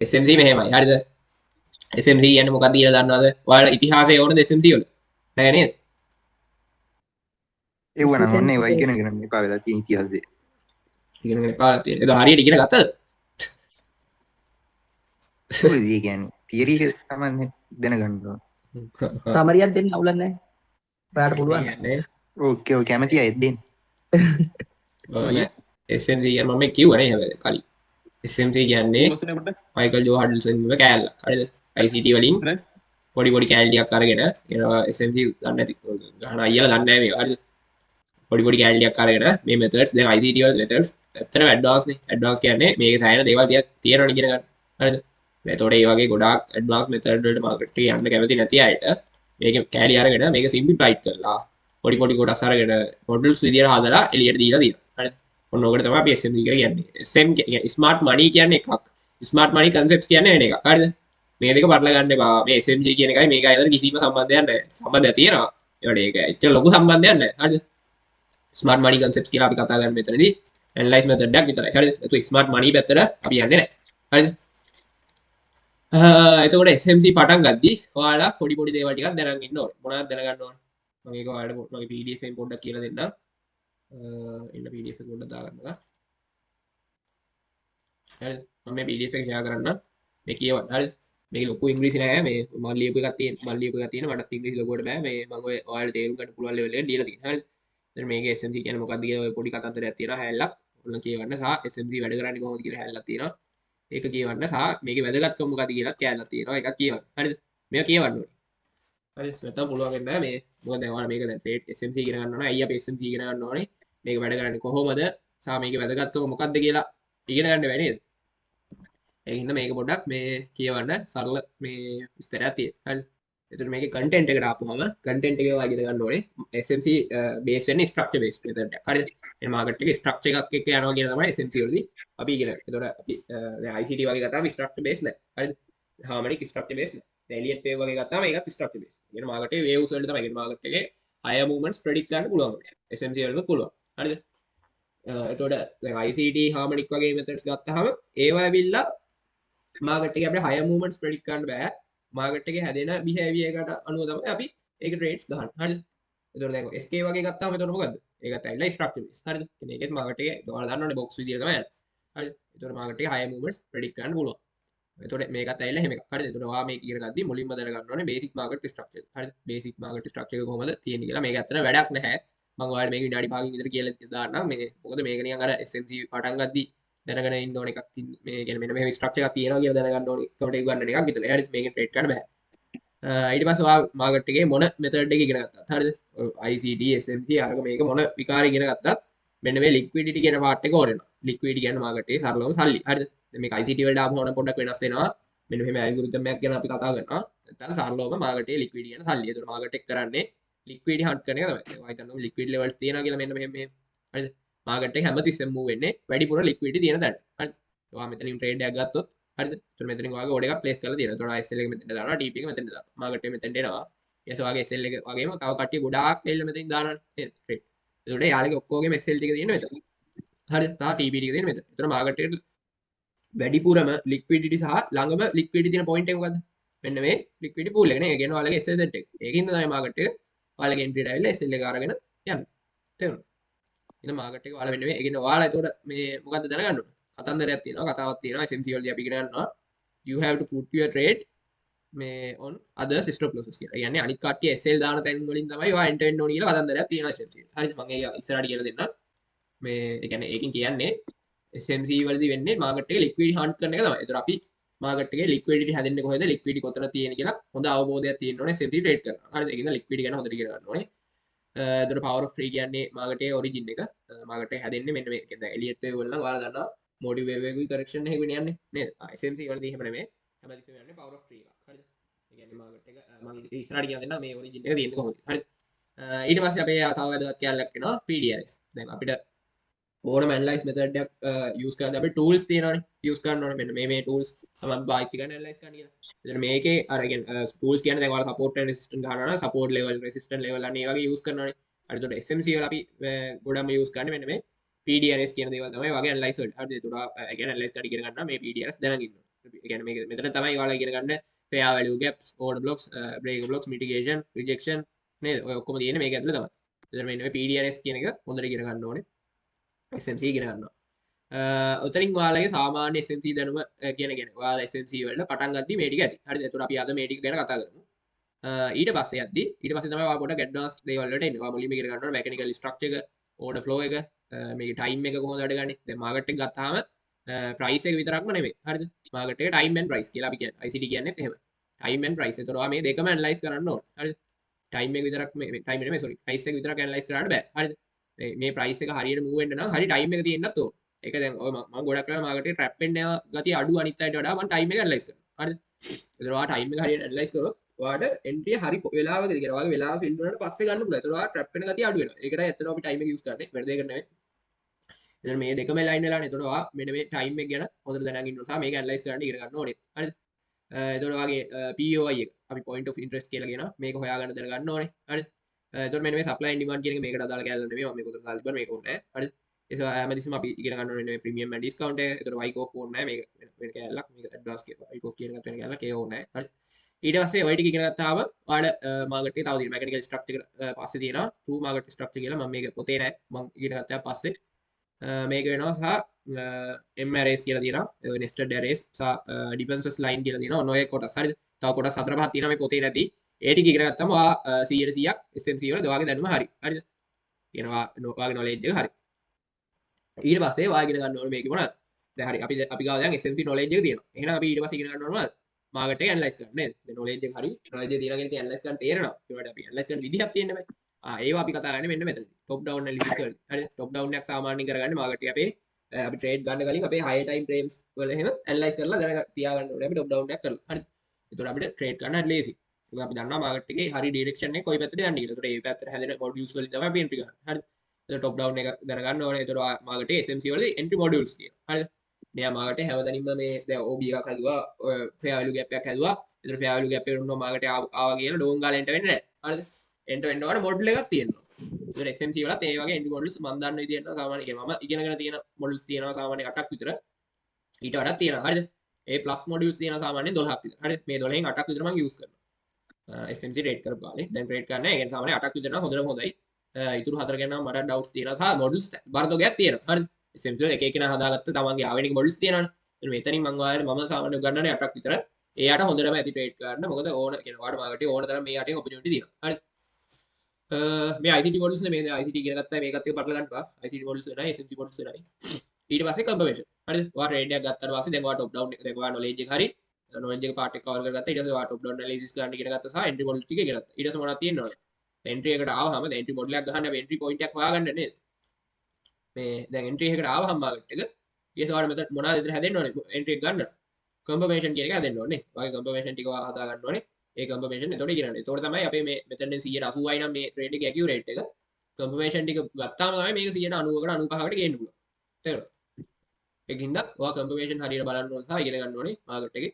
SMC මෙහෙමයි හරිද SMC කියන්නේ මොකක්ද කියලා දන්නවද ඔයාලා ඉතිහාසයේ ඕනද SMC වල නෑ නේද ඒව නම් ඔන්න ඒවා Student ඉගෙනගෙන එපා වෙලා තියෙන ඉතිහාසයේ. ඉගෙනගෙන පාලා තියෙන ඒක හරියට ඉගෙන ගත්තද ඔය ඒ කියන්නේ තියරි එක තමයි දැනගන්න ඕන. සමරියක් දෙන්න අවුලක් නැහැ. ඔයාලට පුළුවන්. කියන්නේ ඕකේ ඔය කැමති අය දෙන්න. නෑ SMC කියන්නේ මම කිව්වනේ හැබැයි කලින් SMC කියන්නේ මයිකල් ජෝ හඩ්සන් වල කෑල්ල හරිද ICT වලින් පොඩි පොඩි කෑලි ටිකක් අරගෙන ඒනවා SMC දන්නේ නැති ගහන අයියලා දන්නේ නැහැ මේවා හරිද පොඩි පොඩි කෑලි ටිකක් අරගෙන මේ මෙතඩ්ස් දැන් ICT වල මෙතඩ්ස් ඇත්තටම ඇඩ්වාන්ස් නේ ඇඩ්වාන්ස් කියන්නේ මේකේ සෑහෙන දේවල් ටිකක් තියෙනවනේ ඉගෙන ගන්න හරිද එතකොට ඒ වගේ ගොඩාක් ඇඩ්වාන්ස් මෙතඩ් වලට මාකට් එකේ යන්න කැමති නැති අයට මේක කෑලි අරගෙන මේක සිම්ප්ලිෆයිඩ් කරලා පොඩි පොඩි කොටස් අරගෙන මොඩල්ස් විදියට හදලා එළියට දීලා තියෙනවා හරිද ඔන්න ඔකට තමයි අපි SMC කියලා කියන්නේ SM කියන්නේ ස්මාර්ට් මනි කියන්නේ එකක් ස්මාර්ට් මනි කන්සෙප්ට්ස් කියන්නේ වෙන එකක් හරිද මේ දෙක පටල ගන්න එපා මේ SMG කියන එකයි මේකයි අතර කිසිම සම්බන්ධයක් නැහැ සම්බන්ධයක් තියෙනවා ඒවට ඒක ඇත්තට ලොකු සම්බන්ධයක් නැහැ හරිද ස්මාර්ට් මනි කන්සෙප්ට්ස් කියලා අපි කතා කරන්නේ මෙතනදී ඇනලයිස් මෙතඩ් එකක් විතරයි හරිද ඒක ස්මාර්ට් මනි පැත්තට අපි යන්නේ නැහැ හරිද එතකොට SMC පටන් ගද්දි ඔයාලා පොඩි පොඩි දේවල් ටිකක් දැනගෙන ඉන්න ඕනේ මොනවද දැනගන්න ඕනේ මම ඒක ඔයාලට මගේ PDF එකෙන් පොඩ්ඩක් කියලා දෙන්නම් ඉන්න PDF එක පොඩ්ඩක් දාගන්නවා හරි මම මේ PDF එක ෂෙයා කරන්න මේ කියවන්න හරි මේක ලොකු ඉංග්‍රීසි නෑ මේ මම ලියපු එකක් තියෙන මම ලියපු එකක් තියෙන මටත් ඉංග්‍රීසි ලොකුවට බෑ මේ මම ඔය ඔයාලට තේරුම් ගන්න පුළුවන් ලෙවල් එකට දීලා තියෙනවා හරි දැන් මේක SMC කියන්නේ මොකක්ද කියලා ඔය පොඩි කතන්දරයක් තියෙනවා හැල්ලක් ඔන්න කියවන්න සහ SMC වැඩ කරන්නේ කොහොමද කියලා හැල්ලක් තියෙනවා ඒක කියවන්න සහ මේකේ වැදගත්කම මොකක්ද කියලා කැලලක් තියෙනවා එකක් කියවන්න හරිද මේක කියවන්න ඕනේ හරි නැත්නම් පුළුවන් වෙන්නේ නැහැ මේ මොකද දැන් ඔයාලා මේක දැන් ට්‍රේඩ් SMC ඉගෙන ගන්න ඕනේ අයියා අපි SMC ඉගෙන ගන්න ඕනේ මේක වැඩ කරන්නේ කොහොමද සහ මේකේ වැදගත්කම මොකක්ද කියලා ඉගෙන ගන්න බැහැ නේද ඒහින්ද මේක පොඩ්ඩක් මේ කියවන්න සරල මේ විස්තරයක් තියෙනවා හරි එතකොට මේකේ කන්ටෙන්ට් එකට ආපුවම කන්ටෙන්ට් එකේ ඔයා ඉගෙන ගන්න ඕනේ SMC බේස් වෙන්නේ ස්ට්‍රක්චර් බේස් මෙතඩ් එක හරිද මේ මාකට් එකේ ස්ට්‍රක්චර් එකක් එක්ක යනවා කියන තමයි SMC වලදී අපි ඉගෙන ගන්න. එතකොට අපි දැන් ICT වගේ ගත්තාම ස්ට්‍රක්චර් බේස් නෑ හරිද හාමනික් ස්ට්‍රක්චර් බේස් නෑ දැන් එලියට් වේව් වගේ ගත්තාම ඒකත් ස්ට්‍රක්චර් බේස් කියන මාකට් එකේ වේව්ස් වලට තමයි කියන මාකට් එකේ higher movements predict කරන්න පුළුවන් SMC වලට පුළුවන් හරිද එතකොට දැන් ICT හාමනික් වගේ මෙතඩ්ස් ගත්තාම ඒවා ඇවිල්ලා මාකට් එකේ අපිට higher movements predict කරන්න බෑ මාකට් එකේ හැදෙන behavior එකට අනුව තමයි අපි ඒක trades ගන්න හරිද එතකොට දැන් SK වගේ ගත්තාම එතකොට මොකද්ද ඒකත් ඇවිල්ලා structure base හරිද ඉතින් ඒකෙත් මාකට් එකේ ඔයාලා දන්නවනේ box විදියට තමයි යන්නේ හරිද එතකොට මාකට් එකේ higher movements predict කරන්න පුළුවන් එතකොට මේකත් ඇවිල්ලා එහෙම එකක් හරිද එතකොට ඔයා මේක ඉගෙන ගද්දි මුලින්ම දැනගන්න ඕනේ basic market structure හරිද basic market structure එක කොහොමද තියෙන්නේ කියලා මේක ඇත්තට වැඩක් නැහැ මම ඔයාලට මේක විනාඩි 5කින් විතර කියලා දාන්නම් මේ මොකද මේක නිකන් අර SMC පටන් ගද්දි දැනගෙන ඉන්න ඕන එකක් මේ කියන්නේ මෙන්න මෙහෙම ස්ට්‍රක්චර් එකක් තියෙනවා කියලා දැනගන්න ඕනේ එකට ඒක ගන්න එකක් විතරයි හරිද මේකෙන් ට්‍රේඩ් කරන්න බෑ ඊට පස්සේ ඔයා මාකට් එකේ මොන මෙතඩ් එක ඉගෙන ගත්තාත් හරිද ICT SMC අරක මේක මොන විකාර ඉගෙන ගත්තත් මෙන්න මේ ලික්විඩිටි කියන පාර්ට් එක ඕනේ වෙනවා ලික්විඩිටි කියන්නේ මාකට් එකේ සරලවම සල්ලි හරිද දැන් මේක ICT වලට ආවම ඕන පොඩ්ඩක් වෙනස් වෙනවා මෙන්න මෙහෙම ඇල්ගොරිතම් එකක් ගැන අපි කතා කරනවා නැත්නම් සරලවම මාකට් එකේ ලික්විඩිටි කියන සල්ලි ඒතකොට මාකට් එක කරන්නේ ලික්විඩිටි හන්ට් කරන එක තමයි ඔයා හිතන්න ලික්විඩ් ලෙවල්ස් තියෙනවා කියලා මෙන්න මෙහෙම හරිද මාකට් එක හැමතිස්සෙම මූව් වෙන්නේ වැඩිපුර ලික්විඩිටි තියෙන තැනට හරිද ඔයා මෙතනින් ට්‍රේඩ් එකක් ගත්තොත් හරිද එතකොට මෙතනින් ඔයාගේ ඕඩර් එකක් ප්ලේස් කරලා තියෙනවා එතකොට SL එක මෙතෙන්ට දානවා TP එක මෙතෙන්ට දානවා මාකට් එක මෙතෙන්ට එනවා ඊට ඔයාගේ SL එක වගේම තව කට්ටිය ගොඩාක් එල්ල මෙතනින් දානවා නේද ට්‍රේඩ් එතකොට යාළුවගේ ඔක්කොගේම SL ටික තියෙන්නේ මෙතන හරිද තව TP ටික තියෙන්නේ මෙතන එතකොට මාකට් එකට වැඩිපුරම ලික්විඩිටි සහ ළඟම ලික්විඩිටි තියෙන පොයින්ට් එක මොකද්ද මෙන්න මේ ලික්විඩිටි පූල් එක නේ ඒ කියන්නේ ඔයාලගේ SL සෙට් එක ඒකින්ද තමයි මාකට් එක ඔයාලගේ එන්ට්‍රියට ඇවිල්ලා SL එක අරගෙන යන්නේ තේරුණා ඉතින් මාකට් එක ඔයාලා මෙන්න මේ ඒ කියන්නේ ඔයාලා එතකොට මේ මොකද්ද දැනගන්න ඕනේ කතන්දරයක් තියෙනවා කතාවක් තියෙනවා SMC වලදී අපි ඉගෙන ගන්නවා you have to put your trade මේ on other stop losses කියලා. ඒ කියන්නේ අනිත් කට්ටිය SL දාන තැන් වලින් තමයි ඔයා එන්ටර් වෙන්න ඕනේ කියලා කතන්දරයක් තියෙනවා SMC. හරිද? මම ඒක ඉස්සරහට කියලා දෙන්නම්. මේ ඒ කියන්නේ ඒකෙන් කියන්නේ SMC වලදී වෙන්නේ මාකට් එකේ ලික්විඩිටි හන්ට් කරන එක තමයි. ඒතර අපි මාකට් එකේ ලික්විඩිටි හැදෙන්නේ කොහෙද? ලික්විඩිටි කොතන තියෙන කියලා හොඳ අවබෝධයක් තියෙන්න ඕනේ SMC ට්‍රේඩ් කරනවා. හරිද? ඒකින්ද ලික්විඩිටි ගැන හොඳට ඉගෙන ගන්න ඕනේ. එතකොට power of free කියන්නේ මාකට් එකේ ඔරිජින් එක. මාකට් එක හැදෙන්නේ මෙන්න මේ. කියන්නේ එලියට් වේව් වල නම් ඔයාලා දන්නවා මොඩිව් වේව් එකේ කරෙක්ෂන් එකක වෙන්නේ යන්නේ නේද? SMC වලදී එහෙම නෙමෙයි. හැමතිස්සෙම යන්නේ power of free එක. හරිද? ඒ කියන්නේ මාකට් එක මම ඉස්සරහට කියලා දෙන්නම් මේ ඔරිජින් එක තියෙන්නේ කොහොමද? හරිද? ඊට පස්සේ අපේ තව වැදගත් කැලලක් වෙනවා PDRS. දැන් අපිට ඕනම ඇනලයිස් මෙතඩ් එකක් යූස් කරද්දී අපිට ටූල්ස් තියෙනවානේ. යූස් කරන්න ඕනේ මෙන්න මේ ටූල්ස් තමයි පාවිච්චි කරන්න ඇනලයිස් කරන්න කියලා. එතන මේකේ අර කියන්නේ ටූල්ස් කියන්නේ දැන් ඔයාලා සපෝට් ඇන්ඩ් රෙසිස්ටන්ට් ගන්නවා නම් සපෝට් ලෙවල් රෙසිස්ටන්ට් ලෙවල් අනේ වගේ යූස් කරනවානේ. හරි එතකොට SMC වල අපි ගොඩක්ම යූස් කරන්නේ මෙන්න මේ PDRS කියන දේවල් තමයි වගේ ඇනලයිස් වලට. හරිද? ඒතකොට ඒ කියන්නේ ඇනලයිස් කරලා ඉගෙන ගන්න මේ PDRS දැනගන්න ඕනේ. ඒ කියන්නේ මේක මෙතන තමයි ඔයාලා ඉගෙන ගන්න fair value gaps, order blocks, break blocks, mitigation, rejection නේද? ඔය ඔක්කොම තියෙන්නේ මේක ඇතුලේ තමයි. එතන මෙන්න මේ PDRS කියන එක හොඳට ඉගෙන ගන්න ඕනේ. SMC ඉගෙන ගන්නවා. උතරින් ඔයාලගේ සාමාන්‍ය SMC දැනුම කියන ඔයාලා SMC වලට පටන් ගද්දි මේ ටික ඇති. හරිද? එතකොට අපි අද මේ ටික ගැන කතා කරමු. ඊට පස්සේ යද්දි ඊට පස්සේ තමයි ඔයා පොඩ්ඩක් ඇඩ්වාන්ස් දේවල් වලට එන්නේ. ඔයා මුලින්ම ඉගෙන ගන්න ඕනේ mechanical structure එක, order flow එක, මේකේ time එක කොහොමද වැඩ ගන්නේ. දැන් මාකට් එක ගත්තාම price එක විතරක්ම නෙමෙයි. හරිද? මාකට් එක time and price කියලා අපි කියන්නේ. ICT කියන්නේත් එහෙම. time and price. එතකොට ඔයා මේ දෙකම analyze කරන්න ඕනේ. හරිද? time එක විතරක් මේ time නෙමෙයි sorry. price එක විතරක් analyze කරන්න බෑ. හරිද? මේ price එක හරියට move වෙන්න නම් හරි time එක තියෙන්නත් ඕනේ. ඒක දැන් ඔය මම ගොඩක් කරලා මාකට් එකේ trap වෙන්න ගතිය අඩු අනිත් අයට වඩා මම time එක analyze කරනවා. හරිද? එතකොට ඔයා time එක හරියට analyze කරොත් ඔයාට entry හරි වෙලාවකදී කියලා ඔයාගේ වෙලාව fill වුණාට පස්සේ ගන්න පුළුවන්. එතකොට ඔයා trap වෙන ගතිය අඩු වෙනවා. ඒකටයි ඇත්තටම අපි time එක use කරන්නේ. වෙන දෙයකට නෙමෙයි. එතකොට මේ දෙකම line වෙලානේ. එතකොට ඔයා මෙන්න මේ time එක ගැන හොඳට දැනගෙන ඉන්න නිසා මේක analyze කරන්න ඉගෙන ගන්න ඕනේ. හරිද? එතකොට ඔයාගේ POI එක අපි point of interest කියලා කියනවා. මේක හොයාගන්න දැනගන්න ඕනේ. හරිද? එතකොට මෙන්න මේ supply and demand කියන එක මේකට අදාළ කැලේ නෙමෙයි. මම මේක උතර දාලා තිබ්බා මේක ඕනේ. හරිද? ඒක හැමදෙස්සම අපි ඉගෙන ගන්න ඕනේ මේ premium and discount එක. එතකොට YCOP ඕනේ නැහැ. මේක වෙන කැලලක්. මේක advanced කියනවා. YCOP කියන එකත් වෙන කැලලක්. ඒක ඕනේ නැහැ. හරිද? ඊට පස්සේ ඔය ටික ඉගෙන ගත්තාම ඔයාලට මාකට් එකේ තව තියෙනවා mechanical structure එක පස්සේ තියෙනවා true market structure කියලා. මම මේක පොතේ නැහැ. මම ඉගෙන ගත්තා පස්සේ මේක වෙනවා සහ MRAs කියලා තියෙනවා. nested arrays සහ defenses line කියලා තියෙනවා. ඔන්න ඔය කොටස්. හරිද? තව කොටස් 4-5 තියෙනවා මේ පොතේ නැති. ඒ ටික ඉගෙන ගත්තාම ඔයා 100%ක් SMC වල ඔයාගේ දැනුම හරි. හරිද? කියනවා ඔයාගේ knowledge එක හරි. ඊට පස්සේ ඔයා ඉගෙන ගන්න ඕනේ මේක මොනවද? දැන් හරි අපි ගාව දැන් SMC knowledge එක තියෙනවා. එහෙනම් අපි ඊට පස්සේ ඉගෙන ගන්න ඕනේ මොනවද? මාකට් එක ඇනලයිස් කරන්න නේද? දැන් knowledge එක හරි. knowledge එක තියනවා කියන එක ඇනලයිස් කරන්න තේරෙනවා. ඒකට අපි ඇනලයිස් කරන විදිහක් තියෙන්න බෑ. ඒවා අපි කතා කරන්නේ මෙන්න මෙතනදී. top down analysis වල. හරි. top down එකක් සාමාන්‍යයෙන් කරගන්නේ මාකට් එක අපේ අපි ට්‍රේඩ් ගන්න කලින් අපේ high time frames වල එහෙම ඇනලයිස් කරලා දැන තියාගන්න ඕනේ අපි top down එකක් කරලා. හරි. ඒතකොට අපිට ට්‍රේඩ් ගන්න හරි ලේසි. ඒක අපි දන්නවා මාකට් එකේ හරි ඩිරෙක්ෂන් එක කොයි පැත්තට යන්නේ කියලා. ඒතකොට ඒ පැත්තට හැදෙන modules වලින් තමයි අපි entry ගන්න. හරි. ඒතකොට top down එක දැනගන්න ඕනේ. ඒතකොට මාකට් එකේ SMC වල entry modules තියෙනවා. හරිද? මෙයා මාකට් එකේ හැමදැනින්ම මේ දැන් OB එකක් හදුවා, fair value gap එකක් හැදුවා. ඒතර fair value gap එකට උන්නෝ මාකට් එක ආවා කියලා ඩෝන් ගාලා එන්ටර් වෙන්නේ නැහැ. හරිද? එන්ටර් වෙන්න ඕන මොඩල් එකක් තියෙනවා. ඒතර SMC වලත් ඒ වගේ entry modules මම දන්න විදිහට සාමාන්‍ය කියන්නේ මම ඉගෙනගෙන තියෙන modules තියෙනවා සාමාන්‍ය 8ක් විතර. ඊට වඩා තියෙනවා. හරිද? ඒ plus modules තියෙනවා සාමාන්‍යයෙන් 12ක් විතර. හරිද? මේ 12න් 8ක් විතර මම use කරනවා. SMC rate කරපු කාලේ. දැන් rate කරන්න ඒ කියන්නේ සාමාන්‍ය 8ක් විතර නම් හොඳටම හොඳයි. ඉතුරු 4 ගැන නම් මට doubts තියෙනවා. සහ modules බරදොගයක් තියෙනවා. හරිද? SMC වල එක එකනා හදාගත්ත තමන්ගේ ආවෙනික modules තියෙනවානේ. මෙතනින් මම ඔයාලට මම සාමාන්‍ය උගන්වන්නේ 8ක් විතර. එයාට හොඳටම ඇති ට්‍රේඩ් ගන්න. මොකද ඕන කියන ඔයාලට මාකට් එකේ ඕන තරම් මේ යටින් ඔපචුනිටි තියෙනවා. හරි. මේ ICT මොඩල්ස් නේ මේ ICT ඉගෙන ගත්තා මේකත් එක්ක පටල ගන්න බා. ICT මොඩල්ස් වෙනයි SMC මොඩල්ස් වෙනයි. ඊට පස්සේ කන්ෆර්මේෂන්. හරිද? ඔයා ට්‍රේඩ් එකක් ගත්තාට පස්සේ දැන් ඔයා টপ ඩවුන් එක දැන් ඔයා knowledge එක හරි. knowledge එක part එක cover කරගත්තා. ඊට පස්සේ ඔයා top down analysis ගන්න ඉගෙන ගත්තා සහ entry model ටික ඉගෙන ගත්තා. ඊට පස්සේ මොනවද තියෙනවද? entry එකට ආවහම දැන් entry model එකක් ගහන්න අපි entry point එකක් හොයාගන්න නේද? මේ දැන් entry එකකට ආවහම මාකට් එක ඊට ඔයාලට මෙතන මොනවද විතර හැදෙන්න ඕනේ entry එක ගන්න. confirmation කියන එක හැදෙන්න ඕනේ. වාගේ confirmation ටික ඔයා හදා ගන්න ඕනේ. ඒ confirmation එතකොට ඉගෙනගන්න. එතකොට තමයි අපේ මේ මෙතන 180යි නම් මේ trade එකේ accurate එක. confirmation ටික ගත්තාම තමයි මේක 90කට 95කට ගේන්න පුළුවන්. තේරුණාද? ඒකින්ද ඔයා confirmation හරියට බලන්න ඕනේ සහ ඉගෙන ගන්න ඕනේ මාකට් එකේ.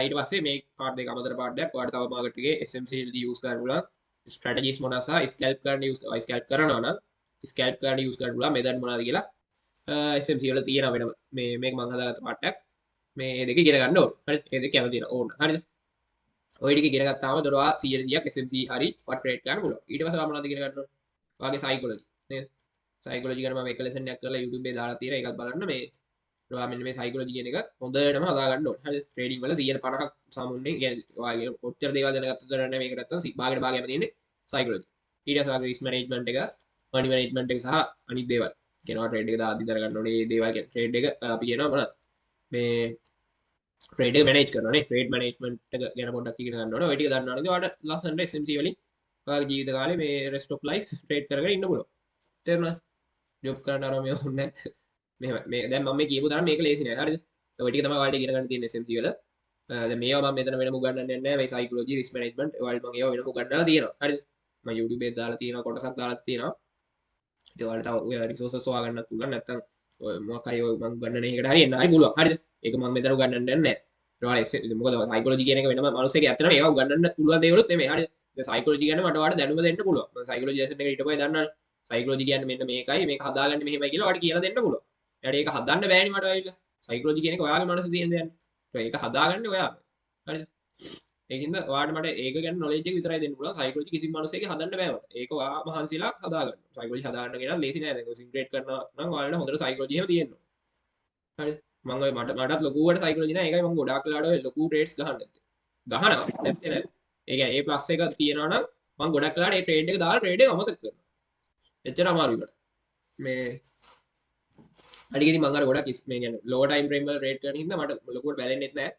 ඊට පස්සේ මේ part දෙක අමතර part එකක් ඔයාලට තව මාකට් එකේ SMC වලදී use කරන්න පුළුවන්. strategies මොනවාද සහ scalp කරන්න use scalp කරනවා නම් scalp කරන්න use කරන්න පුළුවන් method මොනවාද කියලා SMC වල තියෙන වෙනම මේක මම හදාගත්ත part එකක්. මේ දෙක ඉගෙන ගන්න ඕන. හරිද? මේ දෙක කැමති වෙන ඕන. හරිද? ඔය ටික ඉගෙන ගත්තාම දොරවා 100ක් SMC හරි what rate ගන්න පුළුවන්. ඊට පස්සේ මොනවද ඉගෙන ගන්න ඕන? ඔයාගේ psychology නේද? psychology ගැන මම එක lesson එකක් කරලා YouTube එකේ දාලා තියෙනවා. ඒකත් බලන්න මේ ඔයා මෙන්න මේ psychology කියන එක හොඳටම හදා ගන්න ඕන. හරිද? trading වල 150ක් සාමුන්නේ කියන්නේ ඔයාගේ කොච්චර දේවල් දැනගත්තද නැත්නම් මේක නැත්තම් භාගයට භාගයම තියෙන්නේ psychology. ඊට පස්සේ ඔයාගේ risk management එක, money management එක සහ අනිත් දේවල්. කියනවා trade එක දාද්දි දැනගන්න ඕනේ මේ දේවල් කියන්නේ trade එක අපි කියනවා මොනවද? මේ trade එක manage කරනවා නේ. trade management එක ගැන පොඩ්ඩක් ඉගෙන ගන්න ඕනේ. ඔය ටික දන්නවා නේද? ඔයාලට ලස්සනට SMC වලින් ඔයාගේ ජීවිත කාලේ මේ rest of life trade කරගෙන ඉන්න පුළුවන්. තේරුණාද? job කරන්න අරම මේ ඕනේ නැහැ. මෙහෙම මේ දැන් මම මේ කියපු තරම් මේක ලේසි නෑ. හරිද? ඔය ටික තමයි ඔයාලට ඉගෙන ගන්න තියෙන SMC වල. දැන් මේවා මම මෙතන වෙනම උගන්වන්නේ නැහැ. මේ psychology, risk management ඔයාලට මම ඒවා වෙනම උගන්වලා තියෙනවා. හරිද? මම YouTube එකේ දාලා තියෙනවා කොටසක් දාලා තියෙනවා. ඉතින් ඔයාලට ඔය resources හොයාගන්නත් පුළුවන්. නැත්නම් ඔය මොකක් හරි ඔය මම උගන්වන එකකට හරි එන්න හරි පුළුවන්. හරිද? ඒක මම මෙතන උගන්වන්නේ නැහැ. ඔයාලා මොකද psychology කියන එක වෙනම මිනිස්සෙක් ඇත්තටම ඒවා උගන්වන්න පුළුවන් දේවලුත් නෙමෙයි. හරිද? දැන් psychology ගැන මට ඔයාලට දැනුම දෙන්න පුළුවන්. මම psychology lesson එකට ඊට පස්සේ දන්නානේ. psychology කියන්නේ මෙන්න මේකයි මේක හදාගන්න මෙහෙමයි කියලා ඔයාලට කියලා දෙන්න පුළුවන්. එයාට ඒක හදන්න බෑනේ මට ඔයාලා. psychology කියන එක ඔයාගේ මනසේ තියෙන දෙයක්. ඒක හදාගන්න ඔයා හරි ඒකින්ද ඔයාට මට ඒක ගැන නොලෙජ් එක විතරයි දෙන්න පුළුවන් සයිකොලොජි කිසිම මිනිහෙක් හදන්න බෑ මට ඒක ඔයා මහන්සිලා හදාගන්න සයිකොලොජි හදාගන්න කියලා ලේසි නෑ දැන් ඔය සින්ක්‍රේට් කරනවා නම් ඔයාලට හොඳට සයිකොලොජි එහෙම තියෙනවා හරි මම ඔය මටත් ලොකුවට සයිකොලොජි නෑ ඒකයි මම ගොඩාක් වෙලාට ඔය ලොකු ට්‍රේඩ්ස් ගහන්න නැත්තේ ගහනවා නැත්තේ නෑ ඒ කියන්නේ A+ එක තියෙනවා නම් මම ගොඩක් වෙලාට ඒ ට්‍රේඩ් එක දාලා ට්‍රේඩ් එක අමතක කරනවා එච්චර අමාරුයි මට මේ අඩිගෙදි මම අර ගොඩක් මේ කියන්නේ ලෝ ටයිම් ෆ්‍රේම් වල රේට් කරන හින්දා මට ලොකුවට බැලෙන්නෙත් නෑ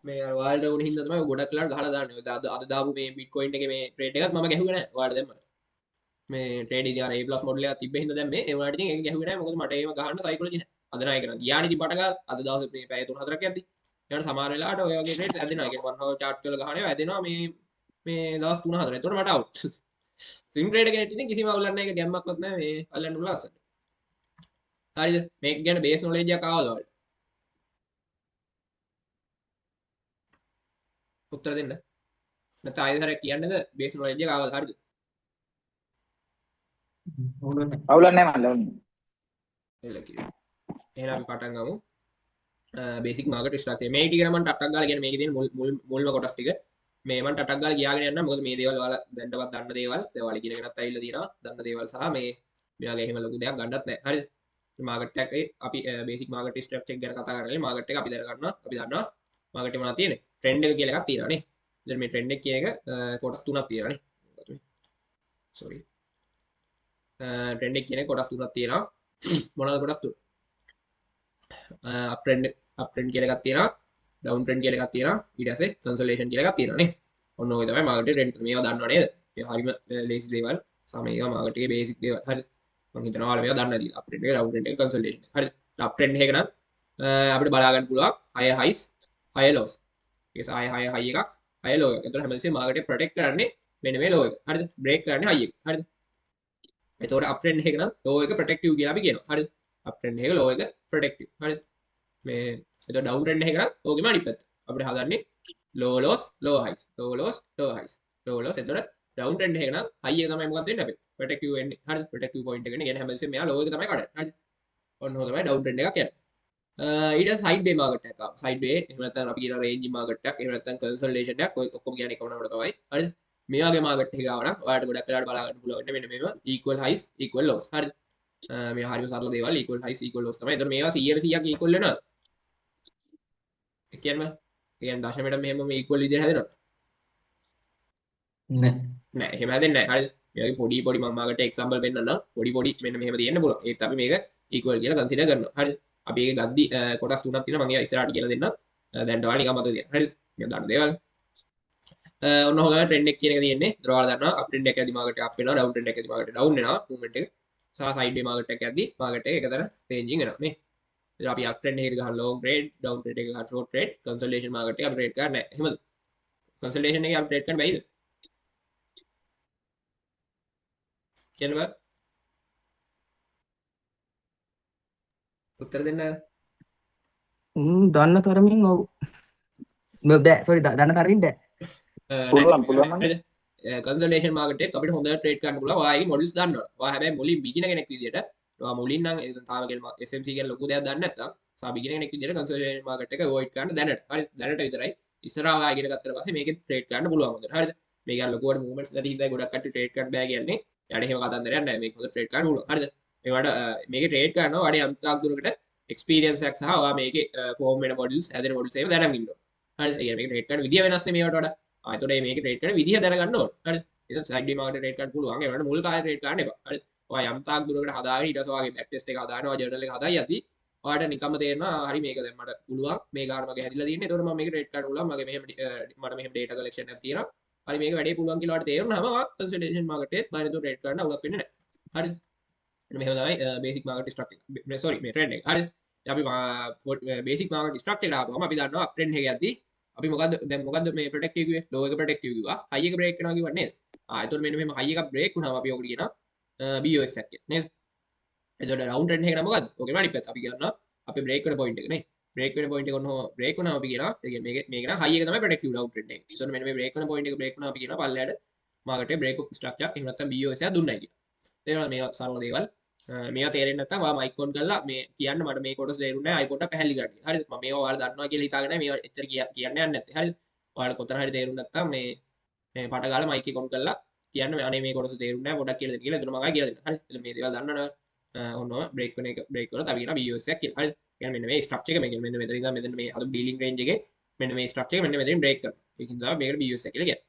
මේ අර වර්ල්ඩ් වුණ හින්දා තමයි ගොඩක් වෙලාට ගහලා දාන්නේ අද දාපු මේ බිට්කොයින් එකේ මේ ට්‍රේඩ් එකත් මම ගැහුවේ නෑ ඔයාලට දැම්මම මේ ට්‍රේඩ් ඉතින් අර A+ මොඩල් එකක් තිබ්බ හින්දා දැන් මේ ඒ වුණාට ඉතින් ඒක ගැහුවේ නෑ මොකද මට ඒව ගහන්න සයිකොලොජි නෑ අද නෑ කරා ගියානේ ඉතින් පට ගාලා අද දවසේ මේ පැය 3-4ක් යද්දි ඊට සමහර වෙලාවට ඔය වගේ රේට් ඇදෙනවා ඒ කියන්නේ 1 hour chart වල ගහනවා ඇදෙනවා මේ දවස් 3-4 එතකොට මට අවුට් සිම් ට්‍රේඩ් එකේ ඉතින් කිසිම අවුලක් නෑ ඒක ගැම්මක්වත් නෑ මේ අල්ලන්න පුළුවන් ලස්සන හරිද මේක ගැන බේස් නොලෙජ් එකක් ආවද ඔයාලට උත්තර දෙන්න නැත්නම් ආයෙත් හරියට කියන්නද බේස් නොලෙජ් එක ආවද හරිද අවුලක් නැහැ මල්ල එල කිව්වා එහෙනම් අපි පටන් ගමු බේසික් මාකට් ස්ට්‍රක්චර් මේ ටික නම් මම ටටක් ගාලා කියන්නේ මේකේ තියෙන මුල්ම කොටස් ටික මේ මම ටටක් ගාලා ගියාගෙන යන්න මොකද මේ දේවල් ඔයාලා දැන්නවත් දන්න දේවල් ඔයාලා ඉගෙන ගන්නත් ඇවිල්ලා තියෙනවා දන්න දේවල් සහ මේ මෙයාගේ එහෙම ලොකු දෙයක් ගන්නත් නැහැ හරිද මාකට් එකේ අපි බේසික් මාකට් ස්ට්‍රක්චර් එක ගැන කතා කරන්නේ මාකට් එක අපි දැනගන්නවා අපි දන්නවා මාකට් එකේ මොනවද තියෙන්නේ ට්‍රෙන්ඩ් එක කියලා එකක් තියෙනවා නේ දැන් මේ ට්‍රෙන්ඩ් එක කියන එක කොටස් තුනක් තියෙනවා නේ sorry ට්‍රෙන්ඩ් එක කියන කොටස් තුනක් තියෙනවා මොනවද කොටස් තුන අප් ට්‍රෙන්ඩ් කියලා එකක් තියෙනවා ඩවුන් ට්‍රෙන්ඩ් කියලා එකක් තියෙනවා ඊට පස්සේ කන්සෝලිඩේෂන් කියලා එකක් තියෙනවා නේ ඔන්න ඔය තමයි මාකට් ට්‍රෙන්ඩ් මේවා දන්නව නේද මේ හරිම ලේසි දේවල් සමේවා මාකට් එකේ බේසික් දේවල් හරි මම හිතනවා ඔයාලා මේවා දන්න ඇති අප් ට්‍රෙන්ඩ් එක ඩවුන් ට්‍රෙන්ඩ් එක කන්සෝලිඩේෂන් හරි අප් ට්‍රෙන්ඩ් එක නම් අපිට බලා ගන්න පුළුවන් high highs high lows ඒක high එකක් high low එකක් එතකොට හැමතිස්සෙම මාකට් එක ප්‍රොටෙක්ට් කරන්නේ මෙන්න මේ low එක හරිද බ්‍රේක් කරන්නේ high එක හරිද එතකොට අප් ට්‍රෙන්ඩ් එක නම් low එක ප්‍රොටෙක්ටිව් කියලා අපි කියනවා හරිද අප් ට්‍රෙන්ඩ් එක low එක ප්‍රොටෙක්ටිව් හරිද මේ එතකොට ඩවුන් ට්‍රෙන්ඩ් එක නම් ඕකෙම අනිත් පැත්ත අපිට හදන්නේ low lows low highs low lows low highs low lows එතකොට ඩවුන් ට්‍රෙන්ඩ් එක නම් high එක තමයි මොකක්ද වෙන්නේ අපිට ප්‍රොටෙක්ටිව් වෙන්නේ හරිද ප්‍රොටෙක්ටිව් පොයින්ට් එකනේ කියන්නේ හැමතිස්සෙම මෙයා low එක තමයි කඩන්නේ හරිද ඔන්න ඔය තමයි ඩවුන් ට්‍රෙන්ඩ් එකක් කියන්නේ ඊට සයිඩ් වේ මාකට් එකක් ආවා සයිඩ් වේ එහෙම නැත්නම් අපි කියන රේන්ජ් මාකට් එකක් එහෙම නැත්නම් කන්සල්ටේෂන් එකක් ඔය ඔක්කොම කියන්නේ එකම නමකට තමයි හරිද මේ වගේ මාකට් එකක් ආවා නම් ඔයාලට ගොඩක් වෙලාවට බලා ගන්න පුළුවන් මෙන්න මේවා equal highs equal lows හරිද මේ හරිම සරල දේවල් equal highs equal lows තමයි එතකොට මේවා 100% equal වෙනවා ඒ කියන්නේ දශමයට මෙහෙම මේ equal විදිහට හැදෙනවා නෑ එහෙම හැදෙන්නේ නෑ හරිද මේ වගේ පොඩි මම මාකට එක්සැම්පල් පෙන්නන්නම් පොඩි මෙන්න මෙහෙම තියෙන්න පුළුවන් ඒත් අපි මේක equal කියලා කන්සිඩර් කරනවා හරිද අපි ඒක ගද්දි කොටස් තුනක් තියෙනවා මම ඒවා ඉස්සරහට කියලා දෙන්නම් දැන් ඔයාලා නිකන් මතක තියාගන්න හරිද මේ දන්න දේවල් ඔන්න ඔහොම ට්‍රෙන්ඩ් එක කියන එක තියෙන්නේ ඔයාලා දන්නවා අප් ට්‍රෙන්ඩ් එක ඇදී මාකට් එක අප් වෙනවා ඩවුන් ට්‍රෙන්ඩ් එක ඇදී මාකට් එක ඩවුන් වෙනවා මූවමන්ට් එක සහ සයිඩ් වේ මාකට් එක ඇදී මාකට් එක එකතන රේන්ජින් වෙනවා නේ ඉතින් අපි අප් ට්‍රෙන්ඩ් එකකට ගහන ලොන්ග් ට්‍රේඩ් ඩවුන් ට්‍රේඩ් එක ගහන ෂෝට් ට්‍රේඩ් කන්සල්ටේෂන් මාකට් එක අපි ට්‍රේඩ් කරන්නේ නැහැ එහෙමද කන්සල්ටේෂන් එකේ අපි ට්‍රේඩ් කරන්න බැයිද කියන්න බෑ උත්තර දෙන්න දන්න තරමින් ඔව් බෑ සෝරි දන්න තරමින් බෑ පුළුවන් කන්සල්ටේෂන් මාකට් එක අපිට හොඳට ට්‍රේඩ් කරන්න පුළුවන් ඔයාගේ මොඩල්ස් දන්නවා ඔයා හැබැයි මුලින් බිගිනර් කෙනෙක් විදියට ඔයා මුලින් නම් තාම කියන්නේ SMC කියන ලොකු දෙයක් දන්නේ නැත්නම් සා බිගිනර් කෙනෙක් විදියට කන්සල්ටේෂන් මාකට් එක අවොයිඩ් කරන්න දැනට හරි දැනට විතරයි ඉස්සරහා ඔයා ඉගෙන ගත්තට පස්සේ මේකෙන් ට්‍රේඩ් කරන්න පුළුවන් හොඳට හරිද මේක ලොකුවට මූවමන්ට්ස් නැති හින්දා ගොඩක් කට්ටිය ට්‍රේඩ් කරන්න බෑ කියන්නේ යාට එහෙම කතන්දරයක් නැහැ මේක හොඳට ට්‍රේඩ් කරන්න පුළුවන් හරිද ඒවට මේක ට්‍රේඩ් කරනවා වඩා යම් තාක් දුරකට එක්ස්පීරියන්ස් එකක් සහ ඔයා මේකේ ෆෝම් වෙන මොඩල්ස් හැදෙන මොඩල්ස් එහෙම දැනගෙන ඉන්නවා හරිද ඒ කියන්නේ මේක ට්‍රේඩ් කරන විදිය වෙනස් නේ මේවට වඩා එතකොට මේක ට්‍රේඩ් කරන විදිය දැනගන්න ඕන හරිද ඒක සයිඩ් ඩේ මාකට් ට්‍රේඩ් කරන්න පුළුවන් ඒවට මුල් කාලේ ට්‍රේඩ් කරන්න එපා හරිද ඔයා යම් තාක් දුරකට හදාගෙන ඊට පස්සේ ඔයාගේ බැක් ටෙස්ට් එක හදානවා ජර්නල් එක හදායි යද්දි ඔයාට නිකම්ම තේරෙනවා හරි මේක දැන් මට පුළුවන් මේ කාර්ඩ් මගේ හැදිලා තියෙන්නේ එතකොට මම මේක ට්‍රේඩ් කරන්න පුළුවන් මගේ මෙහෙම මට මෙහෙම ඩේටා කලෙක්ෂන් එකක් තියෙනවා හරි මේක වැඩේ පුළුවන් කියලා ඔයාලට තේරුණාම ඔයා කන්සල්ටේෂන් මාකට් එකේ බාහිර ට්‍රේඩ් කරන්න අවුලක් වෙන්නේ නැහැ හරිද මෙහෙම තමයි බේසික් මාකට් ස්ට්‍රක්චර් සෝරි මේ ට්‍රෙන්ඩ් එක හරිද අපි බේසික් මාකට් ස්ට්‍රක්චර් එකට ආවම අපි දන්නවා අප් ට්‍රෙන්ඩ් එකේ යද්දි අපි මොකද්ද මේ ප්‍රොටෙක්ටිව් කිව්වේ ලෝ එක ප්‍රොටෙක්ටිව් කිව්වා හයි එක බ්‍රේක් කරනවා කිව්වා නේද එතකොට මෙන්න මෙහෙම හයි එකක් බ්‍රේක් වුණාම අපි ඔකට කියනවා BOS එකක් කියලා නේද එතකොට රවුන්ඩ් ට්‍රෙන්ඩ් එක නම් මොකද්ද ඕකේ අනිත් පැත්ත අපි කියනවා අපේ බ්‍රේක් වෙන පොයින්ට් එක නේ බ්‍රේක් වෙන පොයින්ට් එක ඔන්න බ්‍රේක් වුණාම අපි කියනවා මේක නම් හයි එක තමයි ප්‍රොටෙක්ටිව් රවුන්ඩ් ට්‍රෙන්ඩ් එක එතකොට මෙන්න මේ බ්‍රේක් වෙන පොයින්ට් එක බ්‍රේක් වුණාම අපි කියනවා පල්ලෙහාට මාකට් එකේ බ්‍රේක් ස්ට්‍රක්චර් එහෙම නැත්නම් BOS එක දුන්නයි කියලා තේරෙනවද මේවා සරල දේවල් මේවා තේරෙන්නේ නැත්නම් ඔයා මයික් ඔන් කරලා මේ කියන්න මට මේ කොටස තේරුන්නේ නැහැ අයි පොඩ්ඩක් පැහැදිලි කරන්න. හරිද? මම මේවා ඔයාලා දන්නවා කියලා හිතාගෙන මේවා එච්චර කියන්න යන්නේ නැත්තේ. හරිද? ඔයාලා කොතන හරි තේරුම් නැත්නම් මේ පට ගාලා මයික් එක ඔන් කරලා කියන්න අනේ මේ කොටස තේරුන්නේ නැහැ පොඩ්ඩක් කියලා දෙන්න කියලා. එතන මම කියලා දෙන්න. හරිද? එතන මේ දේවල් දන්නවනේ. ඔන්න බ්‍රේක් කරන එක බ්‍රේක් කරලා තව කියන BOS එකක් කියලා. හරිද? කියන්නේ මෙන්න මේ ස්ට්‍රක්චර් එක මේක මෙන්න මෙතන ඉඳන් මෙතන මේ අද ඩීලින් රේන්ජ් එකේ මෙන්න මේ ස්ට්‍රක්චර් එක මෙන්න මෙතනින් බ්‍රේක් කරනවා. ඒකින් තමයි මේකට BOS එක කියලා කියන්නේ.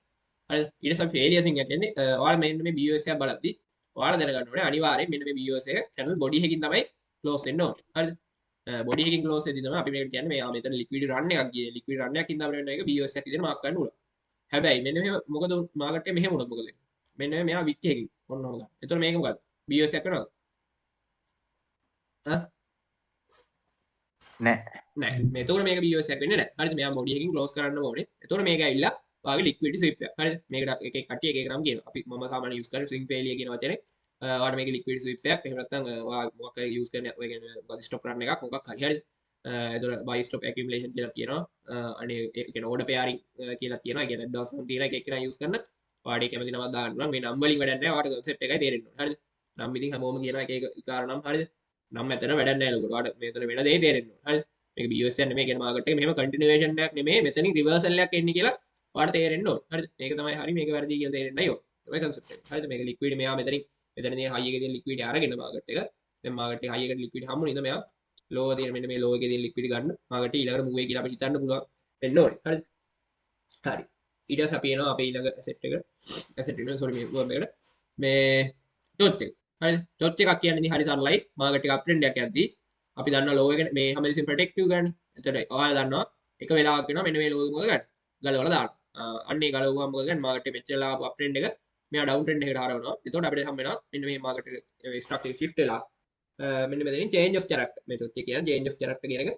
හරිද? ඊට පස්සේ ෆේලියර්ස් එක කියන්නේ ඔයාලා මෙන්න මේ BOS එක බලද්දි ඔයාලා දැනගන්න ඕනේ අනිවාර්යයෙන් මෙන්න මේ BOS එක channel body එකකින් තමයි close වෙන්න ඕනේ. හරිද? body එකකින් close වෙද්දී තමයි අපි මේකට කියන්නේ මේ මෙතන liquid run එකක් ගියේ. liquid run එකකින් තමයි වෙන එක BOS එකක් විදිහට මාක් කරන්න ඕන. හැබැයි මෙන්න මෙහෙම මොකද මාකට් එකේ මෙහෙම වුණොත් මොකද වෙන්නේ? මෙන්න මෙයා විච් එකකින් ඔන්න ඔහම ගන්න. එතකොට මේක මොකද්ද? BOS එකක් වෙනවද? නෑ මෙතකොට මේක BOS එකක් වෙන්නේ නැහැ. හරිද? මෙයා body එකකින් close කරන්න ඕනේ. එතකොට මේක ඇවිල්ලා වාගේ liquid sweep එක. හරිද? මේකට එක එක කට්ටිය එක එක නම් කියනවා. අපි මම සාමාන්‍ය use කරන්නේ swing failure කියන වචනේ. ඔයාලට මේක liquid sweep එකක්. එහෙම නැත්නම් ඔයා මොකක් හරි use කරන ඔය කියන්නේ body stop run එකක් මොකක් හරි. හරිද? එතකොට body stop accumulation කියලා කියනවා. අනේ ඒක කියන order pairing කියලා කියනවා. ඒ කියන්නේ දවස් 3 තියෙන එක එක්කෙනා use කරන. ඔයාලට ඒක කැමති නමක් දාන්න පුළුවන්. මේ නම් වලින් වැඩක් නැහැ. ඔයාලට concept එකයි තේරෙන්න ඕනේ. හරිද? නම් ඉතින් හැමෝම කියනවා එක එක කාරණම්. හරිද? නම් මෙතන වැඩක් නැහැ ලොකුට. ඔයාලට මෙතන වෙන දේ තේරෙන්න ඕනේ. හරිද? මේක BOS එක නෙමෙයි කියන මාකට් එක මෙහෙම කන්ටිනියුේෂන් එකක් නෙමෙයි මෙතනින් රිවර්සල් එකක් එන්නේ කියලා ඔයාලට තේරෙන්න ඕනේ. හරිද? මේක තමයි හරි මේක වැරදි කියලා තේරෙන්නයි ඕනේ. තමයි concept එක. හරිද? මේක liquid මෙයා මෙතනින් තියෙන high එකේ තියෙන liquid අරගෙන මාකට් එක. දැන් මාකට් එක high එකට liquid හම්බුනේ ඉතින් මෙයා low තියෙන මෙන්න මේ low එකේ තියෙන liquid ගන්න මාකට් එක ඊළඟට move වෙයි කියලා අපිට හිතන්න පුළුවන් වෙන්න ඕනේ. හරිද? හරි. ඊට පස්සේ අපි එනවා අපේ ඊළඟ asset එක sorry මේ web එකට මේ dot එක. හරිද? dot එකක් කියන්නේ ඉතින් හරි සරලයි. මාකට් එක අප්ට්‍රෙන්ඩ් එකක් යද්දී අපි දන්නවා low එක මේ හැමදෙස්සෙම ප්‍රොටෙක්ටිව් ගන්න. එතකොට ඔයාලා දන්නවා එක වෙලාවක් වෙනවා මෙන්න මේ low එක මොකද ගන්න? ගලවලා දාන්න. අන්නේ ගලවුවාම මොකද ගන්න? මාකට් එක මෙච්චර ලාභ අප්ට්‍රෙන්ඩ් එක මෙයා ඩවුන් ට්‍රෙන්ඩ් එකට හරවනවා. එතකොට අපිට හම්බ වෙනවා මෙන්න මේ මාකට් එක ස්ට්‍රක්චර් shift වෙලා මෙන්න මෙතනින් change of character මේ dot එක කියන්නේ change of character කියන එක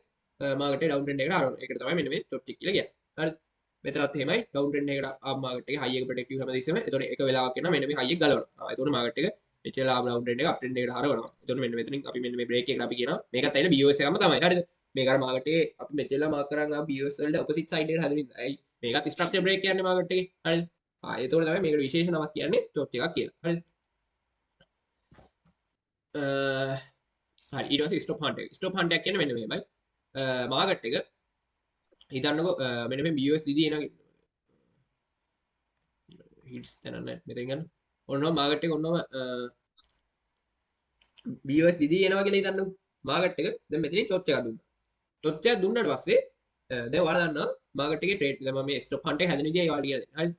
මාකට් එක ඩවුන් ට්‍රෙන්ඩ් එකට හරවනවා. ඒකට තමයි මෙන්න මේ dot එක කියලා කියන්නේ. හරිද? මෙතනත් එහෙමයි ඩවුන් ට්‍රෙන්ඩ් එකට ආව මාකට් එක high එක ප්‍රොටෙක්ටිව් හැමදෙස්සෙම. එතකොට එක වෙලාවක් වෙනවා මෙන්න මේ high එක ගලවනවා. එතකොට මාකට් එක මෙච්චර ලාභ ඩවුන් ට්‍රෙන්ඩ් එක අප් ට්‍රෙන්ඩ් එකට හරවනවා. එතකොට මෙන්න මෙතනින් අපි මෙන්න මේ බ්‍රේක් එකට අපි කියනවා මේකත් ඇයින BOS එකම තමයි. හරිද? මේක අර මාකට් එකේ අපි මෙච්චරලා මාක් කරන් ආ BOS වලට ඔපොසිට් සයිඩ් එකට හදන ඉඳලා. ඇයි මේකත් ස්ට්‍රක්චර් බ්‍රේක් කියන්නේ මාකට් එකේ. හරිද? එතකොට තමයි මේකට විශේෂ නමක් කියන්නේ ටොච් එකක් කියලා. හරිද? හරි ඊට පස්සේ ස්ටොප් හන්ට් එක. ස්ටොප් හන්ට් එක කියන්නේ මෙන්න මෙහෙමයි. මාකට් එක හිතන්නකෝ මෙන්න මේ BOS දිදී එනවා හිට්ස් තැනක් නැහැ මෙතෙන් ගන්න. ඔන්න මාකට් එක ඔන්නම BOS දිදී එනවා කියලා හිතන්නකෝ. මාකට් එක දැන් මෙතනින් ටොච් එකක් දුන්නා. ටොච් එකක් දුන්නාට පස්සේ දැන් ඔයාලා දන්නවා මාකට් එකේ ට්‍රේඩ් දැන් මම මේ ස්ටොප් හන්ට් එක හැදෙන විදිය ඔයාලා කියලා දෙන්න. හරිද?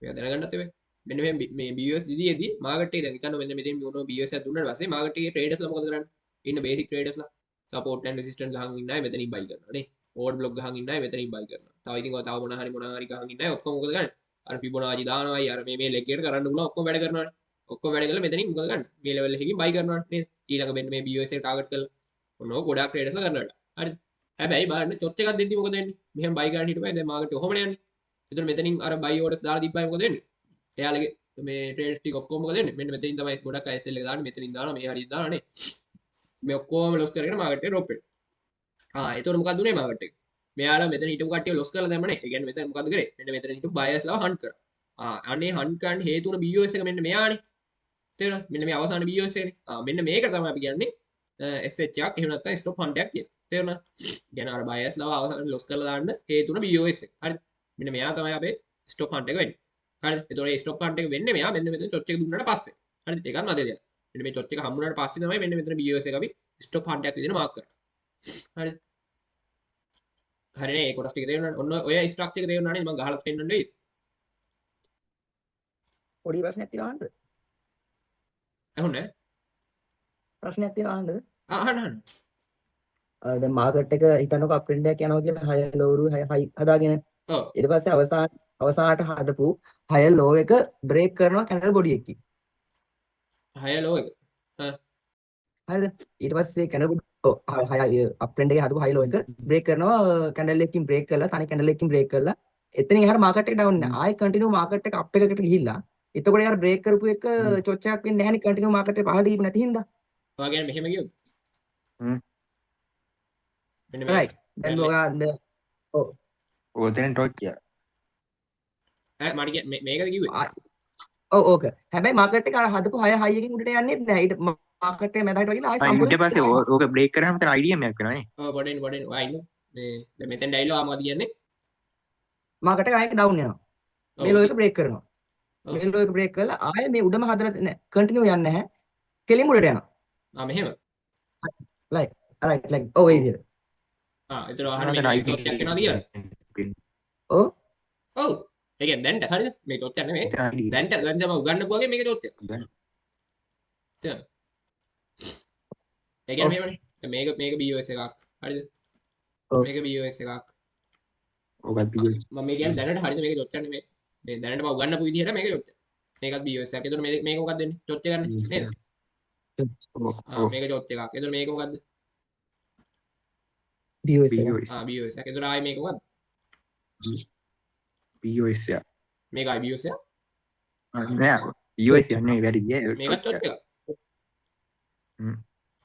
මේක දැනගන්නත් එපේ. මෙන්න මේ BOS දිදීදී මාකට් එක දැන් හිතන්න මෙන්න මෙතෙන් මොනවා BOS එකක් දුන්නාට පස්සේ මාකට් එකේ ට්‍රේඩර්ස්ලා මොකද කරන්නේ? ඉන්න බේසික් ට්‍රේඩර්ස්ලා සපෝට් ඇන්ඩ් රෙසිස්ටන්ස් ගහන් ඉන්න අය මෙතනින් බයි කරනවා නේ. ඕවර් බ්ලොක් ගහන් ඉන්න අය මෙතනින් බයි කරනවා. තව ඉතින් ඔය තව මොනවා හරි ගහන් ඉන්න අය ඔක්කොම මොකද කරන්නේ? අර ෆිබොනාචි දානවායි අර මේ ලෙග් එකට කරන්න පුළුවන් ඔක්කොම වැඩ කරනවානේ. ඔක්කොම වැඩ කරලා මෙතනින් මොකද ගන්න? මේ ලෙවල් එකකින් බයි කරනවා නේද? ඊළඟ මෙන්න මේ BOS එක ටාගට් කරලා ඔන්න ඔය ගොඩාක් ට්‍රේඩර්ස්ලා කරනවා. හරිද? හැබැයි බලන්න ටොච් එකක් දෙද්දි මොකද වෙන්නේ? මෙහෙම බයි ගන්න හිටපයි දැන් මාකට් එක ඔහොමනේ යන්නේ. ඒතර මෙතනින් අර බයි ඕඩර්ස් දාලා තිබ්බයි මොකද වෙන්නේ? එයාලගේ මේ ට්‍රේඩර්ස් ටික ඔක්කොම මොකද වෙන්නේ? මෙන්න මෙතනින් තමයි ගොඩක් අය SL එක දාන්නේ මෙතනින් දානවා මේ හරියට දානවා නේ. මේ ඔක්කොම ලොස් කරගෙන මාකට් එක ඩ්‍රොප් වෙනවා. එතකොට මොකක්ද උනේ මාකට් එක? මෙයාලා මෙතන හිටපු කට්ටිය ලොස් කරලා දැම්මනේ. ඒ කියන්නේ මෙතන මොකද්ද කරේ? මෙන්න මෙතන හිටපු බයර්ස්ලා හන්ට් කරා. අනේ හන්ට් කරන්න හේතු වුණ BOS එක මෙන්න මෙයානේ. තේරුණාද? මෙන්න මේ අවසාන BOS එකනේ. මෙන්න මේක තමයි අපි කියන්නේ SH එකක් එහෙම නැත්නම් ස්ටොප් හන්ට් එකක් කියලා. තේරුණාද? කියන්නේ අර බයර්ස්ලා අවසාන ලොස් කරලා දාන්න හේතු වුණ BOS එක. හරිද? මෙන්න මෙයා තමයි අපේ ස්ටොප් හන්ට් එක වෙන්නේ. හරිද? ඒතකොට මේ ස්ටොප් හන්ට් එක වෙන්නේ මෙයා මෙන්න මෙතන චොච් එක දුන්නාට පස්සේ. හරිද? ඒකත් මතක තියාගන්න. මෙන්න මේ චොච් එක හම්බුනාට පස්සේ තමයි මෙන්න මෙතන BOS එක අපි ස්ටොප් හන්ට් එකක් විදිහට මාක් කරන්නේ. හරිද? හරිනේ ඒ කොටස් ටික තේරුණානේ. ඔන්න ඔය ස්ට්‍රක්චර් එක තේරුණානේ මම ගහලා පෙන්නන්න වෙයි. පොඩි ප්‍රශ්නයක් තියෙනවා අහන්නද? ඇහුනේ? ප්‍රශ්නයක් තියෙනවා අහන්නද? අහන්න. දැන් මාකට් එක හිතන්නකො අප් ට්‍රෙන්ඩ් එකක් යනවා කියලා හය ලෝරු හයි හදාගෙන ඔව්. ඊට පස්සේ අවසානට හදපු හය ලෝ එක බ්‍රේක් කරනවා කැන්ඩල් බොඩි එකකින්. හය ලෝ එක. හරිද? ඊට පස්සේ කැන්ඩල් බොඩි හය අප් ට්‍රෙන්ඩ් එකේ හදපු හයි ලෝ එක බ්‍රේක් කරනවා කැන්ඩල් එකකින් බ්‍රේක් කරලා තනි කැන්ඩල් එකකින් බ්‍රේක් කරලා එතනින් එහාට මාකට් එක ඩවුන් වෙනවා. ආයෙ කන්ටිනියු මාකට් එක අප් එකකට ගිහිල්ලා එතකොට යාර බ්‍රේක් කරපු එක චොච් එකක් වෙන්නේ නැහැ නේ කන්ටිනියු මාකට් එක පහළ ගිහින් නැති හින්දා. ඔයා කියන්නේ මෙහෙම ගියොත්. මෙන්න මේ. right. දැන් ඔයා ඔතෙන් ටොච් එක. මට මේකද කිව්වේ? ඔව් ඕක. හැබැයි මාකට් එක අර හදපු 6 high එකකින් උඩට යන්නේ නැහැ. ඊට මාකට් එක මැදට වගේලා ආයෙ ඊට සම්පූර්ණ පස්සේ ඕක බ්‍රේක් කරාම තන IDM එකක් වෙනවා නේ. පොඩෙන් වයින්න මේ දැන් මෙතෙන් ඩයිලෝ ආමද කියන්නේ මාකට් එක ආයෙ ඩවුන් යනවා. මේ ඔව් ලෝ එක බ්‍රේක් කරනවා. ඔව් මේ ලෝ එක බ්‍රේක් කරලා ආයෙ මේ උඩම හදලා නෑ කන්ටිනියු යන්නේ නැහැ. කෙලින්ම උඩට යනවා. මෙහෙම like right like ඔව් ඒ විදිහට. එතන අහන්න තන මේ IDM ටොච් එකක් වෙනවා කියලා ඔව් ඔව් ඒ කියන්නේ දැන්ට හරිද මේ ටොච් එක නෙමෙයි දැන්ට දැන් තමයි උගන්නපු වගේ මේක ටොච් එක තේරෙනවද ඒ කියන්නේ මෙහෙමනේ දැන් මේක BOS එකක් හරිද ඔව්. මේක BOS එකක් ඕකත් පිළිගන්න. මම මේ කියන්නේ දැනට හරිද මේක ටොච් එක නෙමෙයි මේ දැනට මම උගන්නපු විදිහට මේක ටොච් එක මේකත් BOS එකක් එතකොට මේක මොකක්ද වෙන්නේ ටොච් එක ගන්න නේද මේක ටොච් එකක් එතකොට මේක මොකද්ද BOS එක. BOS එකක් එතකොට ආයේ මේක මොකද්ද POS එක. මේක ආයේ BOS එකක් නෑ POS යන්නේ වැඩි ගියේ. මේකත් ටොච් එකක් හ්ම්.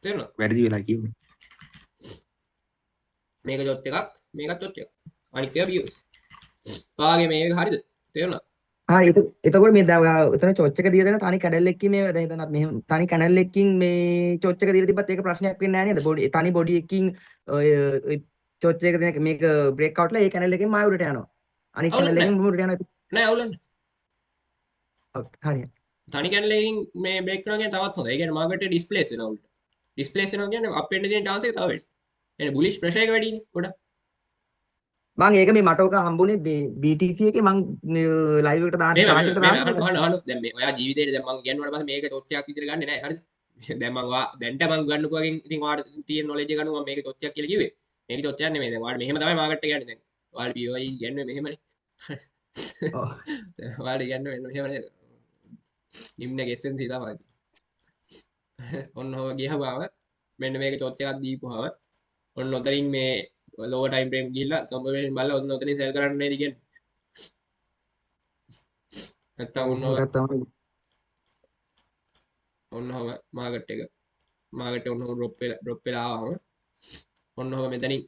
තේරුණා වැඩි වෙලා කිව්වේ. මේක ටොච් එකක් මේකත් ටොච් එකක් අනිත් ඒවා BOS ඔයාගේ මේක හරිද තේරුණා එතකොට මේ දැන් ඔයා උතන චොච් එක දීලා දෙන තනි කැඩල් එකකින් මේ දැන් හිතන්න අපි මෙහෙම තනි කැඩල් එකකින් මේ චොච් එක දීලා තිබ්බත් ඒක ප්‍රශ්නයක් වෙන්නේ නැහැ නේද? බොඩි තනි බොඩි එකකින් ඔය චොච් එක දෙන මේක බ්‍රේක් අවුට්ලා ඒ කැඩල් එකෙන් මාය උඩට යනවා. අනිත් කැඩල් එකෙන් උඩට යනවා. නෑ අවුලන්නේ හරි. තනි කැඩලකින් මේ බ්‍රේක් කරනවා කියන්නේ තවත් හොඳයි. ඒ කියන්නේ මාකට් එක ඩිස්ප්ලේස් වෙනවා උල්ට. ඩිස්ප්ලේස් වෙනවා කියන්නේ අප් වෙන්න තියෙන chance එක තව වැඩි. එනේ බුලිෂ් ප්‍රෙෂර් එක වැඩිනේ ගොඩක්. මම ඒක මේ මට ඔක හම්බුනේ BTC එකේ මම ලයිව් එකට දාන්න chart එකට දාන්න අහන්න දැන් මේ ඔයා ජීවිතේට දැන් මම කියන්නුවාට පස්සේ මේක තොච්චයක් විදිහට ගන්නෙ නෑ හරිද? දැන් මම දැන්ට මම ගන්නකෝ වගේ ඉතින් ඔයාට තියෙන knowledge එක ගන්න මම මේක තොච්චයක් කියලා කිව්වේ. මේක තොච්චයක් නෙමෙයි. දැන් ඔයාලට මෙහෙම තමයි මාකට් එක යන්නේ දැන්. ඔයාලට POI කියන්නේ මෙහෙමනේ. ඔව්. ඔයාලට කියන්නේ මෙහෙම නේද? නිම්න SMC තමයි. ඔන්න ඔය ගියහම මෙන්න මේක තොච් එකක් දීපුවාම ඔන්න ඔතනින් මේ lower time frame ගිහිල්ලා confirmation බලලා ඔන්න ඔතනින් sell කරන්න නේද කියන්නේ. නැත්තම් ඔන්නම මාකට් එක ඔන්නම drop වෙලා ආවම ඔන්නම මෙතනින්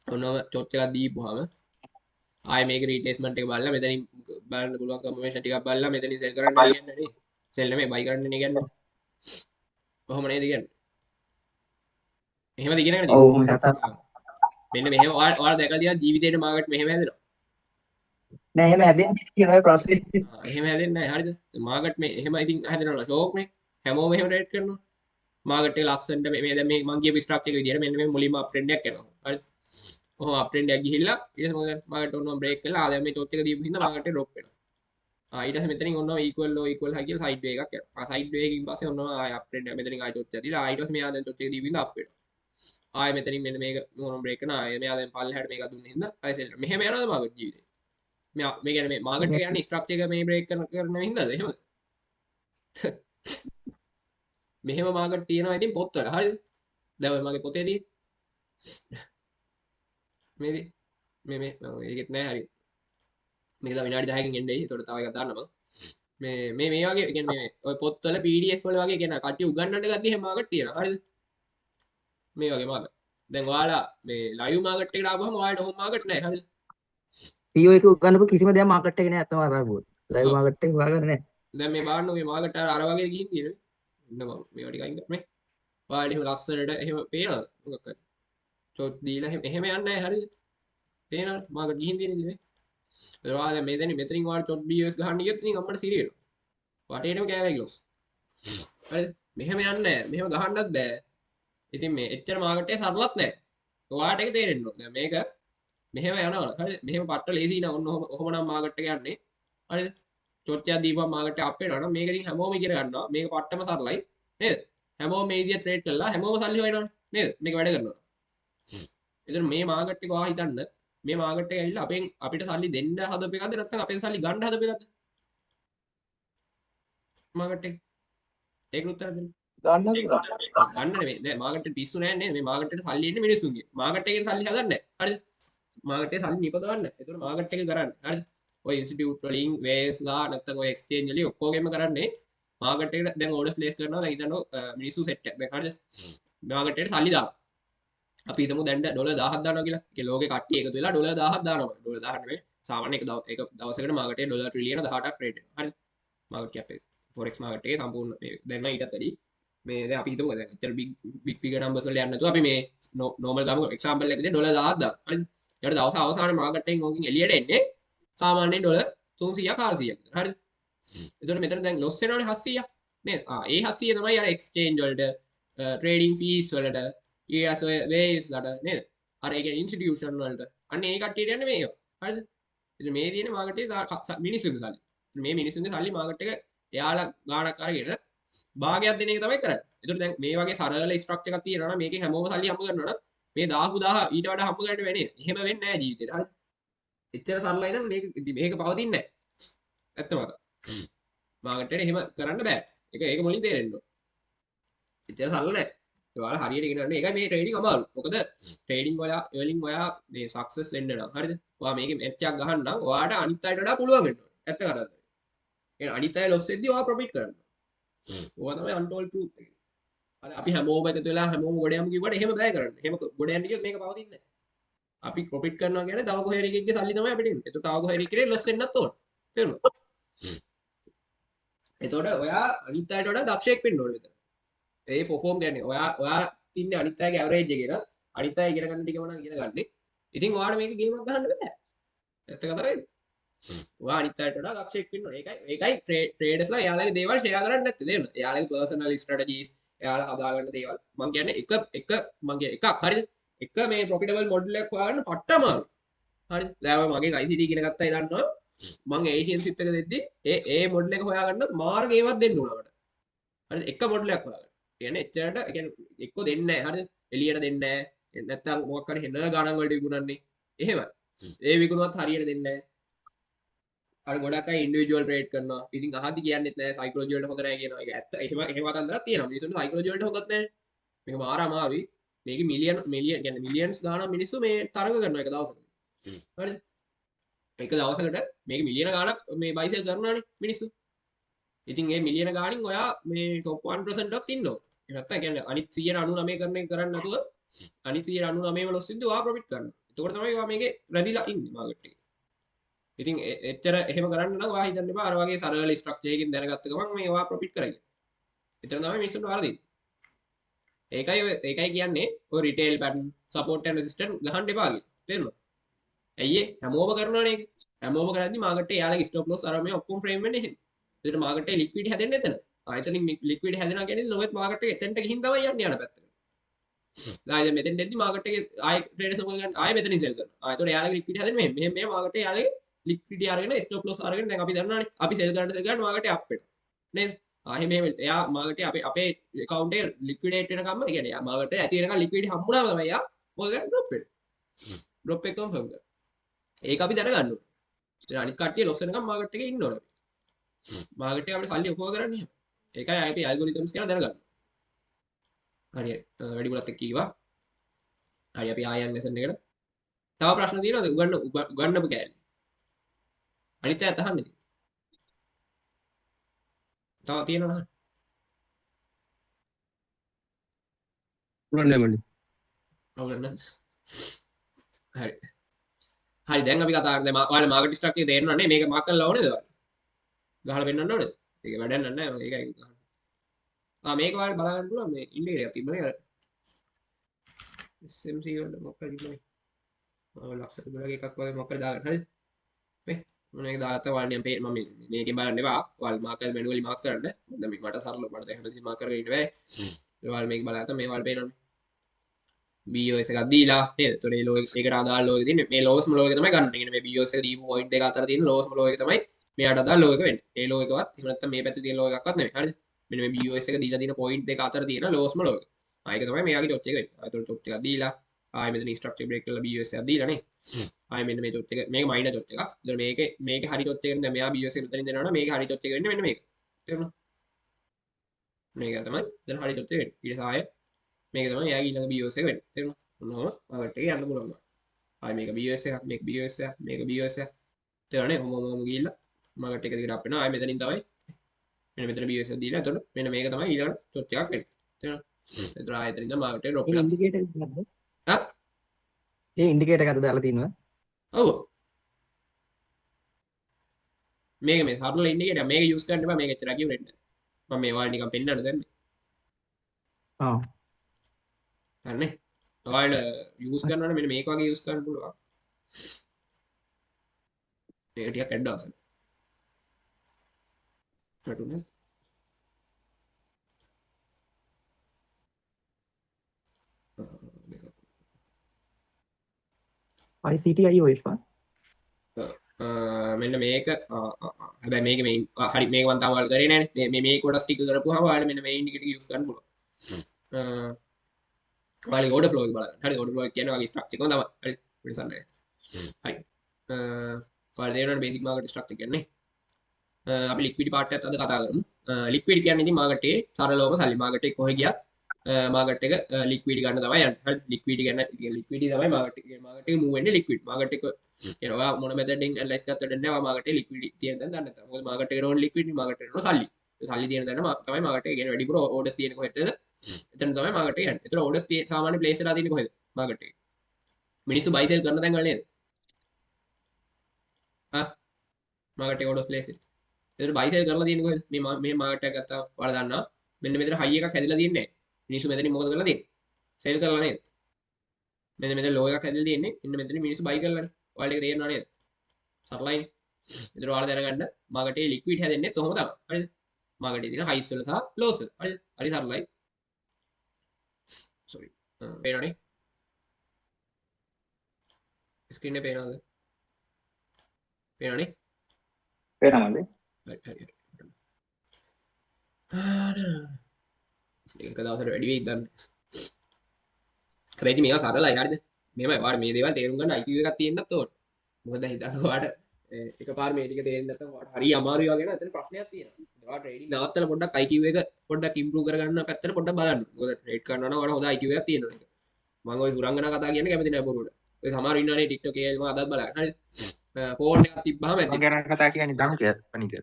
ඔන්නම චොට් එකක් දීපුවාම ආයේ මේක රීට්‍රේස්මන්ට් එක බලලා මෙතනින් බලන්න පුළුවන් confirmation ටිකක් බලලා මෙතනින් sell කරන්න කියන්නේ නේ. sell නෙමෙයි buy කරන්න නේ කියන්නේ. කොහොම නේද කියන්නේ? එහෙමද කියන්නේ නේද? ඔව් මෙන්න මෙහෙම ඔයාලා දැකලා තියෙනවා ජීවිතේට මාකට් මෙහෙම හැදෙනවා. නෑ එහෙම හැදෙන්නේ කියලා ප්‍රශ්නේ. එහෙම හැදෙන්නේ නැහැ හරිද? මාකට් මේ එහෙම ඉතින් හැදෙනවා ෂෝක් නේ. හැමෝම එහෙම ට්‍රේඩ් කරනවා. මාකට් එක ලස්සනට මේ දැන් මේ මම කියපු ස්ට්‍රක්චර් එක විදියට මෙන්න මේ මුලින්ම අප් ට්‍රෙන්ඩ් එකක් යනවා. හරිද? ඔහොම අප් ට්‍රෙන්ඩ් එකක් ගිහිල්ලා ඊට පස්සේ මාකට් ඔන්න බ්‍රේක් කරලා ආ දැන් මේ ටොච් එක දීපු හින්දා මාකට් එක ඩ්‍රොප් වෙනවා. ඊට පස්සේ මෙතනින් ඔන්න equal low equal high කියලා සයිඩ් වේ එකක් යනවා. සයිඩ් වේ එකකින් පස්සේ ඔන්න ආය අප් ට්‍රෙන්ඩ් එක මෙතනින් ආය ටොච් එක දීලා ඊට පස්සේ මෙයා දැන් ටොච් එක දීපු හින්දා අප් වෙනවා. ආය මෙතනින් මෙන්න මේක මොන බ්‍රේක් කරන ආය මෙයා දැන් පල්ලෙහාට මේක දුන්න හින්දා ආය සෙල් මෙහෙම යනවාද මාකට් ජීවිතේ මේ කියන්නේ මේ මාකට් එක යන්නේ ස්ට්‍රක්චර් එක මේ බ්‍රේක් කරන හින්දාද එහෙමද මෙහෙම මාකට් තියෙනවා ඉතින් පොත්වල හරිද දැන් ඔය මගේ පොතේ තියෙන්නේ මේ ඒකෙත් නෑ හරිද මේක තව විනාඩි 10කින් එන්නේ ඒකට තව එකක් දාන්න මම මේ වගේ කියන්නේ මේ ඔය පොත්වල PDF වල වගේ කියන කට්ටිය උගන්වන්න ගත්තී එහෙම මාකට් තියෙනවා හරිද මේ වගේ මාකට් දැන් ඔයාලා මේ ලයිව් මාකට් එකට ආවම ඔයාලට හෝම් මාකට් නැහැ හරිද PO එක උගන්නපු කිසිම දෙයක් මාකට් එකේ නෑ අතම අරගුවොත් ලයිව් මාකට් එක හොයාගන්න නෑ දැන් මේ බලන්න මේ මාකට් අර වගේ ගිහින් තියෙනවා ඉන්න මම මේවා ටික අයින් කරන්නේ ඔයාලට එහෙම ලස්සනට එහෙම පේනවද මොකක් හරි චොට් දීලා එහෙම යන්නේ නැහැ හරිද පේනවද මාකට් ගිහින් තියෙන ඉතින් ඒ ඔයාලා මෙතනින් ඔයාලට චොට් BOS ගහන්න ගියොත් ඉතින් අම්මට සිරි වෙනවා වටේටම කෑවේ ගලොස් හරිද මෙහෙම යන්නේ නැහැ මෙහෙම ගහන්නත් බෑ ඉතින් මේ එච්චර මාකට් එක සරලත් නැහැ. ඔයාලට ඒක තේරෙන්න ඕනේ. දැන් මේක මෙහෙම යනවා. හරිද? මෙහෙම පට්ට ලේසි නා ඔන්න ඔහොම නම් මාකට් එක යන්නේ. හරිද? චොට්ටියක් දීපුවම මාකට් එක අප් වෙනවා නම් මේක ඉතින් හැමෝම ඉගෙන ගන්නවා. මේක පට්ටම සරලයි. නේද? හැමෝම මේ විදිහට ට්‍රේඩ් කරලා හැමෝම සල්ලි හොයනවනේ. නේද? මේක වැඩ කරනවා. එතන මේ මාකට් එක ඔයා හිතන්න මේ මාකට් එක ඇවිල්ලා අපිට සල්ලි දෙන්න හදපු එකක්ද නැත්නම් අපෙන් සල්ලි ගන්න හදපු එකක්ද? මාකට් එක ඒක උත්තර දෙන්න. ගන්න නෙමෙයි දැන් මාකට් එක පිස්සු නෑ නේද මේ මාකට් එකට සල්ලි එන්නේ මිනිස්සුන්ගේ මාකට් එකෙන් සල්ලි හදන්නේ නැහැ හරිද මාකට් එකේ සල්ලි නිපදවන්න ඒතකොට මාකට් එක කරන්නේ හරිද ඔය ඉන්ස්ටිටියුට් වලින් වේස්ලා නැත්නම් ඔය එක්ස්චේන්ජ් වලින් ඔක්කොගෙම කරන්නේ මාකට් එකට දැන් ඕඩර්ස් ප්ලේස් කරනවා දැන් හිතන්න මිනිස්සු සෙට් එකක් දැන් හරිද මාකට් එකට සල්ලි දානවා අපි හිතමු දැන් ඩොලර් 1000ක් දානවා කියලා ඒ ලෝකේ කට්ටිය එකතු වෙලා ඩොලර් 1000ක් දානවා ඩොලර් 1000 නෙමෙයි සාමාන්‍ය එක දවසකට මාකට් එකේ ඩොලර් ට්‍රිලියන 18ක් ට්‍රේඩ් වෙනවා හරිද මාකට් කැප් එක ෆොරෙක්ස් මාකට් එකේ සම්පූර්ණ මේ දැන් නම් ඊටත් වැඩි මේ දැන් අපි හිතමු දැන් ඇත්තට බිග් ෆිගර් නම්බර්ස් වලට යන්න නැතුව අපි මේ නෝමල් ගමු එක්සැම්පල් එකකදී ඩොලර් 1000ක් දාන්න හරිද ඊට දවස් අවසානයේ මාකට් එකෙන් ඕකෙන් එළියට එන්නේ සාමාන්‍යයෙන් ඩොලර් 300ක් 400ක් හරිද එතකොට මෙතන දැන් ලොස් වෙනවනේ 700ක් නේද ඒ 700 තමයි අර එක්ස්චේන්ජ් වලට ට්‍රේඩින් ෆීස් වලට ඊට ඔය වේස් වලට නේද අර ඒ කියන්නේ ඉන්ස්ටිටියුෂන් වලට අන්න ඒ කට්ටියට යන්නේ මේක හරිද ඉතින් මේ තියෙන මාකට් එකේ මිනිස්සුන්ගේ සල්ලි මේ මිනිස්සුන්ගේ සල්ලි මාකට් එක එයාලා ගාණක් අරගෙන භාගයක් දෙන එක තමයි කරන්නේ එතකොට දැන් මේ වගේ සරල ස්ට්‍රක්චර් එකක් තියෙනවා නම් මේකේ හැමෝම සල්ලි හම්බ කරනවා නම් මේ 1000 ඊට වඩා හම්බ කරන්න වෙන්නේ එහෙම වෙන්නේ නැහැ ජීවිතේට හරිද එච්චර සරලයි නම් මේක පවතින්නේ නැහැ ඇත්තම මාකට් එකට එහෙම කරන්න බෑ ඒක මුලින් තේරෙන්න ඕන එච්චර සරල නැහැ ඔයාලා හරියට ඉගෙන ගන්න ඒකයි මේ ට්‍රේඩින් අමාරු මොකද ට්‍රේඩින් වලින් ඔයා මේ සක්සස් වෙන්න නම් හරිද ඔයා මේකේ මැච් එකක් ගහන්න නම් ඔයාට අනිත් අයට වඩා පුළුවන් වෙන්න ඕන ඇත්ත කතාවද ඒ අනිත් අය ලොස් වෙද්දී ඔයා ප්‍රොෆිට් කරන්න ඕවා තමයි අන්ටෝල්ඩ් ට්‍රූත් එක අර අපි හැමෝම එකතු වෙලා හැමෝම ගොඩ යමු කිව්වට එහෙම බෑ කරන්න එහෙම ගොඩ යන්න කිව්වොත් මේක පවතින්නේ නැහැ අපි ප්‍රොෆිට් කරනවා කියන්නේ තව කොහේ හරි එකෙක්ගේ සල්ලි තමයි අපිට එන්නේ ඒක තව කොහේ හරි එකේ ලොස් වෙන්නත් ඕන තේරුණාද එතකොට ඔයා අනිත් අයට වඩා දක්ෂයෙක් වෙන්න ඕනේ මෙතන ඒ පොෆෝම් කියන්නේ ඔයා ඉන්නේ අනිත් අයගේ ඇවරේජ් එකේ න අනිත් අය ඉගෙන ගන්න ටිකම නම් ඉගෙන ගන්න. ඉතින් ඔයාලා මේක ගේමක් ගහන්න බෑ. ඇත්ත කතාවද? ඔයා අනිත් අයට වඩා දක්ෂයෙක් වෙන්න ඕනේ. ඒකයි ට්‍රේඩර්ස්ලා එයාලගේ දේවල් ෂෙයා කරන්නේ නැත්තේ තේරෙනවද? එයාලගේ පර්සනල් ස්ට්‍රැටජිස් එයාලා හදාගන්න දේවල්. මම කියන්නේ එකක් හරිද? එක මේ ප්‍රොෆිටබල් මොඩල් එකක් හොයාගන්න පට්ට අමාරුයි. හරිද? දැන් ඔය මගේ ICT ඉගෙන ගත්තා ඒ දන්නවා. මම ඒෂියන් සිත් එක දෙද්දි ඒ මොඩල් එක හොයාගන්න මාර්ගයවත් දෙන්න උනා මට. හරිද? එක මොඩල් එකක් හොයාගන්න. කියන්නේ එච්චරට කියන්නේ එක්ක දෙන්නේ නැහැ හරිද එළියට දෙන්නේ නැහැ නැත්තම් මොකක් හරි හෙන ගණන් වලට විකුණන්නේ එහෙම ඒ විකුණුවත් හරියට දෙන්නේ නැහැ අර ගොඩක් අය ඉන්ඩිවිජුවල් ට්‍රේඩ් කරනවා ඉතින් අහද්දි කියන්නෙත් නැහැ සයිකොලොජි වලට හොඳ නැහැ කියනවා ඒක ඇත්ත එහෙම වතන්දරක් තියෙනවා මිනිස්සුන්ට සයිකොලොජි වලට හොඳත් නැහැ මේක මාර අමාරුයි මේක මිලියන් කියන්නේ මිලියන්ස් ගාණක් මිනිස්සු මේ තරඟ කරනවා එක දවසකට හරිද එක දවසකට මේක මිලියන ගාණක් මේ බයි සෙල් කරනවානේ මිනිස්සු ඉතින් ඒ මිලියන ගාණින් ඔයා මේ টොප් 1% ක් ඉන්නවා නැත්තම් කියන්නේ අනිත් 199 කරන එක කරන්නේ නැතුව අනිත් 199ම ලොස් වෙද්දී ඔයා ප්‍රොෆිට් කරනවා. එතකොට තමයි ඔයා මේකේ රැඳිලා ඉන්නේ මාකට් එකේ. ඉතින් එච්චර එහෙම කරන්න නම් ඔයා හිතන්න එපා අර වගේ සරල ස්ට්‍රක්චර් එකකින් දැනගත්ත ගමන් මේ ඔයා ප්‍රොෆිට් කරයි. එතන තමයි මිනිස්සුන්ට වරදින්නේ. ඒකයි කියන්නේ ඔය retail pattern support and resistant ගහන්න එපා කියලා. තේරුණාද? ඇයි ඒ හැමෝම කරනවනේ ඒක. හැමෝම කරද්දි මාකට් එකේ යාලගේ ස්ටොප් ලොස් අර මේ ඔක්කොම ෆ්‍රේම් වෙන්නේ එහෙම. ඒකට මාකට් එකේ ලික්විඩ් හැදෙන්නේ එතන. ආයතනින් ලික්විඩ් හැදෙනවා කියන්නේ ලොවෙත් මාකට් එක එතෙන්ට ගිහින් තමයි යන්නේ යන පැත්තට. දැන් මෙතෙන් දෙද්දි මාකට් එකේ ආයෙ ට්‍රේඩර්ස් මොකද ගන්න ආයෙ මෙතනින් සෙල් කරනවා. ආයතන යාලගේ ලික්විඩ් හැදෙන්නේ මෙහෙම මාකට් එකේ යාලගේ ලික්විඩ් අරගෙන ස්ටොප් ලොස් අරගෙන දැන් අපි දන්නවානේ අපි සෙල් ගන්න මාකට් එක අප් වෙනවා. නේද? ආයෙ මෙහෙම එයා මාකට් එකේ අපේ account එක ලික්විඩේට් වෙනකම්ම කියන්නේ යා මාකට් එක ඇති වෙනකම් ලික්විඩ් හම්බුනාම තමයි යා මොකද ගන්න ඩ්‍රොප් වෙන්නේ. ඩ්‍රොප් එක කන්ෆර්ම් කරනවා. ඒක අපි දැනගන්න ඕනේ. ඉතින් අනිත් කට්ටිය ලොස් වෙනකම් මාකට් එකේ ඉන්න ඕනේ. මාකට් එකේ අපිට සල්ලි ඔක්කොම කරන්නේ එහෙම. ඒකයි අපි ඇල්ගොරිතම්ස් කියලා දැනගන්න. හරි වැඩි පුලත් එක්ක කීවා. හරි අපි ආයන් ලෙසන් එකට. තව ප්‍රශ්න තියෙනවද? උගන්නපු කෑලි. අනිත් අයත් අහන්න ඉතින්. තව තියෙනවද? පුළුවන් මල්ලි. ඔව් හරි. හරි දැන් අපි කතා කරන්නේ ඔයාලා මාකට් ස්ට්‍රක්චර් එක තේරෙනවද නේ? මේක මාක් කරලා ඕනේද ඔයාලා? ගහලා පෙන්නන්න ඕනේද? ඒක වැඩක් නැහැ මම ඒකයි ගහන්නේ. මේක ඔයාලා බලන්න පුළුවන් මේ ඉන්ඩිකේටර් එකක් තිබ්බනේ අර SMC වල මොකක්ද තිබ්බනේ. ලක්ෂ ඩොලර් එකක් වගේ මොකක්ද දාගන්න හරිද? මේ මොන එක දාගත්තා ඔයාලා මම මේකෙන් බලන්න එපා. ඔයාලා මාකර් මැනුවලි මාක් කරන්න. දැන් මේක මට සරලව මට දැන් හැමතිස්සෙම මාක් කරගෙන ඉන්න බෑ. ඔයාලා මේක බලගත්තා මේ ඔයාලා පේනවනේ. BOS එකක් දීලා නේද? ඒතකොට මේ ලෝක ඒකට අදාළ ලෝක තියෙන්නේ මේ ලෝස්ම ලෝක තමයි ගන්න. කියන්නේ මේ BOS එක දීපු පොයින්ට් එක අතර තියෙන ලෝස්ම ලෝක එක තමයි මෙයාට අදාළ ලෝක වෙන්නේ. ඒ ලෝක එකවත් එහෙම නැත්නම් මේ පැත්තේ තියෙන ලෝක එකක්වත් නෙමෙයි. හරිද? මෙන්න මේ BOS එක දීලා තියෙන පොයින්ට් දෙක අතර තියෙන ලෝස්ම ලෝක. ඒක තමයි මෙයාගේ ඩොට් එක වෙන්නේ. ඒතකොට ඩොට් එකක් දීලා ආයෙ මෙතන ස්ට්‍රක්චර් බ්‍රේක් කරලා BOS එකක් දීලා නේ. ආයෙ මෙන්න මේ ඩොට් එක මේක මයිනර් ඩොට් එකක්. ඒතකොට මේකේ හරි ඩොට් එකෙන් දැන් මෙයා BOS එක මෙතනින් දෙනවනම් මේකේ හරි ඩොට් එක වෙන්නේ මෙන්න මේක. තේරුණා? මේක තමයි දැන් හරි ඩොට් එක වෙන්නේ. ඊට සාය මේක තමයි එයාගේ ඊළඟ BOS එක වෙන්නේ. තේරුණා? මොනවද මාකට් එකේ යන්න පුළුවන්. ආයි මේක BOS එකක් මේක BOS එකක් මේක BOS එකක් තේරෙන්නේ කොහොමම ගිහිල්ලා මාකට් එක දිගට අප් වෙනවා. ආයි මෙතනින් තමයි මෙන්න මෙතන BOS එක දීලා එතකොට මෙන්න මේක තමයි ඊළඟ ටොච් එකක් වෙන්නේ. තේරෙනවද? එතකොට ආයි එතනින් තමයි මාකට් එක ඩ්‍රොප් වෙනවා. ඉන්ඩිකේටර් එකක්ද? හා? ඒ ඉන්ඩිකේටර් එකක්ද දාලා තියෙනවා? ඔව්. මේක මේ සරල ඉන්නේ කියලා මේක යූස් කරන්න එපා මේක එච්චර කිව්වෙන්න මම මේ ඔයාලට නිකන් පෙන්නන්න දෙන්නේ ආ හරිනේ ඔයාලට යූස් කරනවනේ මෙන්න මේක වගේ යූස් කරන්න පුළුවන් මේක ටිකක් ඇඩ්වාන්ස් හරිනේ ICT IOF මෙන්න මේක හැබැයි මේක මේ හරි මේක මම තාම වල කරේ නැහැ මේ කොටස් ටික කරපුවාම ඔයාලා මෙන්න මේ ඉන්ඩිකේටර් යූස් කරන්න පුළුවන් ඔයාලගේ ඕඩර් ෆ්ලෝ එක බලන්න හරි ඕඩර් ෆ්ලෝ එක කියන්නේ වගේ ස්ට්‍රක්චර් එක තමයි හරි වෙනසක් නැහැ හරි ඔයාලා තේරෙනවද බේසික් මාකට් ස්ට්‍රක්චර් කියන්නේ අපි ලික්විඩ් පාර්ට් එකත් අද කතා කරමු ලික්විඩ් කියන්නේ ඉතින් මාකට් එකේ සරලවම සල්ලි මාකට් එක කොහෙ ගියත් මාකට් එක ලික්විඩ් ගන්න තමයි යන්නේ හරි ලික්විඩ් ගන්න ලික්විඩ් තමයි මාකට් එක මූව් වෙන්නේ ලික්විඩ් මාකට් එක ඒනවා මොන මෙතඩින් ඇනලයිස් කරද්දී දෙන්නේ ඔයා මාකට් එකේ ලික්විඩ් තියෙන තැන දන්න නැත්නම් මොකද මාකට් එකේ රෝන් ලික්විඩ් මාකට් එකේ සල්ලි සල්ලි තියෙන තැන තමයි මාකට් එක කියන්නේ වැඩිපුර ඕඩර්ස් තියෙන කොහෙද එතන තමයි මාකට් එක යන්නේ ඒතර ඕඩර්ස් සාමාන්‍ය ප්ලේස් වෙලා තියෙන්නේ කොහෙද මාකට් එකේ මිනිස්සු බයි සෙල් කරන තැන් වල නේද මාකට් එක ඕඩර්ස් ප්ලේස් ඒතර බයි සෙල් කරලා තියෙන්නේ කොහෙද මේ මාකට් එක ගත්තා ඔයාලා දන්නවා මෙන්න මෙතන හයි එකක් හැදිලා තියෙන්නේ මිනිස්සු මෙතනින් මොකද කරලා තියෙන්නේ සෙල් කරලා නේද මෙතන ලෝ එකක් හැදිලා තියෙන්නේ ඉන්න මෙතන මිනිස්සු බයි කරලානේ ඔයාලට ඒක තේරෙනව නේද සරලයිනේ ඒතර ඔයාලා දැනගන්න මාකට් එකේ ලික්විඩ් හැදෙන්නේ කොහොම තමයි හරිද මාකට් එකේ තියෙන හයිස් වල සහ ලෝස් වල හරිද හරි සරලයි සෝරි පේනවනේ ස්ක්‍රීන් එකේ පේනවද පේනවනේ පේනවද හරි ඒක දවසට වැඩි වෙයි දන්න හැබැයි මේවා සරලයි හරිද මෙහෙම ඔයාලා මේ දේවල් තේරුම් ගන්න IQ එකක් තියෙන්නත් ඕන මොකද හිතන්න ඔයාලට එකපාර මේ ටික තේරෙන්නේ නැත්නම් ඔයාලට හරි අමාරුයි වගේ නේද එතන ප්‍රශ්නයක් තියෙනවා ඔයාලා ට්‍රේඩින් නවත්තලා පොඩ්ඩක් IQ එක පොඩ්ඩක් ඉම්ප්‍රූව් කරගන්න පැත්තට පොඩ්ඩක් බලන්න මොකද ට්‍රේඩ් කරනවා නම් ඔයාලා හොඳ IQ එකක් තියෙනවා ඒක මම ওই සුරංගනා කතා කියන්නේ කැමති නෑ බොරුවට ඔය සමහර ඉන්නවනේ TikTok එකේ මම අදත් බලන්න හරිද ෆෝන් එකක් තිබ්බහම ඇති මම ගැන කතා කියන්නේ දනු කිය අනික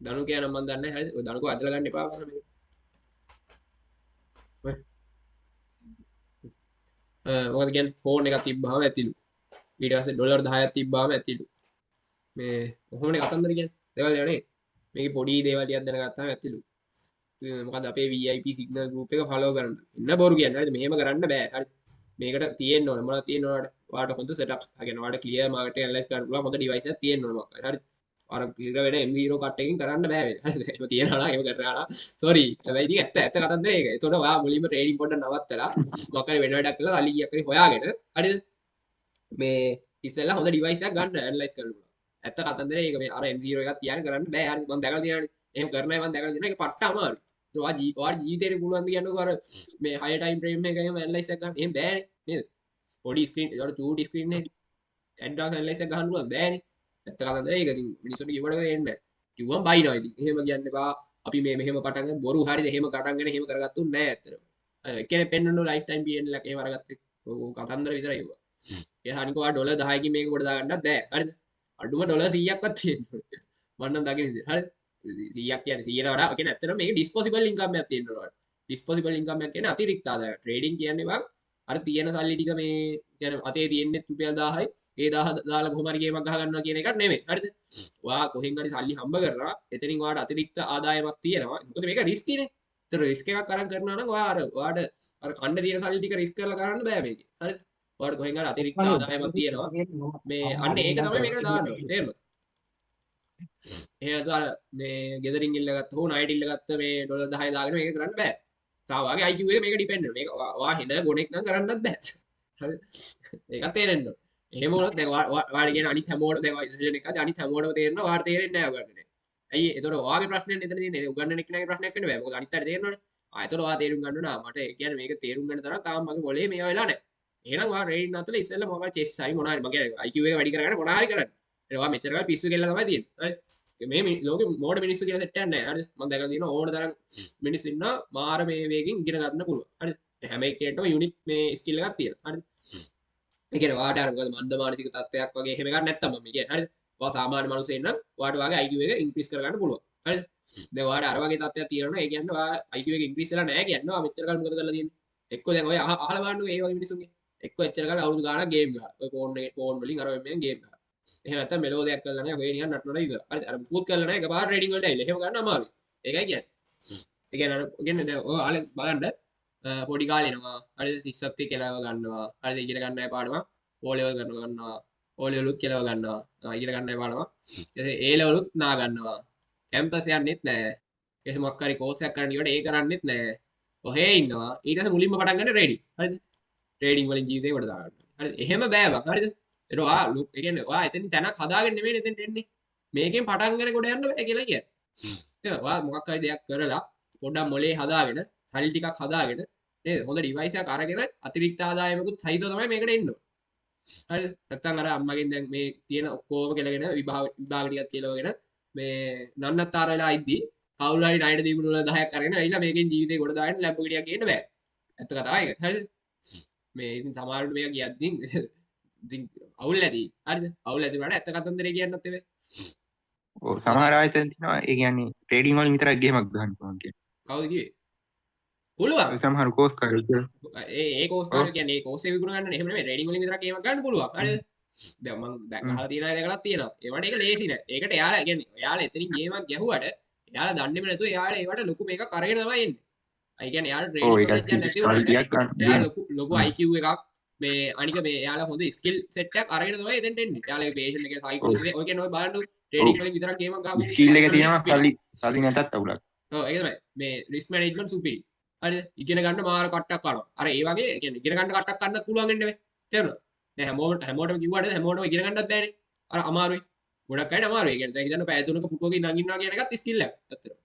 දනු කියන මම දන්නේ නැහැ හරිද ඔය දනුකෝ අදලා ගන්න එපා කරන මේක මොකද කියන්නේ ෆෝන් එකක් තිබ්බහම ඇතිලු ඊට පස්සේ ඩොලර් 10ක් තිබ්බහම ඇතිලු මේ කොහොමනේ කතන්දර කියන්නේ දේවල් යන්නේ මේකේ පොඩි දේවල් ටිකක් දැනගත්තාම ඇතිලු මොකද අපේ VIP සිග්නල් ගෲප් එක ෆලෝ කරන්න ඉන්න බොරු කියන්නේ හරිද මෙහෙම කරන්න බෑ හරි මේකට තියෙන්න ඕන මොනවද තියෙන්න ඕනද ඔයාලට හොඳ සෙටප්ස් يعني ඔයාලට ක්ලියර් මාකට් එක ඇනලයිස් කරන්න පුළුවන් හොඳ ඩිවයිස් එකක් තියෙන්න ඕන මොකක්ද හරි අර පිළිර වෙන M0 කට් එකකින් කරන්න බෑ හරිද ඒක තියනවා නම් ඒක කරනවා සෝරි හැබැයි ඉතින් ඇත්ත කතන්දර ඒක ඒතකොට ඔයා මුලින්ම ට්‍රේඩින් පොඩ්ඩක් නවත්තලා මොකක් හරි වෙන වැඩක් කරලා සල්ලි කීයක් හරි හොයාගෙන හරිද මේ ඉස්සෙල්ලා හොඳ ඩිවයිස් එකක් ගන්න ඇනලයිස් කරන්න පුළුවන් ඇත්ත කතන්දරේ ඒක මේ අර M0 එකක් තියාගෙන කරන්න බෑ හරි මම දැකලා තියෙනවානේ එහෙම කරන අය මම දැකලා තියෙනවා ඒක පට්ට අමාරුයි ඔයාලා ජීවිතේට පුළුවන් ද කියන්නකෝ අර මේ හයි ටයිම් ෆ්‍රේම් එකකම ඇනලයිස් එක ගන්න එහෙම බෑනේ නේද පොඩි ස්ක්‍රීන් ඒකට චූටි ස්ක්‍රීන් එකේ ඇඩ්වාන්ස් ඇනලයිස් එක ගන්න පුළුවන් බෑනේ ඇත්ත කතන්දරේ ඒක ඉතින් මිනිස්සුන්ට කිව්වට වෙන්නේ නැහැ කිව්වම බයිනවා ඉතින් එහෙම කියන්න එපා අපි මේ මෙහෙම පටන් ගන්න බොරු හරියද එහෙම පටන් ගන්න එහෙම කරගත්තුත් නැහැ ඇත්තටම ඒ කියන්නේ පෙන්වන්න ලයිෆ් ටයිම් PNL එකක් එහෙම අරගත්තේ කතන්දර විතරයි ඒවා ඒ හරියක ඔයා ඩොලර් 10කින් මේක කොට දාගන්නත් බෑ හරිද අඩුම ඩොලර් 100ක්වත් තියෙනවා මම නම් දකින ඉතින් හරිද 100ක් කියන්නේ 100ට වඩා කියන්නේ ඇත්තටම මේක ඩිස්පොසිබල් ඉන්කම් එකක් තියෙනවා ඩිස්පොසිබල් ඉන්කම් එක කියන්නේ අතිරික්ත ආදායම ට්‍රේඩින් කියන්නේ බං අර තියෙන සල්ලි ටික මේ කියන්නේ අතේ තියෙන්නේ රුපියල් 1000යි ඒ 1000 දාලා කොහොම හරි ගේමක් ගහ ගන්නවා කියන එකක් නෙමෙයි හරිද ඔයා කොහෙන් හරි සල්ලි හම්බ කරලා එතනින් ඔයාට අතිරික්ත ආදායමක් තියෙනවා මොකද මේක රිස්කිනේ ඒතර රිස්ක් එකක් අරන් කරනවා නම් ඔයාට අර කණ්ඩ තියෙන සල්ලි ටික රිස්ක් කරලා කරන්න බෑ මේකේ හරිද ඔයාට කොහෙන් හරි අතිරික්ත ආදායමක් තියෙනවා මේ අන්න ඒක තමයි මේකට දාන්න ඕනේ තේරුණාද එහෙනම් අර මේ ගෙදරින් ඉල්ලගත්ත හෝ ණයට ඉල්ලගත්ත මේ ඩොලර් 10 දාගෙන මේක කරන්න බෑ සාවාගේ IQ එක මේක ඩිපෙන්ඩ් වෙනවා මේක ඔයා හින ගොනෙක් නම් කරන්නත් බෑ හරිද ඒකත් තේරෙන්න ඕනේ එහෙම වුණොත් දැන් ඔයාලා කියන අනිත් හැමෝටම දැන් ඔය ඉන්ජිනියර් එකත් අනිත් හැමෝටම තේරෙනවා ඔයාට තේරෙන්නේ නැහැ උගන්නන්නේ. ඇයි ඒතකොට ඔයාගේ ප්‍රශ්නේ එතන තියෙන්නේ උගන්නන එක්කෙනාගේ ප්‍රශ්නයක් වෙන්න බෑ. මොකද අනිත් අයට තේරෙනවනේ. ඒතකොට ඔයා තේරුම් ගන්න ඕන මට ඒ කියන්නේ මේක තේරුම් ගන්න තරම් තාම මගේ මොලේ මේවා වෙලා නැහැ. එහෙනම් ඔයා රේඩ් නතර ඉස්සෙල්ලා මොකක්ද චෙස් හරි මොනවා හරි මම කියන්නේ IQ එක වැඩි කරගන්න මොනවා හරි කරන්න. ඒ ඔයා මෙච්චර කල් පිස්සු කෙල්ල තමයි තියෙන්නේ. හරි. මේ ලෝකෙ මෝඩ මිනිස්සු කියලා සෙට් එකක් නැහැ. හරි. මම දැකලා තියෙනවා ඕන තරම් මිනිස්සු ඉන්නවා මාර මේ වේගෙන් ඉගෙන ගන්න පුළුවන්. හරි. හැම එකකටම යුනික් මේ ස්කිල් එකක් තියෙනවා. හරි. ඒ කියන්නේ ඔයාට අර මොකද මන්ද මානසික තත්ත්වයක් වගේ එහෙම එකක් නැත්තම් මම කියන්නේ හරිද? ඔයා සාමාන්‍ය මිනිහෙක් නම් ඔයාට වාගේ IQ එක ඉන්ක්‍රීස් කරගන්න පුළුවන්. හරිද? දැන් ඔයාට අර වගේ තත්ත්වයක් තියෙනවා ඒ කියන්නේ ඔයා IQ එක ඉන්ක්‍රීස් වෙලා නැහැ කියන්නේ ඔයා මෙච්චර කල් මොකද කරලා තියෙන්නේ? එක්ක දැන් ඔය අහලා බලන්නකෝ ඒ වගේ මිනිස්සුන්ගේ. එක්ක එච්චර කල් අවුරුදු ගාණක් ගේම් ගහලා. ඔය ෆෝන් වලින් අර මෙන් ගේම් ගහලා. එහෙම නැත්නම් මෙලෝ දෙයක් කරලා නැහැ ඔය නිකන් නටනවා ඉවර. හරිද? අර මුකුත් කරලා නැහැ එකපාර රේඩින් වලට ඇවිල්ලා. එහෙම ගන්න අමාරුයි. ඒකයි කියන්නේ. ඒ කියන්නේ අර කියන්නේ දැන් ඔය ආලේ බලන්න පොඩි කාලේ එනවා. හරිද? සිස්සක්ති කියලා ගන්නවා. හරිද? ඉගෙන ගන්න අය පාඩම ඕ ලෙවල් ගන්නවා. ඕ ලෙවලුත් කියලා ගන්නවා. ඉගෙන ගන්න අය පාඩම. ඊට ඒ ලෙවලුත් නා ගන්නවා. කැම්පස් යන්නෙත් නැහැ. එහෙම මොකක් හරි කෝස් එකක් කරන්න ඉවට ඒ කරන්නෙත් නැහැ. ඔහේ ඉන්නවා. ඊට පස්සේ මුලින්ම පටන් ගන්න රේඩි. හරිද? ට්‍රේඩින් වලින් ජීවිතේ කොට දාගන්න. හරිද? එහෙම බෑ බං. හරිද? ඒක ඔයා ඒ කියන්නේ ඔයා එතනින් තැනක් හදාගෙන නෙමෙයි එතෙන්ට එන්නේ. මේකෙන් පටන් ගන්න කොට යන්න බෑ කියලා කියන්නේ. ඒක ඔයා මොකක් හරි දෙයක් කරලා පොඩ්ඩක් මොලේ හදාගෙන, සල්ලි ටිකක් හදාගෙන නේද? හොඳ ඩිවයිස් එකක් අරගෙන අතිරික්ත ආදායමකුත් සහිතව තමයි මේකට එන්න ඕනේ. හරිද? නැත්තම් අර අම්මගෙන් දැන් මේ තියෙන ඔක්කොම කෙලගෙන විභාග ටිකක් කියලාගෙන මේ නන්නත්තර වෙලා ඉද්දි කවුරු හරි ණයට දීපු වල 10ක් අරගෙන ඇවිල්ලා මේකෙන් ජීවිතේ කොට දාගෙන ලැම්බෝගිනියක් ගේන්න බෑ. ඇත්ත කතාව ඒක. හරිද? මේ ඉතින් සමහරවිට මේක කියද්දි ඉතින් අවුල් ඇති. හරිද? අවුල් ඇති වුණාට ඇත්ත කතන්දරේ කියන්නත් එපේ. ඔව් සමහර ආයතන තියෙනවා ඒ කියන්නේ ට්‍රේඩින් වලින් විතරක් ගේමක් ගන්න පුළුවන් කියන්නේ. කවුද කිව්වේ? පුළුවන්. සමහර කෝස් කාර්යය ඒ කෝස් කාර්ය කියන්නේ ඒ කෝස් එක විකුණ ගන්න එහෙම නෙමෙයි රේඩින් වලින් විතරක් ගේමක් ගන්න පුළුවන්. හරිද? දැන් මම දැන් අහලා තියෙන අය දැකලා තියෙනවා. ඒවට ඒක ලේසි නෑ. ඒකට එයාලා කියන්නේ එයාලා එතනින් ගේමක් ගැහුවට එයාලා දන්නේම නැතුව එයාලා ඒවට ලොකු මේකක් අරගෙන තමයි එන්නේ. ඒ කියන්නේ එයාලා ට්‍රේඩින් ලොකු IQ එකක් මේ අනික මේ එයාලා හොඳ ස්කිල් සෙට් එකක් අරගෙන තමයි එතෙන්ට එන්නේ. එයාලගේ පේෂන් එකේ සයිකෝලොජි ඔය කියන්නේ ඔය බලන්න ට්‍රේඩින් වලින් විතරක් ගේමක් ගහපු ස්කිල් එක තියෙනවා සල්ලි නැතත් අවුලක්. ඔව් ඒක තමයි. මේ රිස්ක් මැනේජ්මන්ට් සුපිරි. හරිද? ඉගෙන ගන්න මාර කට්ටක් කරනවා. අර ඒ වගේ කියන්නේ ඉගෙන ගන්න කට්ටක් ගන්නත් පුළුවන් වෙන්නේ නෙවෙයි. තේරුණා? දැන් හැමෝටම කිව්වට හැමෝටම ඉගෙන ගන්නත් බෑනේ. අර අමාරුයි. ගොඩක් අයට අමාරුයි. ඒ කියන්නේ දැන් හිතන්න පැය 3ක පුටුවක ඉඳන් ඉන්නවා කියන එකත් ස්කිල් එකක්. ඇත්තටම.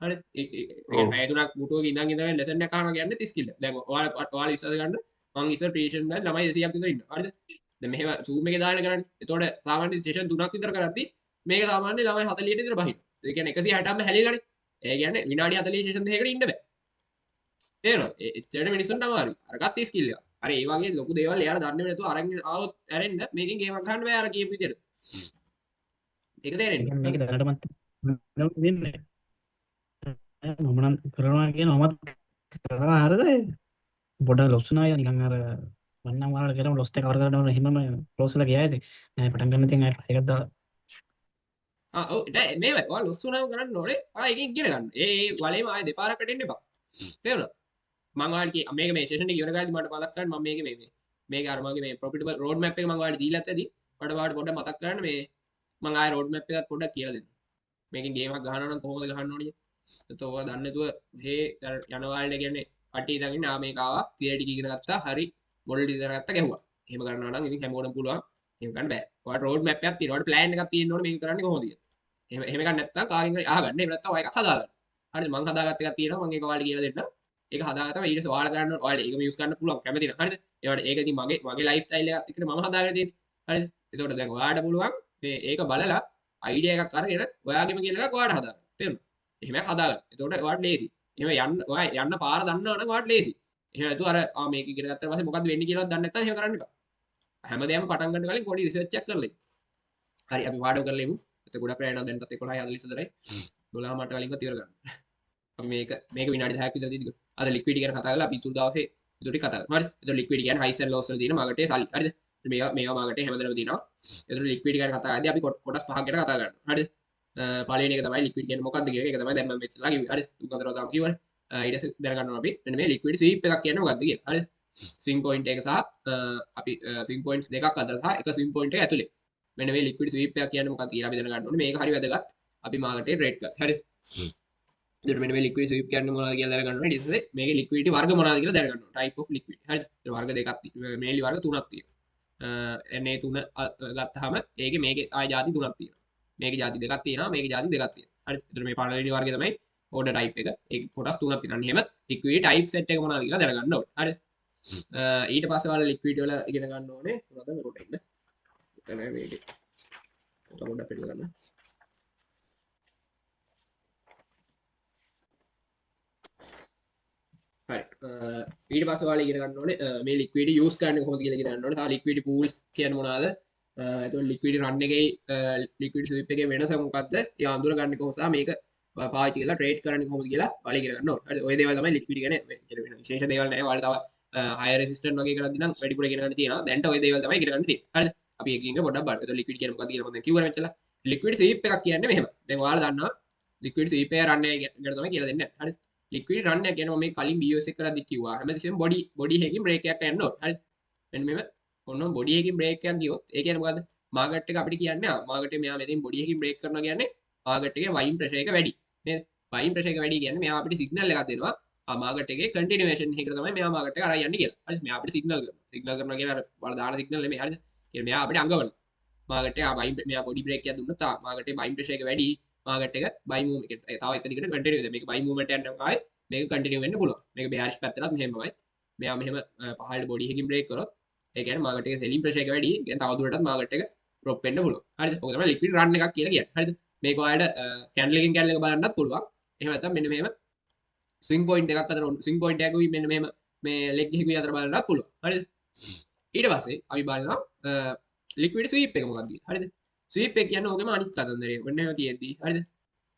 හරිද? ඒ පැය 3ක් පුටුවක ඉඳන් ලෙසන් එකක් අහනවා කියන්නේ ස්කිල් එක. දැන් ඔයාලා ඉස්සර ගන්න මං ඉස්සර ට්‍රීෂන් වල ළමයි 200ක් විතර ඉන්නවා. හරිද? දැන් මෙහෙම Zoom එකේ දාගෙන කරන්නේ. එතකොට සාමාන්‍ය සෙෂන් 3ක් විතර කරද්දි මේක සාමාන්‍ය ළමයි 40ට විතර බහිනවා. ඒ කියන්නේ 160ක්ම හැලිලානේ. ඒ කියන්නේ විනාඩි 40 සෙෂන් දෙකකට ඉන්න බෑ. තේරෙනවද? එච්චරට මිනිස්සුන්ට අමාරුයි. අරගත් ස්කිල් එක. අර ඒ වගේ ලොකු දේවල් එයාලා දන්නේ නැතුව අරගෙන ආවොත් ඇරෙන්න මේකෙන් ගේමක් ගන්න බෑ අර කියපු විදිහට. ඒක තේරෙන්නේ. මේක දැනටමත් වෙන්නේ මම නම් කරනවා කියන මමත් කරනවා හරිද පොඩ්ඩක් ලොස් වුණා යා නිකන් අර මම නම් වලට කරම ලොස් එක කවර කරනවා එහෙමම ක්ලෝස් වෙලා ගියා ඉතින් නෑ පටන් ගන්න ඉතින් ඒකත් දාලා ඔව් නෑ මේ ඔයා ලොස් වුණාම කරන්න ඕනේ. එකෙන් ඉගෙන ගන්න. ඒ වලේම ආයේ දෙපාරකට එන්න එපා. තේරුණා? මම ඔයාලට මේක මේ සෙෂන් එක ඉවර කරද්දි මට මතක් කරන්න මම මේක අර මගේ මේ ප්‍රොෆිටබල් රෝඩ් මැප් එක මම ඔයාලට දීලා ඇත්තදී මට ඔයාලට පොඩ්ඩක් මතක් කරන්න මේ මම ආයේ රෝඩ් මැප් එකත් පොඩ්ඩක් කියලා දෙන්න. මේකෙන් ගේමක් ගහනවා නම් කොහොමද ගහන්න ඕනේ? එතකොට ඔයා දන්නේ නැතුව මේ යන වාල්නේ කියන්නේ කට්ටිය ඉඳන් ඉන්න මේක ආවා තියරි ටික ඉගෙන ගත්තා හරි මොඩල් ඉගෙන ගත්තා ගැහුවා. එහෙම කරනවා නම් ඉතින් හැමෝටම පුළුවන්. එහෙම ගන්න බෑ. ඔයාලට රෝඩ් මැප් එකක් තියෙනවා. ඔයාලට ප්ලෑන් එකක් තියෙන්න ඕනේ මේක කරන්නේ කොහොමද කියලා. එහෙම එකක් නැත්නම් කාගෙන් හරි අහගන්න. එහෙම නැත්නම් ඔයා එකක් හදාගන්න. හරිද? මම හදාගත්ත එකක් තියෙනවා. මම ඒක ඔයාලට කියලා දෙන්නම්. ඒක හදාගත්තම ඊට පස්සේ ඔයාලා කරන්න ඔයාලට ඒකම යූස් කරන්න පුළුවන් කැමති නම් හරිද? ඒවට ඒක ඉතින් මගේ ලයිෆ් ස්ටයිල් එකත් එක්ක මම හදාගෙන තියෙන්නේ. හරිද? එතකොට දැන් ඔයාලට පුළුවන් මේ ඒක බලලා අයිඩියා එකක් අරගෙන ඔයාගෙම කියලා එකක් ඔයාලට හදාගන්න. තේරුණා? එහෙම එකක් හදාගන්න. එතකොට ඔයාලට ලේසි. එහෙම ඔයා යන්න පාර දන්නවා නම් ඔයාලට ලේසි. එහෙම නැතුව අර මේක ඉගෙන ගත්තාට පස්සේ මොකද්ද වෙන්නේ කියලාවත් දන්නේ නැත්නම් එහෙම කරන්න එපා. හැමදේම පටන් ගන්න කලින් පොඩි රිසර්ච් එකක් කරලා ඉන්න. හරි අපි පාඩම කරලා ඉමු. එතකොට ගොඩක් රැයනවා දැන්ටත් 11:40 ඉඳලා 12 මට කලින්වත් ඉවර ගන්න. අපි මේක විනාඩි 10ක් විතර දීලා අද ලික්විඩ් ගැන කතා කරලා අපි ඊතුරු දවසේ ඊටු කතා කරමු. හරි. එතකොට ලික්විඩ් කියන්නේ හයිස් ඇන්ඩ් ලෝස් වල තියෙන මාකටේ සල්ලි. හරිද? මේවා මාකටේ හැමදේම තියෙනවා. එතකොට ලික්විඩ් ගැන කතා කරද්දී අපි කොටස් පහක් ගැන කතා කරනවා. හරිද? පළවෙනි එක තමයි ලික්විඩ් කියන්නේ මොකක්ද කියන එක තමයි දැන් මම මෙච්චරලා කිව්වේ. හරි. තුන් හතරව තමයි කිව්වනේ. ඊට පස්සේ දැනගන්නවා අපි මෙන්න මේ ලික්විඩ් ස්වීප් එකක් කියන්නේ මොකක්ද කියලා. හරිද? ස්විං පොයින්ට් එක සහ අපි ස්විං පොයින්ට්ස් දෙකක් අතර සහ එක ස්විං පොයින්ට් එක ඇතුලේ. මෙන්න මේ ලික්විඩ් ස්වීප් එකක් කියන්නේ මොකක්ද කියලා අපි දැනගන්න ඕනේ. මේක හරි වැදගත්. අපි මාකටේ ට්‍රේඩ් කරා. හරිද? එතකොට මෙන්න මේ ලික්විඩ් ස්වීප් කියන්නේ මොනවද කියලා දැනගන්න ඕනේ. ඊට පස්සේ මේකේ ලික්විඩිටි වර්ග මොනවද කියලා දැනගන්න ඕනේ. Type of liquid. හරිද? ඒ වර්ග දෙකක් තියෙනවා. මේලි වර්ග තුනක් තියෙනවා. NA 3 ගත්තාම ඒකේ මේකේ ආය ಜಾති තුනක් තියෙනවා. මේකේ ಜಾති දෙකක් තියෙනවා. මේකේ ಜಾති දෙකක් තියෙනවා. හරිද? එතකොට මේ පළවෙනි වර්ගය තමයි ඕඩර් ටයිප් එක. ඒක කොටස් තුනක් තියෙනවා. එහෙම ලික්විඩ් ටයිප් සෙට් එක මොනවද කියලා දැනගන්න ඕනේ. හරිද? ඊට පස්සේ ඔයාලා ලික්විඩ් වල ඉගෙන ගන්න ඕනේ. මොනවද කොට ඉන්න. එතන මේකේ. පොඩ්ඩක් පිළිගන්න ගන්න. හරි ඊට පස්සේ ඔයාලා ඉගෙන ගන්න ඕනේ මේ ලික්විඩ් යූස් කරන්නේ කොහොමද කියලා ඉගෙන ගන්න ඕනේ. සහ ලික්විඩ් පූල්ස් කියන්නේ මොනවද? එතකොට ලික්විඩ් රන් එකේ ලික්විඩ් ස්විප් එකේ වෙනස මොකක්ද? ඒ අඳුර ගන්න කොහොමද? මේක පාවිච්චි කරලා ට්‍රේඩ් කරන්නේ කොහොමද කියලා ඔයාලා ඉගෙන ගන්න ඕනේ. හරි ඔය දේවල් තමයි ලික්විඩ් කියන්නේ වෙන විශේෂ දේවල් නෑ. ඔයාලා තව හයි රෙසිස්ටන්ට් වගේ කරද්දී නම් වැඩිපුර ඉගෙන ගන්න තියෙනවා. දැන්ට ඔය දේවල් තමයි ඉගෙන ගන්න තියෙන්නේ. හරිද? අපි ඒකින් පොඩ්ඩක් බලන්න. එතකොට ලික්විඩ් කියන්නේ මොකක්ද කියලා මම දැන් කිව්වනේ මෙච්චර. ලික්විඩ් ස්වීප් එකක් කියන්නේ මෙහෙම. දැන් ඔයාලා දන්නවා ලික්විඩ් ස්වීප් එක රන් එක ගැන තමයි කියලා දෙන්නේ. හරි. ලික්විඩ් රන් එක කියන්නේ මම මේ කලින් BOS එක කරද්දි කිව්වා. හැමතිස්සෙම බොඩි එකකින් බ්‍රේක් එකක් යන්න ඕන. හරි. මෙන්න මෙහෙම ඔන්න බොඩි එකකින් බ්‍රේක් එකක් ගියොත් ඒ කියන්නේ මොකද්ද? මාකට් එක අපිට කියන්නේ මාකට් එක මෙයා මෙතෙන් බොඩි එකකින් බ්‍රේක් කරනවා කියන්නේ මාකට් එකේ වයින් ප්‍රෙෂර් එක වැඩි. නේද? වයින් ප්‍රෙෂර් එක වැඩි කියන්නේ මෙයා අපිට සිග්නල් එකක් දෙනවා. මාකට් එකේ කන්ටිනියුේෂන් එකකට තමයි මෙයා මාකට් එක අරන් යන්නේ කියලා. හරි. මෙයා අපිට සිග්නල් කරනවා කියන අර බල දාන සිග්නල් නෙමෙයි. හරිද? කියන්නේ මෙයා අපිට අඟවන. මාකට් එක වයින් මෙයා බොඩි බ්‍රේක් එකක් දුන්නොත් මාකට් එකේ වයින් ප්‍රෙෂර් එක වැඩි. මාකට් එක බයි මූව්මන්ට් එක තව එක දිගට කන්ටිනියු වෙනවා. මේක බයි මූව්මන්ට් එකක් යනවා ආයේ මේක කන්ටිනියු වෙන්න පුළුවන්. මේක බෙයාරිෂ් පැත්තටත් මෙහෙමයි. මෙයා මෙහෙම පහළට බොඩි එකකින් බ්‍රේක් කරොත් ඒ කියන්නේ මාකට් එකේ සෙලින් ප්‍රෙෂර් එක වැඩි. කියන්නේ තව දුරටත් මාකට් එක ඩ්‍රොප් වෙන්න පුළුවන්. හරිද? ඔක තමයි ලික්විඩ් රන් එකක් කියලා කියන්නේ. හරිද? මේක ඔයාලට කැන්ඩල් එකකින් කැන්ඩල් එක බලන්නත් පුළුවන්. එහෙම නැත්නම් මෙන්න මෙහෙම ස්විං පොයින්ට් එකක් අතර ස්විං පොයින්ට් එකක් උයි මෙන්න මෙහෙම මේ ලෙග් එකකුයි අතර බලන්නත් පුළුවන්. හරිද? ඊට පස්සේ අපි බලනවා ලික්විඩ් ස්වීප් එක මොකක්ද කියලා. හරිද? ස්වීප් එක කියන්නේ ඕකෙම අනිත් කතන්දරේ. ඔන්න එහෙම තියෙද්දි හරිද?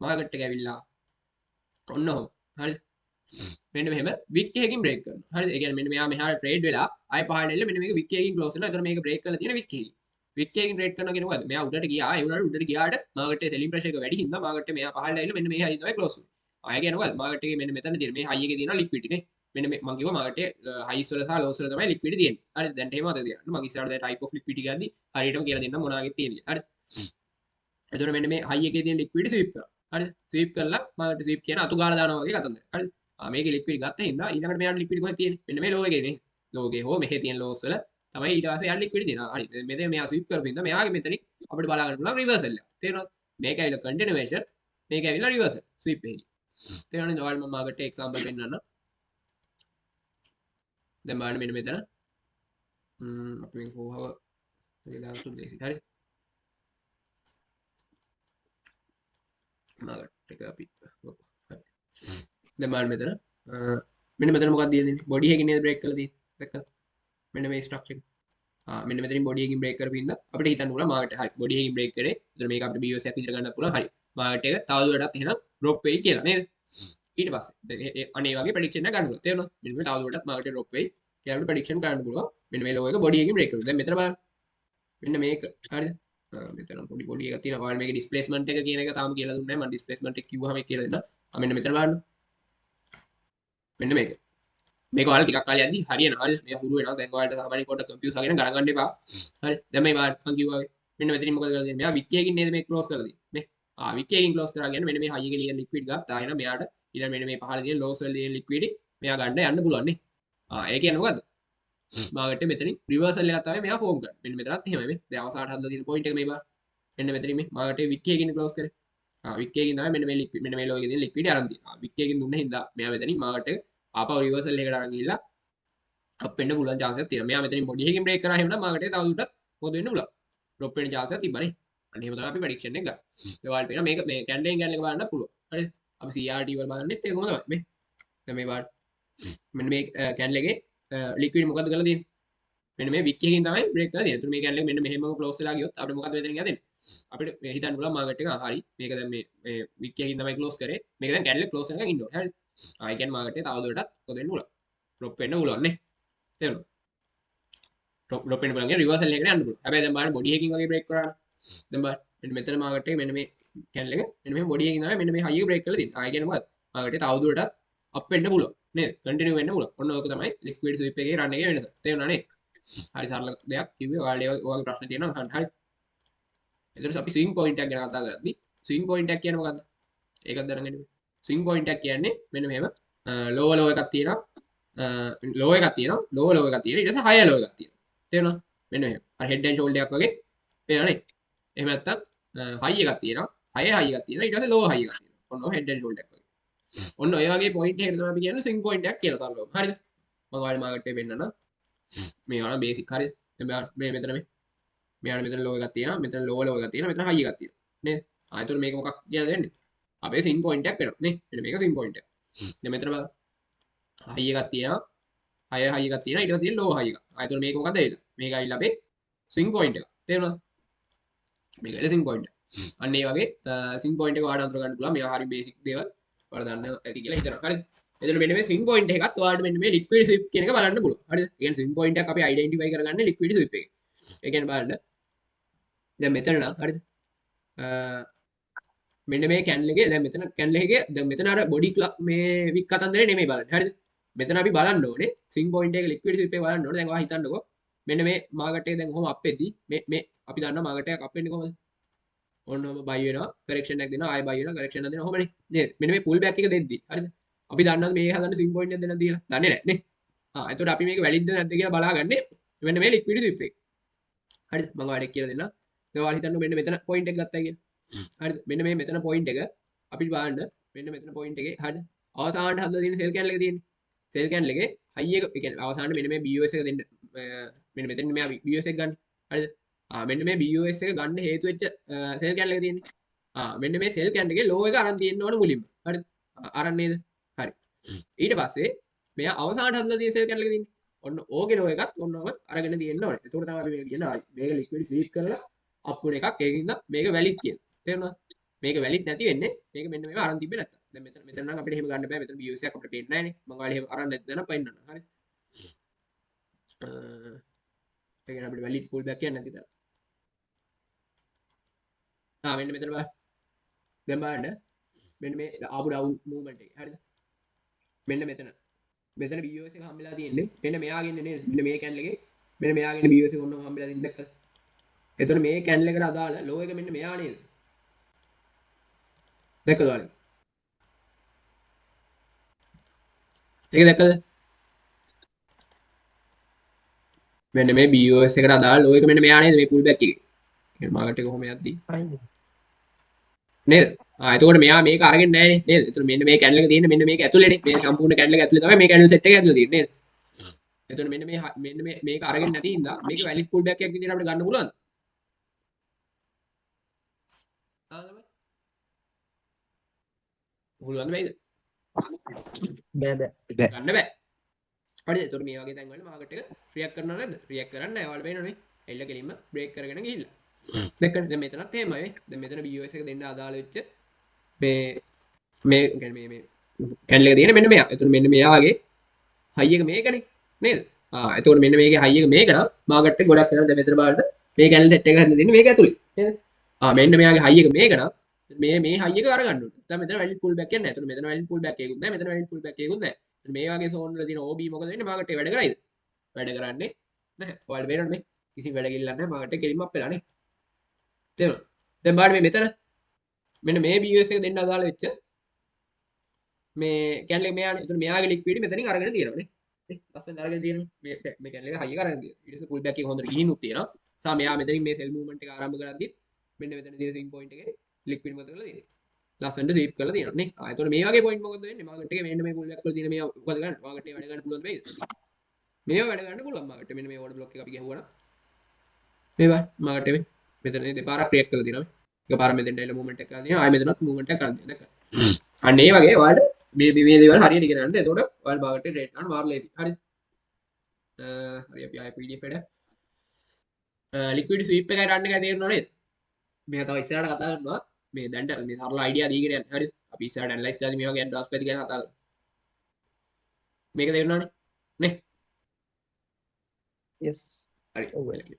මාකට් එක ඇවිල්ලා ඔන්න ඔහොම. හරිද? මෙන්න මෙහෙම වික් එකකින් බ්‍රේක් කරනවා. හරිද? ඒ කියන්නේ මෙන්න මෙයා මෙහාට ට්‍රේඩ් වෙලා ආයෙ පහළට එල්ල මෙන්න මේක වික් එකකින් ක්ලෝස් වෙනවා. එතන මේක බ්‍රේක් කරලා තියෙන වික් එකකින්. වික් එකකින් ට්‍රේඩ් කරනවා කියන්නේ මොකද්ද? මෙයා උඩට ගියා. ඒ උඩට ගියාට මාකට් එකේ සෙලින් ප්‍රෙෂර් එක වැඩි හින්දා මාකට් එක මෙයා පහළට ඇවිල්ලා මෙන්න මේ හයි තමයි ක්ලෝස් වෙන්නේ. ආයෙ කියන්නේ මොකද්ද? මාකට් එකේ මෙන්න මෙතන තියෙන මේ හයි එකේ තියෙන ලික්විඩිටි නේ. මෙන්න මේ මම කිව්වා මාකට් එකේ හයිස් වල සහ ලෝස් වල තමයි ලික්විඩිටි තියෙන්නේ. හරිද? දැන් එහෙම අද තියන්න. මම ඉස්සරහට දැන් ටයිප් ඔෆ් ලික්විඩිටි ගද්දි හරියටම කියලා දෙන්නම් මොනවාගේ තියෙන්නේ. හරිද? එතකොට මෙන්න මේ හයි එකේ තියෙන ලික්විඩිටි ස්වීප් කරනවා. හරිද? ස්වීප් කරලා මාකට් ස්වීප් කියන අතු ගාලා දානවා වගේ කතන්දර. හරිද? මේකේ ලික්විඩ් ගත්ත හින්දා ඊළඟට මෙයාට ලික්විඩ් කොහෙද තියෙන්නේ? මෙන්න මේ ලෝ එකේ නේ. ලෝ එකේ හෝ මෙහෙ තියෙන ලෝස් වල තමයි ඊට පස්සේ යාට ලික්විඩ් තියෙනවා. හරි. මෙතන මෙයා ස්විප් කරපු හින්දා මෙයාගේ මෙතනින් අපිට බලා ගන්න පුළුවන් රිවර්සල් එක. තේරෙනවද? මේක ඇවිල්ලා කන්ටිනියුේෂන් මේක ඇවිල්ලා රිවර්සල් ස්විප් එකේ. තේරෙනවද? ඔයාලට මම මාකට එක්සැම්පල් පෙන්නන්න. දැන් බලන්න මෙන්න මෙතන. අපි මේක කොහොම වෙලා සුදේසි. හරි. මාකට එක අපි දැන් බලන්න මෙතන මෙන්න මෙතන මොකක්ද දෙන්නේ බොඩි එකකින් නේද බ්‍රේක් කරලා තියෙන්නේ දැක්කද මෙන්න මේ ස්ට්‍රක්චර් එක මෙන්න මෙතනින් බොඩි එකකින් බ්‍රේක් කරපු හින්දා අපිට හිතන්න පුළුවන් මාකට් හරි බොඩි එකකින් බ්‍රේක් කරේ ඒතර මේක අපිට BOS එකක් විතර ගන්නත් පුළුවන් හරි මාකට් එක තව දුරටත් එහෙනම් ඩ්‍රොප් වෙයි කියලා නේද ඊට පස්සේ අනේ වගේ ප්‍රෙඩික්ෂන් එක ගන්න පුළුවන් තේරෙනවද මෙන්න මේ තව දුරටත් මාකට් එක ඩ්‍රොප් වෙයි කියලා අපිට ප්‍රෙඩික්ෂන් කරන්න පුළුවන් මෙන්න මේ ලෝ එක බොඩි එකකින් බ්‍රේක් කරනවා දැන් මෙතන බලන්න මෙන්න මේක හරිද මෙතන පොඩි එකක් තියෙනවා ඔයාලා මේකේ ඩිස්ප්ලේස්මන්ට් එක කියන එක තාම කියලා දුන්නේ නැහැ මම ඩිස්ප්ලේස්මන්ට් එක කිව්වහම ඒක කියලා දෙන්න මෙන්න මෙතන බලන්න මෙන්න මේක මේක ඔයාලා ටිකක් කාලයක් යද්දි හරියනවා මේ හුරු වෙනවා දැන් ඔයාලට සාමාන්‍ය කොට කම්පියුටර් සාගෙන ගණන් ගන්න එපා හරි දැන් මේ මම කිව්වා වගේ මෙන්න මෙතනින් මොකද කරලා දෙන්නේ මෙයා වික් එකකින් නේද මේක ක්ලෝස් කරලා දෙන්නේ මේ වික් එකකින් ක්ලෝස් කරා කියන්නේ මෙන්න මේ හයි එකේ ලියන ලික්විඩ් ගත්තා එහෙනම් මෙයාට ඊළඟ මෙන්න මේ පහළ තියෙන ලෝස් වල ලියන ලික්විඩ් මෙයා ගන්න යන්න පුළුවන් නේ ඒ කියන්නේ මොකද්ද මාකට් එක මෙතනින් රිවර්සල් එකක් තමයි මෙයා ෆෝම් කරන්නේ මෙන්න මෙතනත් එහෙමයි මේ දැන් අවසානට හදලා තියෙන පොයින්ට් එක මේ බා මෙන්න මෙතනින් මේ මාකට් එක වික් එකකින් ක්ලෝස් කරේ වික් එකකින් තමයි මෙන්න මේ ලික්විඩ් මෙන්න මේ ලෝ එකේ තියෙන ලික්විඩ් අරන් තියෙනවා වික් එකකින් දුන්න හින්දා මෙයා මෙතනින් මාකට් එක ආපහු රිවර්සල් එකකට අරන් ගිහිල්ලා අප් වෙන්න පුළුවන් chance එකක් තියෙනවා මෙයා මෙතනින් බොඩි එකකින් බ්‍රේක් කරා එහෙනම් මාකට් එක තව දුරටත් මොකද වෙන්න පුළුවන් ඩ්‍රොප් වෙන්න chance එකක් තිබ්බනේ අන්න එහෙම තමයි අපි ප්‍රෙඩික්ෂන් එක ගන්න ඒ වගේ පේනවා මේක මේ කැන්ඩල් එකෙන් එක බලන්න පුළුවන් හරිද අපි CRT වල බලන්නෙත් ඒකම තමයි මේ දැන් මේ වාට මෙන්න මේ කැන්ඩල් එකේ ලික්විඩ් මොකද්ද කරලා තියෙන්නේ මෙන්න මේ වික් එකකින් තමයි බ්‍රේක් කරලා තියෙන්නේ. ඒතර මේ කැන්ඩල් එක මෙන්න මෙහෙමම ක්ලෝස් වෙලා ගියොත් අපිට මොකද මෙතනින් යදෙන්නේ? අපිට මේ හිතන්න පුළුවන් මාකට් එක හරි. මේක දැන් මේ වික් එකකින් තමයි ක්ලෝස් කරේ. මේක දැන් කැන්ඩල් එක ක්ලෝස් වෙනකන් ඉන්න ඕනේ. හරිද? ආයි කියන්නේ මාකට් එක තව දුරටත් මොකද වෙන්න පුළුවන්? ඩ්‍රොප් වෙන්න පුළුවන් නේ. තේරුණාද? ඩ්‍රොප් වෙන්න පුළුවන්. රිවර්සල් එකකට යන්න පුළුවන්. හැබැයි දැන් බලන්න බොඩි එකකින් වගේ බ්‍රේක් කරා. දැන් බලන්න මෙන්න මෙතන මාකට් එක මෙන්න මේ කැන්ඩල් එක මෙන්න මේ බොඩි එකකින් තමයි මෙන්න මේ හයි එක බ්‍රේක් කරලා තියෙන්නේ. ආයි කියන්නේ මොකද? මාකට් එක තව දුරටත් අප් වෙන්න පුළුවන්. නේද? කන්ටිනියු වෙන්න පුළුවන්. ඔන්න ඕක තමයි ලික්විඩ් ස්විප් එකේ රන් එකේ වෙනස. තේරුණා නේ? හරි සරල දෙයක් කිව්වේ ඔයාලට ඔයගේ ප්‍රශ්න තියෙනවා අහන්න හරි එතකොට අපි ස්විං පොයින්ට් එකක් ගැන කතා කරද්දි ස්විං පොයින්ට් එකක් කියන්නේ මොකද්ද ඒකත් දැනගන්න ඕනේ ස්විං පොයින්ට් එකක් කියන්නේ මෙන්න මෙහෙම ලෝ එකක් තියෙනවා ලෝ එකක් තියෙනවා ලෝ එකක් තියෙනවා ඊට පස්සේ හයි ලෝ එකක් තියෙනවා තේරෙනවද මෙන්න මෙහෙම අර හෙඩ් ඇන්ඩ් ෂෝල්ඩර් එකක් වගේ පේනවනේ එහෙම නැත්නම් හයි එකක් තියෙනවා හයි එකක් තියෙනවා ඊට පස්සේ ලෝ හයි එකක් තියෙනවා ඔන්න හෙඩ් ඇන්ඩ් ෂෝල්ඩර් එකක් වගේ ඔන්න ඔය වගේ පොයින්ට් එකකට තමයි අපි කියන්නේ ස්විං පොයින්ට් එකක් කියලා තමයි හරිද මම ඔයාලට මාකට් එකේ පෙන්නන්න මේ වල බේසික් හරි මේ මෙතන මෙයාට මෙතන ලෝ එකක් තියෙනවා මෙතන ලෝ එකක් තියෙනවා මෙතන හයි එකක් තියෙනවා නේද ආයෙත් මේක මොකක් කියලාද වෙන්නේ අපේ සින් පොයින්ට් එකක් වෙනවා නේ මෙන්න මේක සින් පොයින්ට් එක දැන් මෙතන බලන්න හයි එකක් තියෙනවා හයි එකක් තියෙනවා ඊට පස්සේ තියෙන ලෝ හයි එක ආයෙත් මේක මොකද වෙන්නේ මේක ඇවිල්ලා අපේ සින් පොයින්ට් එක තේරුණාද මේක ඇවිල්ලා සින් පොයින්ට් එක අන්න ඒ වගේ සින් පොයින්ට් එක ඔයාලට අඳුර ගන්න පුළුවන් මේවා හරි බේසික් දේවල් ඔයාලා දන්න ඇති කියලා හිතනවා හරිද එතන මෙන්න මේ ස්විං පොයින්ට් එකත් ඔයාලට මෙන්න මේ ලික්විඩ් ස්විප් කියන එක බලන්න පුළුවන්. හරිද? ඒ කියන්නේ ස්විං පොයින්ට් එක අපි අයිඩෙන්ටිෆයි කරගන්නේ ලික්විඩ් ස්විප් එකේ. ඒ කියන්නේ බලන්න දැන් මෙතන නම් හරිද මෙන්න මේ කැන්ඩල් එකේ දැන් මෙතන කැන්ඩල් එකේ දැන් මෙතන අර බොඩි මේ වික් කතන්දරේ නෙමෙයි බලන්නේ හරිද මෙතන අපි බලන්න ඕනේ ස්විං පොයින්ට් එක ලික්විඩ් ස්විප් එක බලන්න ඕනේ දැන් ඔයා හිතන්නකෝ මෙන්න මේ මාකට් එක දැන් කොහොම අප් වෙද්දි මේ අපි දන්නවා මාකට් එක අප් වෙන්නේ කොහොමද ඔන්නම බයි වෙනවා කරෙක්ෂන් එකක් දෙනවා ආයෙ බයි වෙනවා කරෙක්ෂන් එකක් දෙනවා කොහොමනේ නේද මෙන්න මේ පුල් බෑක් එක දෙද්දි හරිද අපි දන්නවා මේ හදන්න ස්විං පොයින්ට් එක දෙන්න දීලා දන්නේ නැහැ නේ එතකොට අපි මේක වැලිඩ්ද නැද්ද කියලා බලාගන්නේ මෙන්න මේ ලික්විඩ් ස්විප් එක හරිද මම ඔයාලට කියලා දෙන්නම් ඔයාලා හිතන්න මෙන්න මෙතන පොයින්ට් එක ගත්තා කියලා හරිද මෙන්න මේ මෙතන පොයින්ට් එක අපි බලන්න මෙන්න මෙතන පොයින්ට් එකේ හරිද අවසානට හදලා තියෙන සෙල් කැන්ඩල් එක තියෙන්නේ සෙල් කැන්ඩල් එකේ හයි එක ඒ කියන්නේ අවසානට මෙන්න මේ BOS එක දෙන්න මෙන්න මෙතන මේ BOS එක ගන්න හරිද මෙන්න මේ BOS එක ගන්න හේතු වෙච්ච සෙල් කැන්ඩල් එක තියෙන්නේ මෙන්න මේ සෙල් කැන්ඩල් එකේ ලෝ එක අරන් තියෙන්න ඕන මුලින්ම හරිද අරන් නේද හරි ඊට පස්සේ මෙයා අවසානට හදලා තියෙන සෙල් කැන්ඩල් එක තියෙන්නේ ඔන්න ඕකේ ලෝ එකත් ඔන්නම අරගෙන තියෙන්න ඕනේ ඒකට තමයි අපි මේක කියන්නේ මේක ලික්විඩ් ස්වීප් කරලා අප් වෙන එකක් ඒකින්ද මේක වැලිඩ් කියලා තේරුණා මේක වැලිඩ් නැති වෙන්නේ මේක මෙන්න මේව අරන් තිබ්බේ නැත්තම් දැන් මෙතන නම් අපිට එහෙම ගන්න බෑ මෙතන BOS එකක් අපිට පේන්නේ නැහනේ මම ඔයාලා එහෙම අරන් නැති දැන පයින්නන්න හරි ඒ කියන්නේ අපිට වැලිඩ් පුල් බෑක් කියන්නේ නැති තරම් මෙන්න මෙතන බලන්න දැන් බලන්න මෙන්න මේ ආපු ඩවුන් මූව්මන්ට් එක හරිද මෙන්න මෙතන BOS එක හම්බෙලා තියෙන්නේ මෙන්න මෙයාගේ ඉන්නේ නේද මෙන්න මේ කැන්ඩල් එකේ මෙන්න මෙයාගේ BOS එක ඔන්නම හම්බෙලා තියෙන දැක්කද එතකොට මේ කැන්ඩල් එකට අදාළ ලෝ එක මෙන්න මෙයා නේද දැක්කද ඔයාලා ඒක දැක්කද මෙන්න මේ BOS එකට අදාළ ලෝ එක මෙන්න මෙයා නේද මේ පුල් බෑක් එකේ ඒ මාකට් එක කොහොම යද්දි නේද එතකොට මෙයා මේක අරගෙන නැහැ නේද එතකොට මෙන්න මේ කැන්ඩල් එක තියෙන්නේ මෙන්න මේක ඇතුලේනේ මේ සම්පූර්ණ කැන්ඩල් එක ඇතුලේ තමයි මේ කැන්ඩල් සෙට් එක ඇතුලේ තියෙන්නේ නේද එතකොට මෙන්න මේ මේක අරගෙන නැති හින්දා මේක වැලිඩ් පුල් බෑක් එකක් විදිහට අපිට ගන්න පුළුවන්ද පුළුවන් බෑද බෑ ගන්න බෑ හරිද එතකොට මේ වගේ තැන් වල මාකට් එක රියැක්ට් කරනවා නේද රියැක්ට් කරන්නේ නැහැ ඔයාලා පේනවනේ එල්ල කෙලින්ම බ්‍රේක් කරගෙන ගිහිල්ලා දැක්කද දැන් මෙතනත් එහෙමයි දැන් මෙතන BOS එක දෙන්න අදාළ වෙච්ච මේ කියන්නේ මේ කැන්ඩල් එක තියෙන මෙන්න මෙයා එතකොට මෙන්න මෙයාගේ හයි එක මේකනේ නේද එතකොට මෙන්න මේකේ හයි එක මේක නම් මාකට් එක ගොඩක් වෙනවා දැන් මෙතන බලන්න මේ කැන්ඩල් සෙට් එක හදන්න දෙන්නේ මේක ඇතුලේ නේද මෙන්න මෙයාගේ හයි එක මේක නම් මේ හයි එක අරගන්න ඕනේ. දැන් මෙතන වැලිඩ් පුල් බෑක් කියන්නේ නැහැ. එතන මෙතන වැලිඩ් පුල් බෑක් එකකුත් නැහැ. මෙතන වැලිඩ් පුල් බෑක් එකකුත් නැහැ. මේ වගේ සෝන් වල තියෙන OB මොකද වෙන්නේ? මාකට් එක වැඩ කරයිද? වැඩ කරන්නේ නැහැ. ඔයාලට පේනවනේ මේ කිසි වැඩ කිල්ලක් නැහැ. මාකට් එක කෙලින්ම අප් වෙලා නේ. තේරුණා? දැන් බලන්න මේ මෙතන මෙන්න මේ BOS එක දෙන්න අදාළ වෙච්ච මේ කැන්ඩල් එක මෙයානේ. එතන මෙයාගේ ලික්විඩ් මෙතනින් අරගෙන තියෙනවා නේ. ලස්සන අරගෙන තියෙනවා. මේ කැන්ඩල් එක හයි එක අරගෙන තියෙනවා. ඊට පස්සේ පුල් බෑක් එක හොඳට ගිහිනුත් තියෙනවා. සා මෙයා මෙතනින් මේ සෙල් මූව්මන්ට් එක ආරම්භ කරද්දි මෙන්න මෙතන තියෙන ස්විං පොයින්ට් එකේ ලික්විඩ් මොකද කරලා තියෙන්නේ? ලස්සනට ස්වීප් කරලා තියෙනවා නේ. එතකොට මේ වගේ පොයින්ට් මොකද වෙන්නේ? මාකට් එකේ මෙන්න මේ පුල් බෑක් වල තියෙන මේ මොකද ගන්න? මාකට් එකේ වැඩ ගන්න පුළුවන් වෙයිද? මේව වැඩ ගන්න පුළුවන් මාකට් මෙන්න මේ ඕඩර් බ්ලොක් එක අපි ගහුවා නම් මේවා මාකට් එකේ මෙතන දෙපාරක් ක්‍රියේට් කරලා තියෙනවා. එකපාර මෙතෙන්ට එල මූව්මන්ට් එකක් කරලා තියෙනවා. ආයෙ මෙතනත් මූව්මන්ට් එකක් කරලා තියෙනවා. දැක්කද? අන්න ඒ වගේ ඔයාලට මේ දේවල් හරියට ඉගෙන ගන්න. එතකොට ඔයාලා මාකට් එකේ රේට් ගන්න මාර්ලා ඉති. හරිද? හරි අපි ආයෙ PDF එකට ලික්විඩ් ස්වීප් එකයි රන් එකයි තේරෙනව නේද? මේ තව ඉස්සරහට කතා කරනවා. මේ දැන්ට මේ සරල අයිඩියා දීගෙන යන්න. හරිද? අපි ඉස්සරහට ඇනලයිස් කරලා මේ වගේ ඇඩ්වාන්ස් පැති ගැන කතා කරමු. මේක තේරුණානේ? නේ? yes හරි. හරි.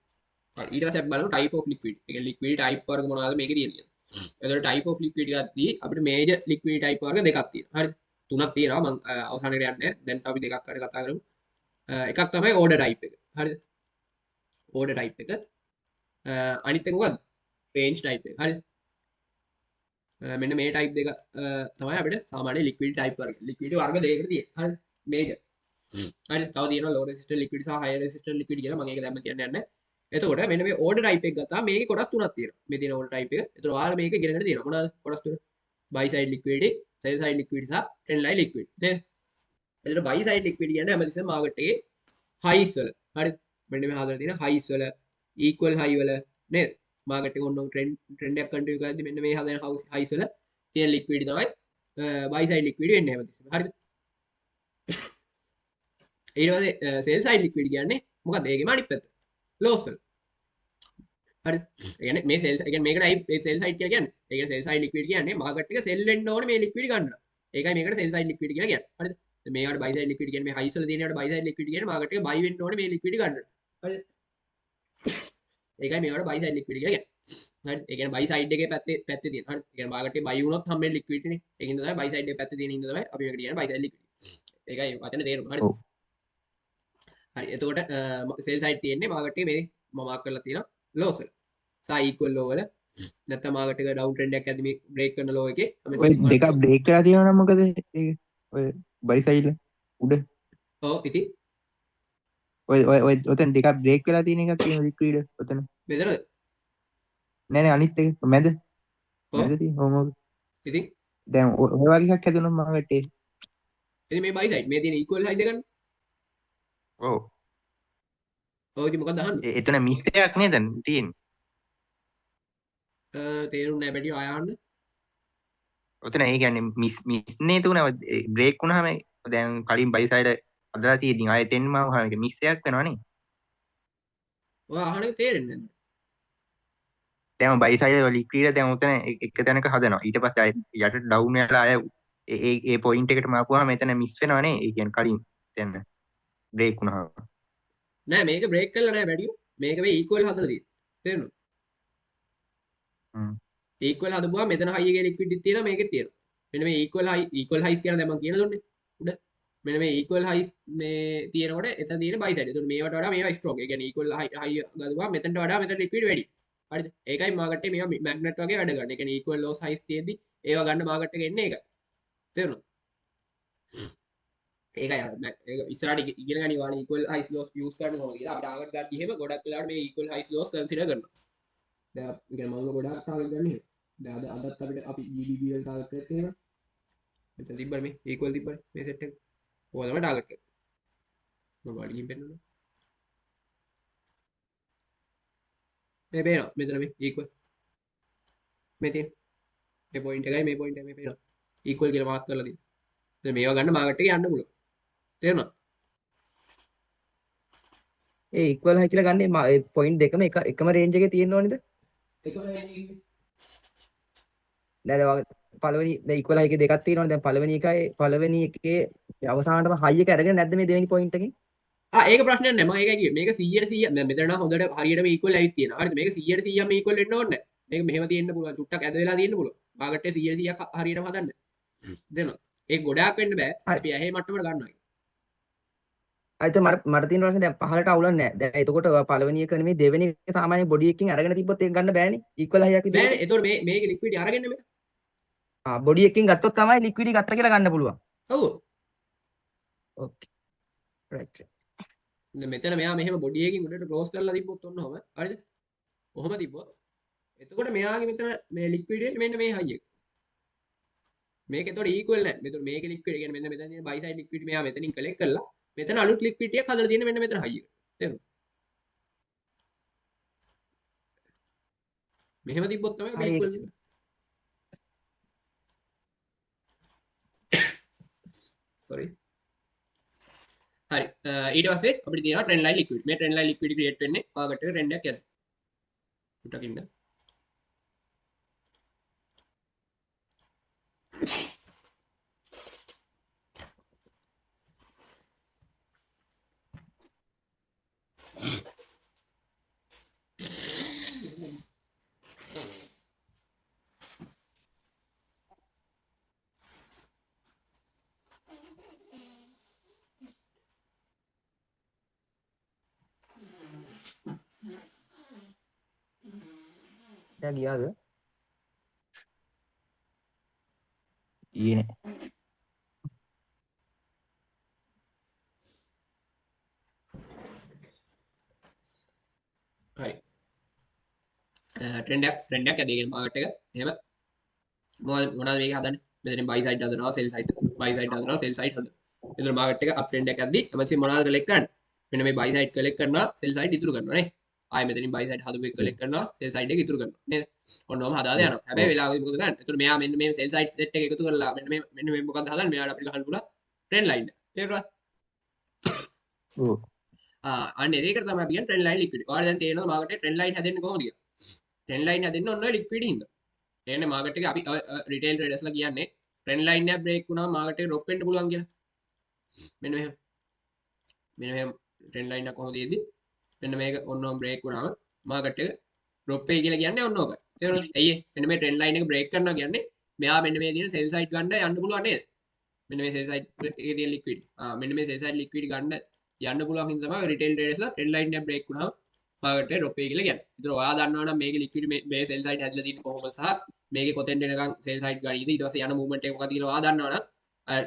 ඊට පස්සේ අපි බලමු type of liquid. ඒ කියන්නේ liquid type වර්ග මොනවද මේකේ තියෙන්නේ කියලා. එතකොට type of liquid එකක්දී අපිට major liquid type වර්ග දෙකක් තියෙනවා. හරිද? තුනක් තියෙනවා. මම අවසානයේ යන්නේ. දැන් අපි දෙකක් අතර කතා කරමු. එකක් තමයි order type එක. හරිද? order type එක. අනිත් එක මොකද්ද? range type එක. හරිද? මෙන්න මේ type දෙක තමයි අපිට සාමාන්‍ය liquid type වර්ග. liquid වර්ග දෙකකට තියෙන්නේ. හරිද? major. හරිද? තව තියෙනවා low resistant liquid සහ high resistant liquid කියලා. මම ඒක දැම්ම කියන්න යන්නේ. එතකොට මෙන්න මේ order type එක ගත්තාම මේකේ කොටස් තුනක් තියෙනවා. මේ තියෙන order type එක. එතකොට ඔයාලා මේක ඉගෙනගෙන තියෙනවා. මොනවද කොටස් තුන? buy side liquid, sell side liquid සහ trend line liquid. නේද? එතකොට buy side liquid කියන්නේ හැමතිස්සෙම market එකේ highs වල. හරිද? මෙන්න මේ හදලා තියෙන highs වල equal high වල නේද? market එක ඔන්න trend එකක් continue කරද්දි මෙන්න මේ හදන highs වල තියෙන liquid තමයි buy side liquid වෙන්නේ හැමතිස්සෙම. හරිද? ඊට පස්සේ sell side liquid කියන්නේ මොකක්ද? ඒකේම අනිත් පැත්ත. loss වල. හරිද? ඒ කියන්නේ මේ sell ඒ කියන්නේ මේකට sell side කියලා කියන්නේ. ඒ කියන්නේ sell side liquid කියන්නේ market එක sell වෙන්න ඕනේ මේ liquid ගන්න. ඒකයි මේකට sell side liquid කියලා කියන්නේ. හරිද? මේකට buy side liquid කියන්නේ මේ highs වල තියෙන ඒවාට buy side liquid කියන්නේ market එක buy වෙන්න ඕනේ මේ liquid ගන්න. හරිද? ඒකයි මේකට buy side liquid කියලා කියන්නේ. හරි ඒ කියන්නේ බයි සයිඩ් එකේ පැත්තේ තියෙන හරි ඒ කියන්නේ මාකට් එකේ බයි වුණොත් හම්බෙන්නේ ලික්විඩ් නේ ඒකින්ද තමයි බයි සයිඩ් එකේ පැත්තේ තියෙන ඉඳ තමයි අපි මේකට කියන්නේ බයි සයිඩ් ලික්විඩ් ඒකයි වචන තේරුම හරි ඔව් හරි එතකොට සෙල් සයිඩ් තියෙන්නේ මාකට් එකේ මේ මම මාක් කරලා තියෙනවා ලෝස් වල සයි ඉක්වල් ලෝ වල නැත්නම් මාකට් එක ඩවුන් ට්‍රෙන්ඩ් එකක් ඇද්දි මේ බ්‍රේක් කරන ලෝ එකේ ඔය දෙක බ්‍රේක් කරලා තියෙනවා නම් මොකද ඒක ඔය බයි සයිඩ් උඩ ඔව් ඉතින් ඔය ඔතන දෙකක් බ්‍රේක් වෙලා තියෙන එකක් තියෙන ලික්විඩ් ඔතන මෙතනද නෑ නෑ අනිත් එක මැද ඔව් මැද තියෙන ඕම ඉතින් දැන් ඔය වගේ එකක් හැදුනොත් මාකට් එක ඉතින් මේ බයි සයිඩ් මේ තියෙන ඉක්වල් හයි දෙකන්න ඔව් ඔව් ඉතින් මොකක්ද අහන්නේ එතන මිස් එකක් නේද තියෙන්නේ තේරුම් නැහැ පැටියෝ ආය අහන්න ඔතන ඒ කියන්නේ මිස්නේ තුන බ්‍රේක් වුණාම දැන් කලින් බයි සයිඩ් අදලා තියෙද්දි ආයෙත් එන්නම වහම ඒක මිස් එකක් වෙනවනේ ඔය අහන එක තේරෙන්නේ නැහැ දැන් බයි සයිඩ් ලික්විඩ් දැන් උතන එක තැනක හදනවා ඊට පස්සේ ආයෙ යට ඩවුන් වෙලා ආයෙ ඒ පොයින්ට් එකට මාපුවාම එතන මිස් වෙනවනේ ඒ කියන්නේ කලින් දැන් බ්‍රේක් වුණාම නෑ මේක බ්‍රේක් කරලා නෑ පැටියෝ මේක මේ ඉක්වල් හදලා තියෙන්නේ තේරෙනවද ඉක්වල් හදපුවා මෙතන හයි එකේ ලික්විඩ් තියෙනවා මේකෙත් තියෙනවා මෙන්න මේ ඉක්වල් හයිස් කියන දැන් මම කියන දුන්නේ උඩ මෙන්න මේ ඉක්වල් හයිස් මේ තියෙනකොට එතන තියෙන බයි සයිඩ්. එතකොට මේවට වඩා මේවා ස්ට්‍රෝක්. ඒ කියන්නේ ඉක්වල් හයි ගදුවා මෙතනට වඩා මෙතන ලික්විඩ් වැඩි. හරිද? ඒකයි මාකට් එකේ මේවා මැග්නට් වගේ වැඩ ගන්න. ඒ කියන්නේ ඉක්වල් ලෝස් හයිස් තියෙද්දි ඒවා ගන්න මාකට් එකේ එන්නේ ඒකයි. තේරුණාද? ඒකයි අර ඒක ඉස්සරහට ඉගෙන ගන්න වානේ ඉක්වල් හයිස් ලෝස් යූස් කරන්න ඕන කියලා. අපිට ආගට ගන්න ගිහෙම ගොඩක් වෙලාවට මේ ඉක්වල් හයිස් ලෝස් කන්සිඩර් කරනවා. දැන් ඒ කියන්නේ මම ගොඩක් ටාගට් ගන්න එහෙම. දැන් අදත් අපිට අපි GDP වල ටාගට් කරත් එහෙම. මෙතන තිබ්බනේ මේ ඉක්වල් තිබ්බනේ මේ සෙට් එක. ඕක තමයි ටාගට් කරන්නේ. මම වලින් පෙන්නනවා. මේ පේනවා මෙතන මේ ඉක්වල්. මේ තියෙන මේ පොයින්ට් එකයි මේ පොයින්ට් එකයි මේ පේනවා. ඉක්වල් කියලා මාක් කරලා තියෙනවා. දැන් මේවා ගන්න මාකට් එකේ යන්න පුළුවන්. තේරුණාද? ඒ ඉක්වල් හයි කියලා ගන්නේ පොයින්ට් දෙකම එකම රේන්ජ් එකේ තියෙන්න ඕනේද? එකම රේන්ජ් එකේ. දැන් පළවෙනි දැන් ඉක්වල් හයි එකේ දෙකක් තියෙනවනේ. දැන් පළවෙනි එකේ අවසානටම හයි එක අරගෙන නැද්ද මේ දෙවෙනි පොයින්ට් එකෙන්? ඒක ප්‍රශ්නයක් නෑ. මම ඒකයි කිව්වේ. මේක 100ට 100 දැන් මෙතන නම් හොඳට හරියටම ඉක්වල් හයිස් තියෙනවා. හරිද? මේක 100ට 100ම ඉක්වල් වෙන්න ඕනේ නෑ. මේක මෙහෙම තියෙන්න පුළුවන්. චුට්ටක් ඇද වෙලා තියෙන්න පුළුවන්. මාකට් එක 100ට 100ක් හරියටම හදන්න. දෙනවා. ඒක ගොඩාක් වෙන්න බෑ. අපි ඇහි මට්ටමට ගන්නවා. අයිත මට තියෙන ප්‍රශ්නේ දැන් පහලට අවුලක් නැහැ. දැන් එතකොට පළවෙනි එක නෙමෙයි දෙවෙනි එක සාමාන්‍ය බොඩි එකකින් අරගෙන තිබ්බොත් ඒක ගන්න බෑනේ. ඉක්වල් හයියක් විදිහට. නෑ එතකොට මේක ලික්විඩ් අරගෙන මේ. බොඩි එකකින් ගත්තොත් තමයි ලික්විඩි ගත්ත කියලා ගන්න පුළුවන්. ඔව්. ඕකේ. රයිට්. මෙතන මෙයා මෙහෙම බොඩි එකකින් උඩට ක්ලෝස් කරලා තිබ්බොත් ඔන්න ඔහම. හරිද? ඔහම තිබ්බොත්. එතකොට මෙයාගේ මෙතන මේ ලික්විඩ් එක මෙන්න මේ හයි එක. මේක එතකොට ඉක්වල් නැහැ. මෙතන මේක ලික්විඩ්. ඒ කියන්නේ මෙන්න මෙතන තියෙන බයි සයිඩ් ලික්විඩ් මෙයා මෙතනින් කලෙක්ට් කරලා මෙතන අලුත් ලික්විඩ් එකක් හදලා තියෙන මෙන්න මෙතන හයි එක. තේරුණාද? මෙහෙම තිබ්බොත් තමයි මේ ඉක්වල් වෙන්නේ. sorry. හරි. ඊට පස්සේ අපිට තියෙනවා ට්‍රෙන්ඩ් ලයින් ලික්විඩ්. මේ ට්‍රෙන්ඩ් ලයින් ලික්විඩ් ක්‍රියේට් වෙන්නේ මාකට් එකේ ට්‍රෙන්ඩ් එකක් යද්දි. උටක් ඉන්න. දැන් ගියාද? ඊනේ හරි. ට්‍රෙන්ඩ් එකක් ඇදගෙන මාකට් එක එහෙම මොනවද මේක හදන්නේ? මෙතනින් බයි සයිඩ් හදනවා, සෙල් සයිඩ්, බයි සයිඩ් හදනවා, සෙල් සයිඩ් හදනවා. එතන මාකට් එක අප් ට්‍රෙන්ඩ් එකක් ඇද්දි එමන්සි මොනවද කලෙක්ට් කරන්නේ? මෙන්න මේ බයි සයිඩ් කලෙක්ට් කරනවා, සෙල් සයිඩ් ඉතුරු කරනවා නේ. ආයෙ මෙතනින් බයි සයිඩ් හදපු එක කලෙක්ට් කරනවා, සෙල් සයිඩ් එක ඉතුරු කරනවා නේද? ඔන්නෝම හදාලා යනවා. හැබැයි වෙලාවකදී මොකද කරන්නේ? එතකොට මෙයා මෙන්න මේ සෙල් සයිඩ් සෙට් එක එකතු කරලා මෙන්න මේ මොකක්ද හදන්නේ? මෙයාට අපිට ගහන්න පුළුවන් ට්‍රෙන්ඩ් ලයින් එක. තේරුණාද? ඔව් අන්න ඒකට තමයි අපි කියන්නේ ට්‍රෙන්ඩ් ලයින් ලික්විඩ්. ඔයාලා දැන් තේරෙනවද මාකට් එකේ ට්‍රෙන්ඩ් ලයින් හැදෙන්නේ කොහොමද කියලා? ට්‍රෙන්ඩ් ලයින් හැදෙන්නේ ඔන්න ඔය ලික්විඩ් හින්දා. තේරෙන්නේ මාකට් එකේ අපි රිටේල් ට්‍රේඩර්ස්ලා කියන්නේ ට්‍රෙන්ඩ් ලයින් එක බ්‍රේක් වුණාම මාකට් එක ඩ්‍රොප් වෙන්න පුළුවන් කියලා. මෙන්න මෙහෙම ට්‍රෙන්ඩ් ලයින් එක කොහොමද එද්දි මෙන්න මේක ඔන්නෝම බ්‍රේක් වුණාම මාකට් එක ඩ්‍රොප් වෙයි කියලා කියන්නේ ඔන්න ඕකයි. තේරුණාද? ඇයි මෙන්න මේ ට්‍රෙන්ඩ් ලයින් එක බ්‍රේක් කරනවා කියන්නේ මෙයා මෙන්න මේ තියෙන සෙල් සයිඩ් ගන්න යන්න පුළුවන් නේද? මෙන්න මේ සෙල් සයිඩ් එකේ තියෙන ලික්විඩ්. මෙන්න මේ සෙල් සයිඩ් ලික්විඩ් ගන්න යන්න පුළුවන් හින්දා තමයි රිටේල් ට්‍රේඩර්ස්ලා ට්‍රෙන්ඩ් ලයින් එක බ්‍රේක් වුණාම මාකට් එක ඩ්‍රොප් වෙයි කියලා කියන්නේ. ඒතර ඔයා දන්නවා නම් මේකේ ලික්විඩ් මේ සෙල් සයිඩ් හැදලා තියෙන කොහොමද සහ මේකේ කොතෙන්ද එනකන් සෙල් සයිඩ් ගනීද ඊට පස්සේ යන මූව්මන්ට් එක මොකක්ද කියලා ඔයා දන්නවා නම්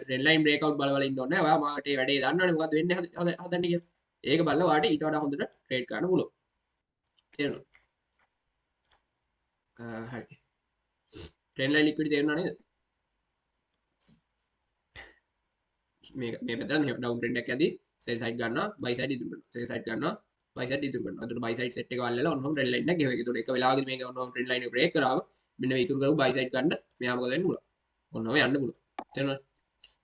ට්‍රෙන්ඩ් ලයින් බ්‍රේක් අවුට් බලවල ඉන්න ඕනේ. ඔයා මාකට් එකේ වැඩේ දන්නවනේ මොකද්ද වෙන්නේ හදන්නේ කියලා. ඒක බලලා ඔයාට ඊට වඩා හොඳට ට්‍රේඩ් කරන්න පුළුවන්. තේරුණාද? හරි. ට්‍රෙන්ඩ් ලයින් ලික්විඩ් තේරුණා නේද? මේ පැත්තට ඩවුන් ට්‍රෙන්ඩ් එකක් යදී සෙල් සයිඩ් ගන්නවා බයි සයිඩ් ඉදිරි කරනවා සෙල් සයිඩ් ගන්නවා බයි සයිඩ් ඉදිරි කරනවා අතට බයි සයිඩ් සෙට් එක වල්ලලා ඔන්නෝම ට්‍රෙන්ඩ් ලයින් එක ගෙවෙයි. ඒතකොට එක වෙලාවකදී මේක ඔන්නෝම ට්‍රෙන්ඩ් ලයින් එක බ්‍රේක් කරාම මෙන්න මේ ඉතුරු කරපු බයි සයිඩ් ගන්න මෙයා මොකද වෙන්න පුළුවන් ඔන්නෝම යන්න පුළුවන්. තේරුණාද?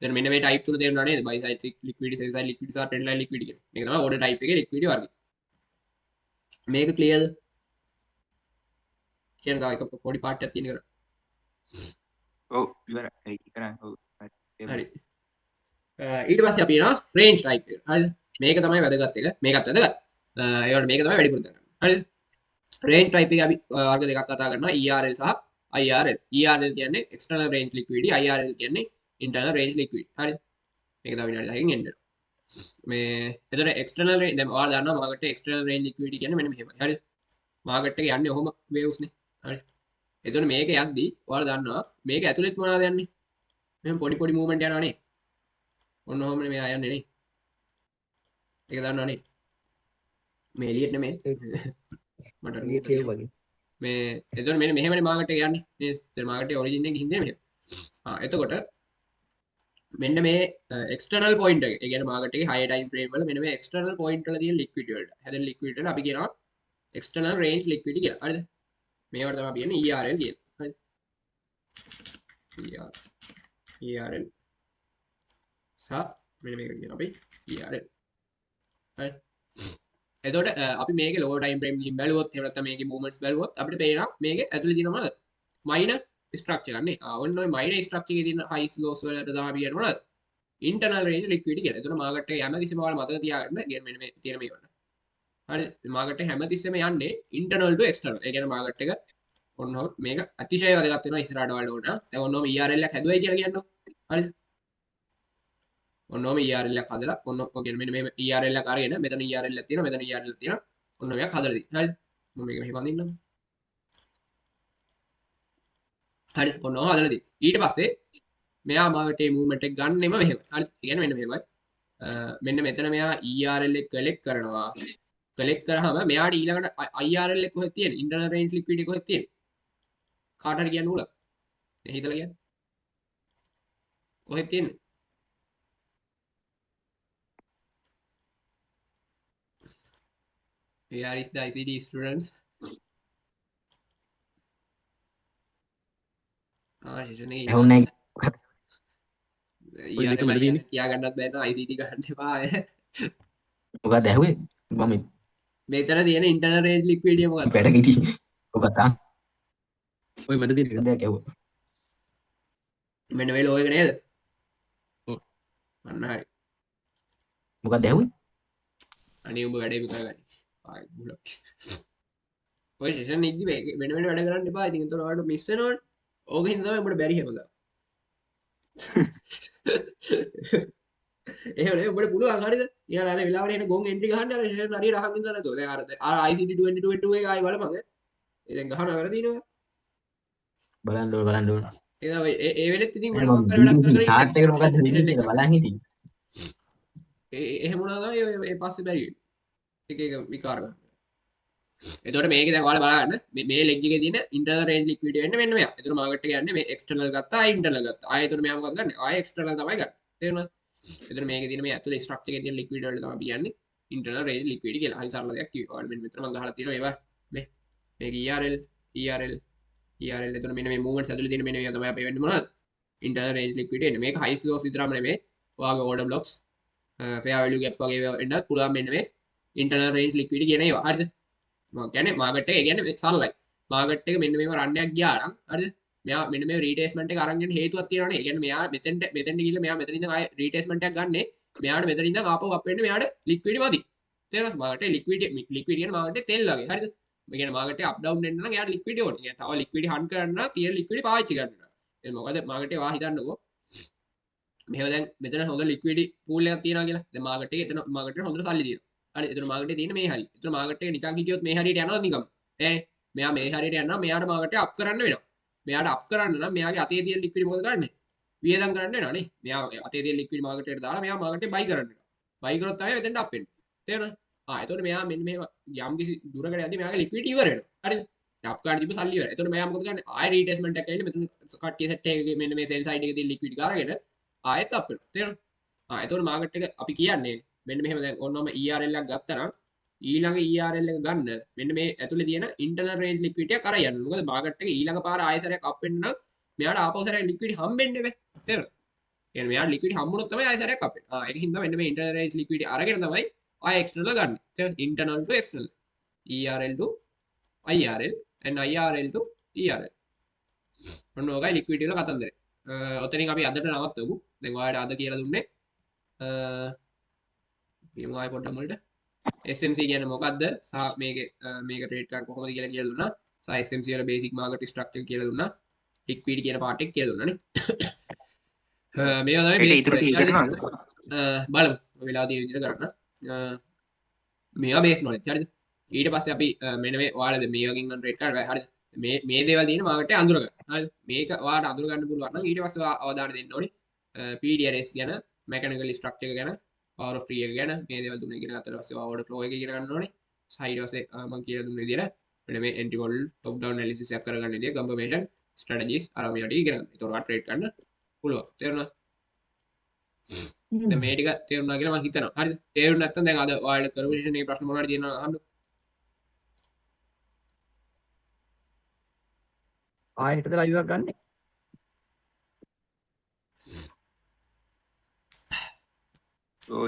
දැන් මෙන්න මේ ටයිප් තුන තේරුණා නේද? බයි සයිඩ් ලික්විඩ් සෙල් සයිඩ් ලික්විඩ් සහ ට්‍රෙන්ඩ් ලයින් ලික්විඩ් කියන. මේක තමයි ඕඩර් ටයිප් එකේ ලික්විඩ් වර්ගය. මේක ක්ලියර්ද? කියන තව එක පොඩි පාර්ට් එකක් තියෙන කර. ඔව් ඉවරයි. ඒක කරා. ඔව් හරි. ඊට පස්සේ අපි යනවා රේන්ජ් ටයිප් එක. හරිද? මේක තමයි වැදගත් එක. මේකත් වැදගත්. ඒවට මේක තමයි වැඩිපුර කරන්නේ. හරිද? රේන්ජ් ටයිප් එකේ අපි වර්ග දෙකක් කතා කරනවා ERL සහ IRL. ERL කියන්නේ external range liquidity, IRL කියන්නේ internal range liquidity. හරිද? මේක තව විනාඩි 10කින් එන්න. මේ එතකොට external range දැන් ඔයාලා දන්නවා මාකට් එකේ external range liquidity කියන්නේ මෙන්න මෙහෙමයි. හරිද? මාකට් එක යන්නේ ඔහොම waves නේ. හරි. එතකොට මේක යද්දි ඔයාලා දන්නවා මේක ඇතුළෙත් මොනවද යන්නේ? මෙහෙම පොඩි පොඩි movement යනවා නේ. ඔන්න ඔහොමනේ මෙයා යන්නේ නේ. ඒක දන්නවා නේ. මේ එළියට නෙමෙයි. මට ලියටේ වගේ. මේ එතකොට මෙන්න මෙහෙමනේ මාකට් එක යන්නේ. නේද? ඒතර මාකට් එකේ ඔරිජින් එක ගිහින් මෙහෙම. එතකොට මෙන්න මේ එක්ස්ටර්නල් පොයින්ට් එක. ඒ කියන්නේ මාකට් එකේ higher time frame වල මෙන්න මේ එක්ස්ටර්නල් පොයින්ට් වල තියෙන ලික්විඩිටි වලට. හැදෙන ලික්විඩිටි වල අපි කියනවා එක්ස්ටර්නල් රේන්ජ් ලික්විඩිටි කියලා. හරිද? මේවට තමයි අපි කියන්නේ ERL කියලා. හරිද? ERL සහ මෙන්න මේක කියන අපි ERL. හරි. එතකොට අපි මේකේ lower time frame ගිහින් බැලුවොත් එහෙම නැත්නම් මේකේ movements බැලුවොත් අපිට පේනවා මේකේ ඇතුලේ තියෙන මොනවද? minor structure ගන්න. ඔන්න ඔය minor structure එකේ තියෙන highs lows වලට තමයි අපි කියන්නේ මොනවද? internal range liquidity කියලා. එතකොට මාකට් එකේ හැමතිස්සෙම ඔයාලා මතක තියාගන්න. කියන්නේ මෙන්න මේ තියෙන මේවට. හරි. මාකට් එක හැමතිස්සෙම යන්නේ internal to external. ඒ කියන්නේ මාකට් එක ඔන්න මේක අතිශය වැදගත් වෙනවා ඉස්සරහට වලට උනා. දැන් ඔන්නෝම ERL එකක් හැදුවයි කියලා කියන්නකො. හරිද? ඔන්නෝම ERL එකක් හදලා ඔන්න ඔය කියන්නේ මෙන්න මේ ERL එක අරගෙන මෙතන ERL එකක් තියෙනවා මෙතන ERL එකක් තියෙනවා. ඔන්න මේක හදලා තියෙනවා. හරිද? මම මේක මෙහෙම අඳින්නම්. හරි. ඔන්න ඔය හදලා තියෙනවා. ඊට පස්සේ මෙයා මාකට මේ මූවමන්ට් එක ගන්නෙම මෙහෙම. හරිද? ඒ කියන්නේ මෙන්න මෙහෙමයි. මෙන්න මෙතන මෙයා ERL එක කලෙක්ට් කරනවා. කලෙක්ට් කරාම මෙයාට ඊළඟට IRL එක කොහෙද තියෙන්නේ? ඉන්ටර්නල් රේන්ජ් ලික්විඩිටි කොහෙද තියෙන්නේ? කාට හරි කියන්න උලා. මේ හිතලා කියන්න. කොහෙද තියෙන්නේ? Where is the ICT students? ශිෂ්‍යනේ ඇහුන්නේ කියා ගන්නත් බැන්නා ICT ගන්න එපා. මොකක්ද ඇහුවේ මම මෙතන තියෙන ඉන්ටර්නල් රේන්ජ් ලික්විඩිටි මොකක්ද? වැඩ කිටි ඔක තා ඔය මට තියෙන දෙයක් ඇහුවා මෙන්න මේ ලෝ එක නේද? ඔව්. අන්න හරි. මොකක්ද ඇහුවේ අනේ උඹ වැඩේ කරගන්න. ආයි බුලක්. ඔය සෙෂන් එකදි වෙන වෙන වැඩ කරන්න එපා. ඉතින් ඒතර ඔයාලට මිස් වෙනවනේ. ඕකෙන් තමයි උඹට බැරි හැමදාම. එහෙමනේ උඹට පුළුවන් හරිද? ඊළඟ අර වෙලාවට එන ගොන් එන්ට්‍රි ගහන්න අර සෙෂන් හරියට අහන් ඉඳලා නැතෝ. දැන් අර ICT 2022 එක ආයි බලපන්. දැන් ගහනවා වැරදිනවා. බලන්න ඕන ඒ ඒ වෙලෙත් ඉතින් මම චාට් එකට මොකක්ද ලින්ක් එක බලන් හිටියේ එහෙම වුණා තමයි ඒ පස්සේ බැරි එක එක විකාර ගන්න. එතකොට මේකේ දැන් ඔයාලා බලන්න මේ ලෙග් එකේ තියෙන ඉන්ටර්නල් රේන්ජ් ලික්විඩිටි වෙන්නේ මෙන්න මෙයා. එතකොට මාකට් එක යන්නේ මේ එක්ස්ටර්නල් ගත්තා ඉන්ටර්නල් ගත්තා. ආයෙ එතකොට මෙයා මොකක්ද ගන්නෙ? ආයෙ එක්ස්ටර්නල් තමයි ගන්න. තේරුණාද? එතකොට මේකේ තියෙන මේ ඇතුලේ ස්ට්‍රක්චර් එකේ තියෙන ලික්විඩිටි වලට තමයි අපි කියන්නේ ඉන්ටර්නල් රේන්ජ් ලික්විඩිටි කියලා. හරි සරල දෙයක් කිව්වා. ඔයාලා මෙන්න මෙතන මම ගහලා තියෙනවා ඒවා මේක ERL එතකොට මෙන්න මේ මූවමන්ට්ස් ඇතුලේ තියෙන මෙන්න මේවා තමයි අපි වෙන්නේ මොනවද? ඉන්ටර්නල් රේන්ජ් ලික්විඩිටි එන්නේ. මේක highs lows විතරම නෙමෙයි. ඔයාගේ order blocks fair value gap වගේ ඒවා වෙන්නත් පුළුවන් මෙන්න මේ ඉන්ටර්නල් රේන්ජ් ලික්විඩිටි කියන ඒවා. හරිද? මම කියන්නේ මාකට් එක කියන්නේ සරලයි. මාකට් එක මෙන්න මේව රන් එකක් ගියා නම් හරිද? මෙයා මෙන්න මේ රීටේස්මන්ට් එක අරන් යන්න හේතුවක් තියෙනවනේ. ඒ කියන්නේ මෙයා මෙතෙන්ට ගිහිල්ලා මෙයා මෙතන ඉඳන් ආයෙ රීටේස්මන්ට් එකක් ගන්නෙ. මෙයාට මෙතන ඉඳන් ආපහු අප් වෙන්න මෙයාට ලික්විඩිටි මදි. තේරෙනවද? මාකට් එක ලික්විඩිටි කියන්නේ මාකට් එක තෙල් වගේ. හරිද? මේ කියන්නේ මාකට් එක අප් ඩවුන් වෙන්න නම් එයාට ලික්විඩිටි ඕනේ. يعني තව ලික්විඩිටි හන්ට් කරන්න නම් තියෙන ලික්විඩිටි පාවිච්චි කරන්න. ඒ මොකද මාකට් එක වා හිතන්නකෝ. මෙහෙම දැන් මෙතන හොඳ ලික්විඩිටි පූල් එකක් තියෙනවා කියලා. දැන් මාකට් එකේ එතන මාකට් එකට හොඳට සල්ලි තියෙනවා. හරි. එතන මාකට් එකේ තියෙන මේ හරිය. එතන මාකට් එක නිකන් හිටියොත් මේ හරියට යනවා නිකන්. නෑනේ. මෙයා මේ හරියට යනවා මෙයාට මාකට් එක අප් කරන්න වෙනවා. මෙයාට අප් කරන්න නම් මෙයාගේ අතේ තියෙන ලික්විඩිටි මොකද කරන්නේ? වියදම් කරන්න වෙනවා නේ. මෙයා අතේ තියෙන ලික්විඩිටි මාකට් එකට දාලා මෙයා මාකට් එක බයි කරන්න වෙනවා. බයි කරොත් තමයි එතෙන්ට අප් වෙන්නේ. තේරෙනවද? එතකොට මෙයා මෙන්න මෙහෙම යම් කිසි දුරකට යද්දි මෙයාගේ ලික්විඩිටි ඉවර වෙනවා. හරිද? අප් ගන්න තිබ්බ සල්ලි ඉවරයි. එතකොට මෙයා මොකද කරන්නේ? ආයෙ රීටෙස්ට්මන්ට් එකක් ඇවිල්ලා මෙතන කට්ටිය සෙට් එකේ මෙන්න මේ සෙල් සයිඩ් එකේ තියෙන ලික්විඩිටි කාරගෙන ආයෙත් අප් වෙනවා. තේරෙනවද? එතකොට මාකට් එක අපි කියන්නේ මෙන්න මෙහෙම දැන් ඔන්නම ERL එකක් ගත්තා නම් ඊළඟ ERL එක ගන්න මෙන්න මේ ඇතුලේ තියෙන ඉන්ටර්නල් රේන්ජ් ලික්විඩිටි එක කරා යන්න. මොකද මාකට් එක ඊළඟ පාර ආයෙසරයක් අප් වෙන්න නම් මෙයාට ආපහු සැරයක් ලික්විඩිටි හම්බෙන්නේ නැහැ. තේරෙනවද? කියන්නේ මෙයාට ලික්විඩිටි හම්බුනොත් තමයි ආයෙසරයක් අප් වෙන්නේ. ඒක හින්දා මෙන්න මේ ඉන්ටර්නල් රේන්ජ් ලික්විඩිටි අරගෙන තමයි ආයෙ එක්ස්ටර්නල් ගන්න. තේරෙනවද? Internal two external. ERL to IRL and IRL to ERL. ඔන්න ඕකයි ලික්විඩිටි වල කතන්දරේ. ඔතනින් අපි අදට නවත්තමු. දැන් ඔයාලට අද කියලා දුන්නේ මේ ආයෙ පොඩ්ඩක් මුලට SMC කියන්නේ මොකක්ද සහ මේක ට්‍රේඩ් කරන්න කොහොමද කියලා දුන්නා. සහ SMC වල බේසික් මාකට් ස්ට්‍රක්චර් කියලා දුන්නා. ලික්විඩිටි කියන පාර්ට් එක කියලා දුන්නානේ. මේවා තමයි ඉතුරු ටික කරනවද? බලමු. වෙලාව තියෙන විදිහට කරන්න. මේවා බේස් නොලෙජ්. හරිද? ඊට පස්සේ අපි මෙන්න මේ ඔයාලද මේ වගේ නම් ට්‍රේඩ් කරන්න බෑ. හරිද? මේ දේවල් තියෙන මාකට් එක අඳුර ගන්න. හරිද? මේක ඔයාලට අඳුර ගන්න පුළුවන් නම් ඊට පස්සේ අවධානය දෙන්න ඕනේ. PDRS ගැන, mechanical structure ගැන, power of tree එක ගැන මේ දේවල් තුන ඉගෙන ගත්තට පස්සේ order flow එක ඉගෙන ගන්න ඕනේ. ඊට පස්සේ මම කියලා දුන්න විදිහට මෙන්න මේ entry model top down analysis එක කරගන්න විදිහ confirmation strategies අරම යටි ඉගෙන ගන්න. ඒතකොට ඔයාලට ට්‍රේඩ් කරන්න පුළුවන්. තේරුණාද? දැන් මේ ටික තේරුණා කියලා මම හිතනවා. හරිද? තේරුණ නැත්නම් දැන් අද ඔයාලට කරපු සෙෂන් එකේ ප්‍රශ්න මොනවද තියෙනවද අහන්න. ආයෙ හිටද ලයිව් එකක් ගන්න.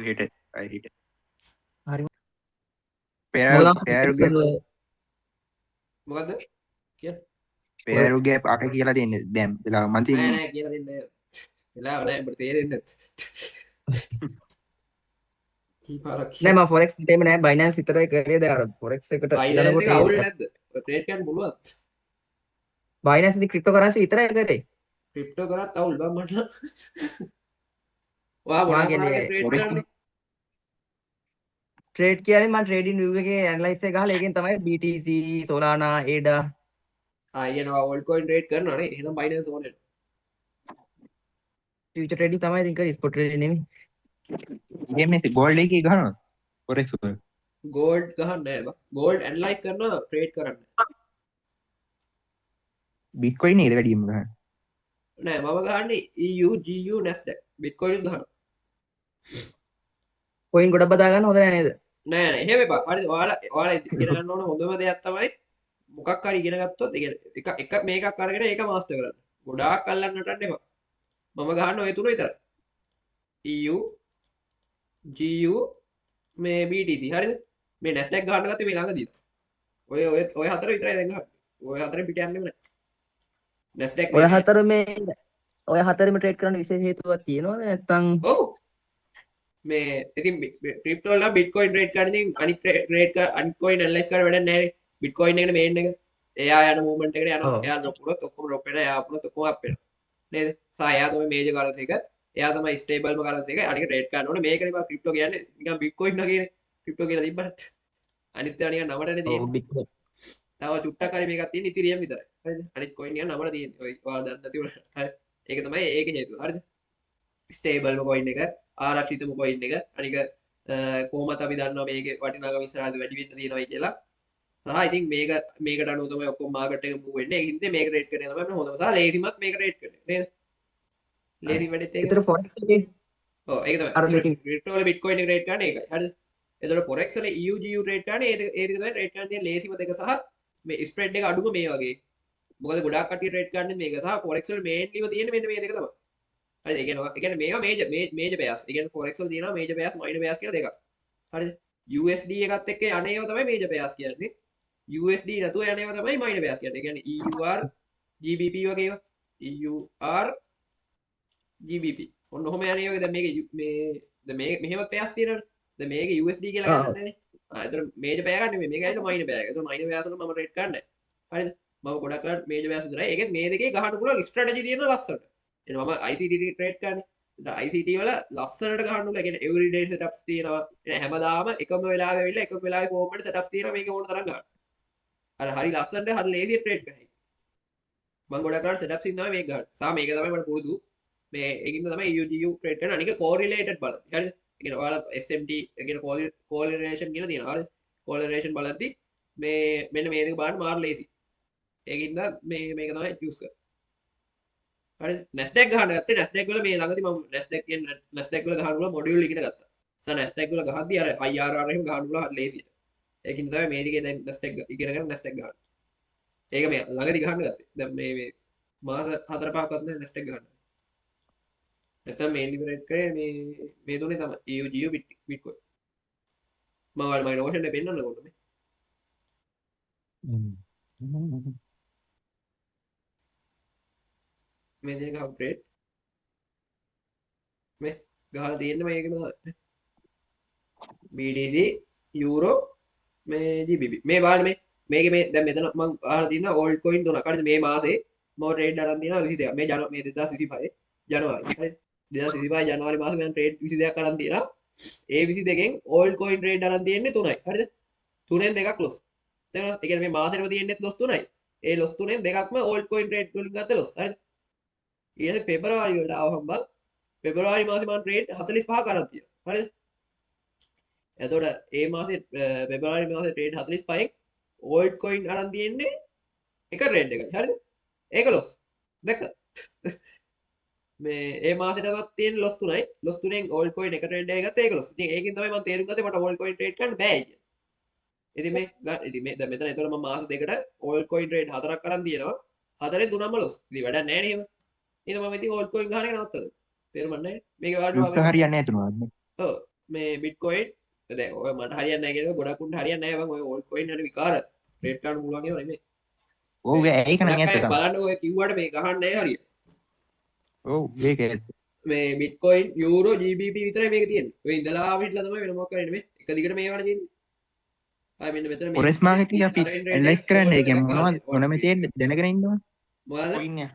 හෙට අයිට හරි. මොකද්ද? පේරුගේ අට කියලා දෙන්න දැම් වෙලා මන්ති නෑ නෑ කියලා දෙන්න. වෙලාව නෑ ඔබට තේරෙන්නේ නැත්. කීපාරක් නෑ මම forex දෙන්න නෑ Binance විතරයි කරේ දැන් අර forex එකට Binance එක අවුල් නැද්ද? ට්‍රේඩ් කරන්න පුළුවන්. Binance ඉතින් cryptocurrency විතරයි කරේ. ක්‍රිප්ටෝ කරත් අවුල් බං මට. ඔයා මොනවා කියන්නේ ට්‍රේඩ් කරන්නේ? ට්‍රේඩ් කියන්නේ මම ට්‍රේඩින් view එකේ ඇනලයිස් එක ගහලා ඒකෙන් තමයි BTC Solana ADA අයනවා ඕල්ඩ් කොයින් ට්‍රේඩ් කරනවා නේ. එහෙනම් Binance ඕනේ. ෆියුචර් ට්‍රේඩින් තමයි ඉතින් කරේ ස්පොට් ට්‍රේඩින් නෙමෙයි. ගේම ගෝල්ඩ් එකේ ගහනවා forex වල ගෝල්ඩ් ගහන්න නෑ බං. ගෝල්ඩ් ඇනලයිස් කරනවා ට්‍රේඩ් කරන්න. බිට්කොයින් නේද වැඩිම ගහන්නේ නෑ මම ගහන්නේ EU GU Nasdaq. Bitcoin ගහනවා. කොයින් ගොඩක් බදා ගන්න හොඳ නෑ නේද? නෑ නෑ එහෙම එපා. හරිද? ඔයාලා ඉගෙන ගන්න ඕන හොඳම දෙයක් තමයි මොකක් හරි ඉගෙන ගත්තොත් ඒ කියන්නේ එක මේකක් අරගෙන ඒක මාස්ටර් කරන්න. ගොඩාක් අල්ලන්න නටන්න එපා. මම ගහන්නේ ඔය තුන විතරයි. EU GU මේ BTC හරිද? මේ Nasdaq ගහන්න ගත්තේ මේ ළඟදී. ඔය හතර විතරයි දැන් ගහන්නේ. ඔය හතරෙන් පිට යන්නෙම නෑ. Nasdaq ඔය හතරෙම ට්‍රේඩ් කරන්න විශේෂ හේතුවක් තියෙනවද නැත්නම්? ඔව්. මේ ඉතින් ක්‍රිප්ටෝ වල බිට්කොයින් ට්‍රේඩ් කරන ඉතින් අනිත් කොයින් ඇනලයිස් කරන්න වැඩක් නැහැ නේ. බිට්කොයින් එකනේ මේන් එක. එයා යන මූවමන්ට් එකට යනවා. එයා ඩ්‍රොප් වුණොත් ඔක්කොම ඩ්‍රොප් වෙනවා. එයා අපුණොත් ඔක්කොම අප් වෙනවා. නේද? එයා තමයි මේජර් කරන්සි එක. එයා තමයි ස්ටේබල්ම කරන්සි එක. අනික ට්‍රේඩ් කරන්න ඕනේ. මේකනේ බා ක්‍රිප්ටෝ කියන්නේ නිකන් බිට්කොයින් වගේනේ. ක්‍රිප්ටෝ කියලා තිබ්බට. අනිත් ඒවා නිකන් නමටනේ තියෙන්නේ. බිට්කොයින්. තව චුට්ටක් හරි මේකක් තියෙන ඉතිරියම් විතරයි. හරිද? අනිත් කොයින් නිකන් නමට තියෙන්නේ. ඔය ඔයාලා දන්නේ නැති උනට. හරි. ඒක තමයි ඒකේ හේතුව. හරිද? ස්ටේබල්ම කොයින් එක, ආරක්ෂිතම කොයින් එක. අනික කොහොමද අපි දන්නවා මේකේ වටිනාකම ඉස්සරහට වැඩි වෙන්න තියෙනවයි කියලා. සහ ඉතින් මේකට අනුව තමයි ඔක්කොම මාකට් එක මූව් වෙන්නේ. ඒක හින්දා මේක ට්‍රේඩ් කරන තමයි හොඳම සහ ලේසිමත් මේක ට්‍රේඩ් කරන්නේ. නේද? ලේසි වැඩිත් ඒක. ඒතර forex එකේ ඔව් ඒක තමයි. අර දෙකෙන් ක්‍රිප්ටෝ වල බිට්කොයින් එක ට්‍රේඩ් කරන්නේ ඒකයි. හරිද? එතකොට forex වල EU GU ට්‍රේඩ් කරන්නේ ඒ දෙක තමයි ට්‍රේඩ් කරන්න තියෙන ලේසිම දෙක සහ මේ ස්ප්‍රෙඩ් එක අඩුම මේ වගේ. මොකද ගොඩාක් කට්ටිය ට්‍රේඩ් කරන්නේ මේක සහ forex වල මේන්ලිම තියෙන්නේ මෙන්න මේ දෙක තමයි. හරිද? ඒ කියන්නේ මේවා මේජර් පෙයර්ස්. ඒ කියන්නේ forex වල තියෙනවා මේජර් පෙයර්ස් මයිනර් පෙයර්ස් කියලා දෙකක්. හරිද? USD එකත් එක්ක යන්නේව තමයි මේජර් පෙයර්ස් කියන්නේ. USD නැතුව යන්නේව තමයි මයිනර් පෙයර්ස් කියන්නේ. ඒ කියන්නේ EUR GBP වගේ ඒවා. EUR GBP. ඔන්න ඔහොම යන්නේ වගේ දැන් මේක මේ දැන් මේ මෙහෙම පෙයර්ස් තියෙනවනේ. දැන් මේක USD කියලා ගන්නන්නේ. එතකොට මේජර් පෑ ගන්න නෙමෙයි මේක ඇවිල්ලා මයිනර් පෑ එක. එතකොට මයිනර් පෑ අතර මම රෙඩ් ගන්නෑ. හරිද? මම ගොඩක් කරලා මේජර් පෑ විතරයි. ඒකෙත් මේ දෙකේ ගහන්න පුළුවන් ස්ට්‍රැටජි තියෙන ලස්සනට. එතන මම ICT ට්‍රේඩ් කරන්නේ. ICT වල ලස්සනට ගහන්න පුළුවන්. ඒ කියන්නේ එවරිඩේ සෙටප්ස් තියෙනවා. හැමදාම එකම වෙලාවෙ ඇවිල්ලා එකම වෙලාවෙ ෆෝමට සෙටප්ස් තියෙනවා මේක ඕන තරම් ගන්න. අර හරි ලස්සනට හරි ලේසි ට්‍රේඩ් කරයි. මම ගොඩක් කරලා සෙටප්ස් ඉන්නවා මේක ගන්න. සා මේක තමයි මට පුරුදු. මේ ඒකින්ද තමයි EUGU ට්‍රේඩ් කරන අනික කෝරිලේටඩ් බලන්න. හරිද? ඒ කියන්නේ ඔයාලා SMT ඒ කියන්නේ කෝරිලේෂන් කියලා තියෙනවා. හරිද? කෝරිලේෂන් බලද්දි මේ මෙන්න මේ දෙක බලන්න මාර ලේසි. ඒකින්ද මේක තමයි යූස් කරන්නේ. හරි නැස්ඩැක් ගහන්න ගත්තේ නැස්ඩැක් වල මේ ළඟදී මම නැස්ඩැක් කියන නැස්ඩැක් වල ගහන්න පුළුවන් මොඩියුල් ඉගෙන ගත්තා. සහ නැස්ඩැක් වල ගහද්දී අර IRR එහෙම ගහන්න පුළුවන් හරි ලේසියට. ඒකින්ද තමයි මේ දිගේ දැන් නැස්ඩැක් ඉගෙනගෙන නැස්ඩැක් ගහන්න. ඒක මේ ළඟදී ගහන්න ගත්තේ. දැන් මේ මාස 4-5ක් වත් නැස්ඩැක් ගහන්න. නැත්නම් මේ ලිබරේට් කරේ මේ තුනේ තමයි EUGU Bitcoin. මම ඔයාලට මගේ notion එක පෙන්නන්න ඕනේ මේ. මේ දෙක අප්ග්‍රේඩ් මේ ගහලා තියෙන්නේ මේකම තමයි. BTC යූරෝ මේ GBP මේ බලන්න මේකේ මේ දැන් මෙතන මම අහලා තියෙනවා ඕල්ඩ් කොයින් තුනක්. හරිද? මේ මාසේ මම ට්‍රේඩ් අරන් තියෙනවා 22ක්. මේ 2025 ජනවාරි. හරිද? 2025 ජනවාරි මාසේ මම ට්‍රේඩ් 22ක් අරන් තියෙනවා. ඒ 22කින් ඕල්ඩ් කොයින් ට්‍රේඩ් අරන් තියෙන්නේ 3යි. හරිද? 3ෙන් දෙකක් ලොස්. තේරෙනවද? ඒ කියන්නේ මේ මාසෙටම තියෙන්නේ ලොස් 3යි. ඒ ලොස් 3ෙන් දෙකක්ම ඕල්ඩ් කොයින් ට්‍රේඩ් වලින් ගත්ත ලොස්. හරිද? ඊට පෙබරවාරි වලට ආවම බං පෙබරවාරි මාසේ මම ට්‍රේඩ් 45ක් අරන් තියෙනවා. හරිද? එතකොට ඒ මාසේ පෙබරවාරි මාසේ ට්‍රේඩ් 45න් ඕල්ඩ් කොයින් අරන් තියෙන්නේ එක ට්‍රේඩ් එකයි. හරිද? ඒක ලොස්. දැක්කද? මේ ඒ මාසෙටවත් තියෙන ලොස් 3යි. ලොස් 3ෙන් ඕල්ඩ් කොයින් එක ට්‍රේඩ් එකක් ගත්තා ඒක ලොස්. ඉතින් ඒකෙන් තමයි මම තේරුම් ගත්තේ මට ඕල්ඩ් කොයින් ට්‍රේඩ් කරන්න බෑ කියලා. ඉතින් මේ දැන් මෙතන එතකොට මම මාස දෙකට ඕල්ඩ් කොයින් ට්‍රේඩ් 4ක් අරන් තියෙනවා. 4ෙන් 3ම ලොස්. ඉතින් වැඩක් නැහැ නේ එහෙම. එහෙනම් මම ඉතින් ඕල්ඩ් කොයින් ගහන එක නවත්තලා. තේරුම් නැහැ. මේක රුට්ට හරියන්නේ නැහැ තුනවා. ඔව් මේ බිට්කොයින් දැන් ඔය මට හරියන්නේ නැහැ කියන ගොඩක් උන්ට හරියන්නේ නැහැ බං ඔය ඕල්ඩ් කොයින් හරි විකාර ට්‍රේඩ් කරන්න පුළුවන් ඒවා නෙමෙයි. ඔව් ඒක නම් ඇත්ත තමයි. බලන්න ඔය කිව්වට මේ ගහන්නේ නැහැ හරියට. ඔව් ඒක ඇත්ත. මේ බිට්කොයින් යූරෝ GBP විතරයි මේක තියෙන්නේ. ඔය ඉඳලා ආවිట్లా තමයි වෙන මොකක් කරන්නේ නෙමෙයි. එක දිගට මේවට තියෙන්නේ. ආයි මෙන්න මෙතන ෆොරෙක්ස් මාකට් එක අපි ඇනලයිස් කරන්න ඒ කියන්නේ මොනවද මොනම තියෙන්නේ දැනගෙන ඉන්නවා. මොනවද? කොයින් එක.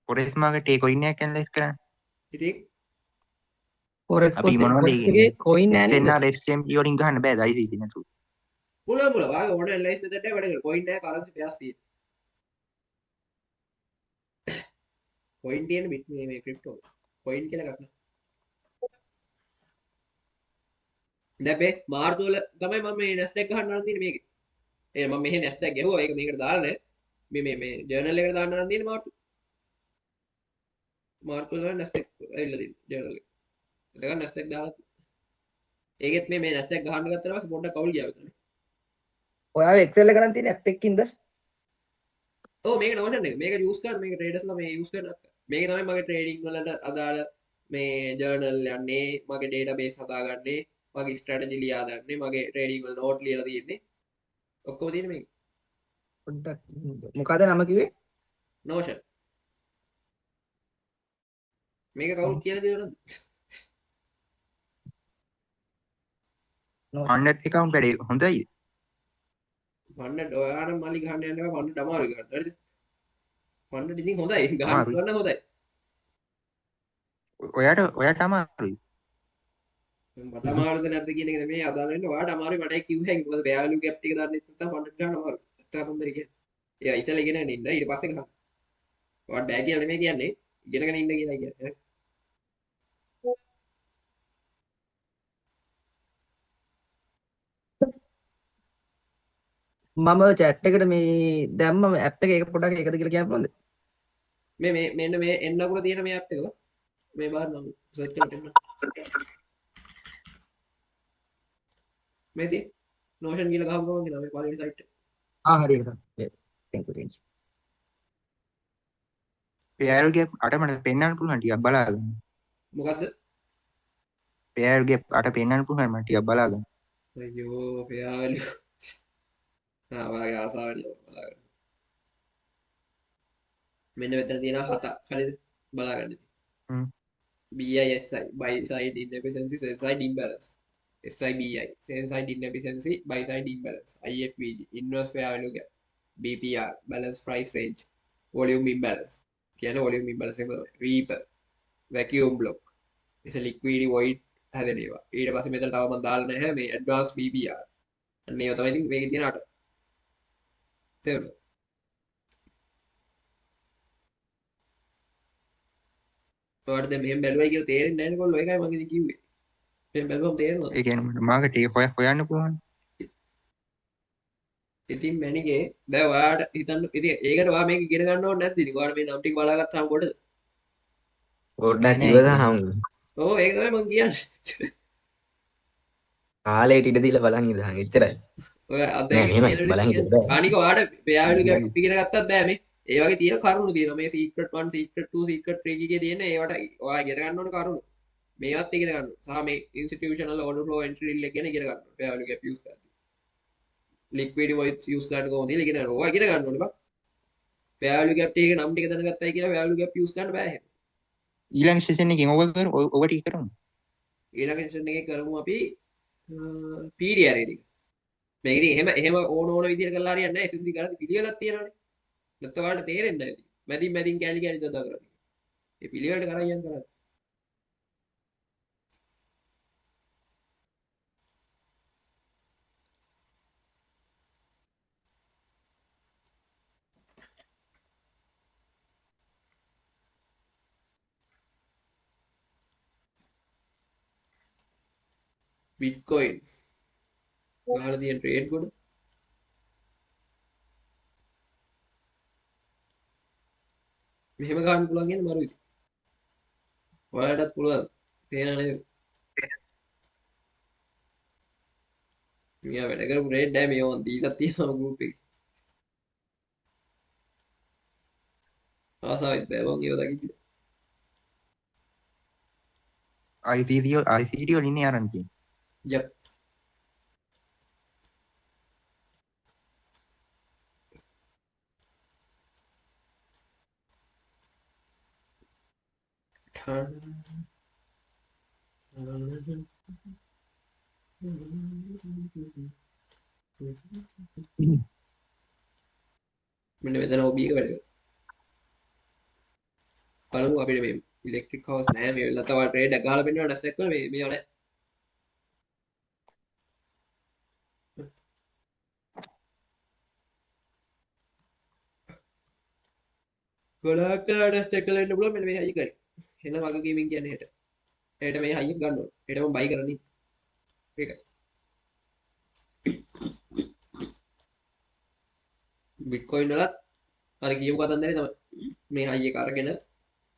ෆොරෙක්ස් මාකට් එක කොයින් එකක් ඇනලයිස් කරන්න. ඉතින් forex අපි මොනවද එකේ coin නෑ නේද? SNR SMT වලින් ගහන්න බෑ ICT නැතුව. මුල වාගේ ඕන ඇනලයිස් මෙතෙන්ට වැඩ කරලා කොයින් නැහැ කරන්සි පෙයාස් තියෙන්නේ. කොයින් තියෙන බිට් මේ ක්‍රිප්ටෝ කොයින් කියලා එකක් නෑ. දැන් මේ මාර්තු වල තමයි මම මේ නැස්ඩැක් ගහන්න අරන් තියෙන්නේ මේකේ. ඒ මම මෙහෙ නැස්ඩැක් ගැහුවා ඒක මේකට දාලා නෑ. මේ ජර්නල් එකට දාන්න අරන් තියෙන්නේ මාර්තු. මාර්තු වල නැස්ඩැක් ඇවිල්ලා තියෙන්නේ ජර්නල් එක. ඒක නැස්ඩැක් දාලා. ඒකෙත් මේ නැස්ඩැක් ගහන්න ගත්තා ඊපස්සේ පොඩ්ඩක් කවුල් ගියා විතරනේ. ඔයාව Excel එක කරන් තියෙන app එකකින්ද? ඔව් මේක notion එක. මේක යූස් කරන මේක ට්‍රේඩර්ස්ලා මේ යූස් කරන මේක තමයි මගේ ට්‍රේඩින් වලට අදාළ මේ ජර්නල් යන්නේ මගේ ඩේටාබේස් හදාගන්නේ මගේ ස්ට්‍රැටජි ලියා ගන්නේ මගේ ට්‍රේඩින් වල නෝට් ලියලා තියෙන්නේ ඔක්කොම තියෙන්නේ මේක පොඩ්ඩක් මොකද නම කිව්වේ? notion මේක කවුරුත් කියලා දෙනවද ෆන්ඩඩ් account වැඩේ හොඳයි. ෆන්ඩ් ඔයාට මල්ලි ගහන්න යන්න එපා ෆන්ඩ් අමාරු ගන්න හරිද ෆන්ඩ් ඉතින් හොඳයි ගහන්න අමාරුයි. පුළුවන් නම් හොඳයි ඔයාට අමාරුයි. මට අමාරුද නැද්ද කියන එක මේ අදාළ වෙන්නේ ඔයාට අමාරුයි මට කිව්ව හැකියි මොකද වැලියු ගැප් ටික දන්නේ නැත්නම් ෆන්ඩ් ගන්න අමාරුයි ඇත්තටම හොඳයි කියන්නේ එයා ඉස්සෙල්ලා ඉගෙනගෙන ඉන්න ඊට පස්සේ ගන්න ඔයාට බෑ කියලා නෙමෙයි කියන්නේ ඉගෙනගෙන ඉන්න කියලා කියන්නේ මම chat එකට මේ දැම්මම app එක ඒක පොඩ්ඩක් ඒකද කියලා කියන්න පුළුවන්ද? මේ මෙන්න මේ එන්න අකුර තියෙන මේ ඇප් එක මේ බලන්න මම සර්ච් කරලා එන්න මේ තියෙන notion කියලා ගහපුවම කියනවා මේ පළවෙනි සයිට් එක හරි ඒක තමයි. thank you. pair gap අට මට පෙන්වන්න පුළුවන් ටිකක් බලාගන්න. මොකද්ද pair gap අට පෙන්වන්න පුළුවන් මට ටිකක් බලාගන්න. අයියෝ පෙයාලු වාගේ ආසාවෙන් බලාගන්න මෙන්න මෙතන තියෙනවා 7ක් හරිද බලාගන්න හ්ම්. BISI buy side inefficiency sell side imbalance SIBI sell side inefficiency buy side imbalance IFVG inverse fair value gap BPR balance price range volume imbalance කියන volume imbalance එක reaper vacuum block is a liquid void හැදෙනවා ඊට පස්සේ මෙතන තව මම දාලා නැහැ මේ advanced BPR අන්න ඒවා තමයි ඉතින් මේකේ තියෙන අට තේරුණා ඔයාලට දැන් මෙහෙම බැලුවයි කියලා තේරෙන්නේ නැහැ නේ කොල්ලෝ ඒකයි මම ඉතින් කිව්වේ මෙහෙම බැලුවම තේරෙනවා ඒ කියන්නේ මාකට් එක හොයන්න පුළුවන්. ඉතින් මැනිකේ දැන් ඔයාලට හිතන්න ඉතින් ඒකට ඔයා මේක ඉගෙන ගන්න ඕනේ නැද්ද ඉතින් ඔයාලා මේ නම් ටික බලාගත්තාම කොටද පොඩ්ඩක් නෑ ඉවසහම් ඕ ඒක තමයි මම කියන්නේ කාලයට ඉඩ දීලා බලන් ඉඳන් එච්චරයි ඔය අද නෑ එක මෙහෙමයි කියන බලන් විදිහ ඉඳලා බෑ අනික ඔයාලට වැලියු ගැප් ඉගෙන ගත්තත් බෑ මේ ඒ වගේ තියෙන කරුණු තියෙනවා මේ සීක්‍රට් 1 සීක්‍රට් 2 සීක්‍රට් 3 එකේ තියෙන ඒවට ඔයා ඉගෙන ගන්න ඕන කරුණු මේවත් ඉගෙන ගන්න සහ මේ ඉන්ස්ටිටියුෂනල් ඕඩර් ෆ්ලෝ එන්ට්‍රි රිල් එක ගැන ඉගෙන ගන්න වැලියු ගැප් යූස් කරලා ලික්විඩ් වොයිඩ් යූස් කරන්න කොහොමද කියලා ඉගෙන ගන්න ඕවා ඉගෙන ගන්න ඕනේ බා වැලියු ගැප් එකේ නම් ටික දැනගත්තයි කියලා වැලියු ගැප් යූස් කරන්න බෑ එහෙම ඊළඟ සෙෂන් එකෙන් ඔව ටික කරමු. ඊළඟ සෙෂන් එකේ කරමු අපි PDR එක මේක ඉතින් එහෙම ඕන විදිහට කරලා හරියන්නේ නැහැ SMC කරද්දි පිළිවෙලක් තියෙනවානේ නැත්නම් ඔයාලට තේරෙන්නේ නැහැ ඉතින් මැදින් කෑලි කෑලි දදා කරන්නේ ඒ පිළිවෙලට කරයියන් කරන්නේ Bitcoin ගහලා තියෙන ට්‍රේඩ් කොට මෙහෙම ගන්න පුළුවන් කියන්නේ මරු ඉතින් ඔයාලටත් පුළුවන් තේරෙනව නේද මියා වැඩ කරපු ට්‍රේඩ් නෑ මේ ඕන් දීලා තියෙනවා ගෲප් එකේ ආසාවෙත් බෑ මං ඒව දකින්න ICD වල ඉන්නේ අරන් තියෙන්නේ. යප් මෙන්න මෙතන OB එක වැඩ කරනවා බලමු අපිට මේ ඉලෙක්ට්‍රික් හවුස් නෑ මේ වෙලාවට තව ට්‍රේඩ් එක ගහලා පෙන්නනවා නැස්දැක් වල මේ මේවා නෑ ගොඩාක් නැස්දැක් වල එන්න පුළුවන් මෙන්න මේ හයිය කරේ එන වගකීමෙන් කියන්නේ හෙට මේ හයිය ගන්න ඕනේ හෙට මම බයි කරන්නේ ඒකයි බිට්කොයින් වලත් අර කියමු කතන්දරේ තමයි මේ හයි එක අරගෙන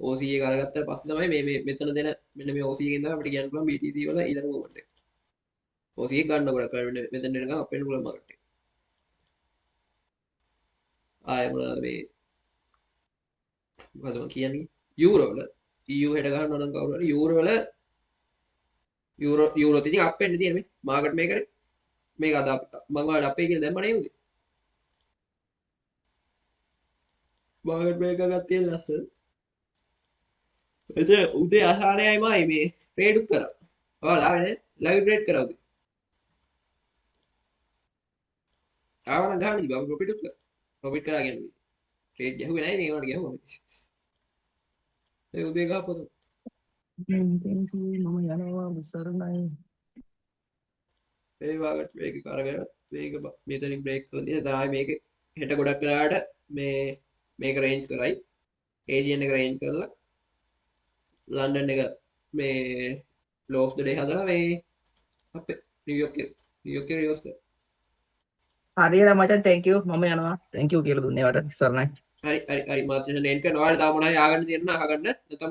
OC එක අරගත්තාට පස්සේ තමයි මේ මෙතන දෙන මෙන්න මේ OC එකෙන් තමයි අපිට කියන්න පුළුවන් BTC වල ඊළඟ මොකක්ද OC එක ගන්න ගොඩක් මෙතන වෙනකන් අපෙන්න පුළුවන් මාකට් එක ආයෙ මොනවාද මේ මොකද මම කියන්නේ යූරෝ වල EU හෙට ගන්නවා නම් කවුරු හරි යූරෝ වල යූරෝ ඉතින් අප් වෙන්න තියෙන මේ මාකට් මේකරේ මේක අද මම ඔයාලට අපේ කියලා දැම්ම නේ උදේ මාකට් මේක ගත්තේ ලස්සන එතන උදේ අහාරයයිමයි මේ ට්‍රේඩ් උත් කරා ඔයාලා ආවේ ලයිව් ට්‍රේඩ් කරා උදේ ආවන ගහන්න ඉතින් බබ ප්‍රොෆිට් උත් කරා ප්‍රොෆිට් කරා කියන්නේ ට්‍රේඩ් ගැහුවේ නැහැ ඉතින් ඒකට ගැහුවා ඒ උදේ ගහපොත මම යනවා සරණයි ඒ වාගට් මේක කරගෙන මේක මෙතනින් බ්‍රේක් කරලා දින තායි මේක හෙට ගොඩක් වෙලාවට මේක රේන්ජ් කරයි ඒසියන් එක රේන්ජ් කරලා ලන්ඩන් එක මේ ලෝස් ද ඩේ හදලා මේ අපේ නිව්යෝර්ක් එකේ රිවර්ස් කරා හරියට මචං thank you මම යනවා thank you කියලා දුන්නේ වට සරණයි හරි මාත් එන්න එන්න කරනවා ඔයාලා තාම මොනවද ආගන්න තියෙන අහගන්න නැත්නම්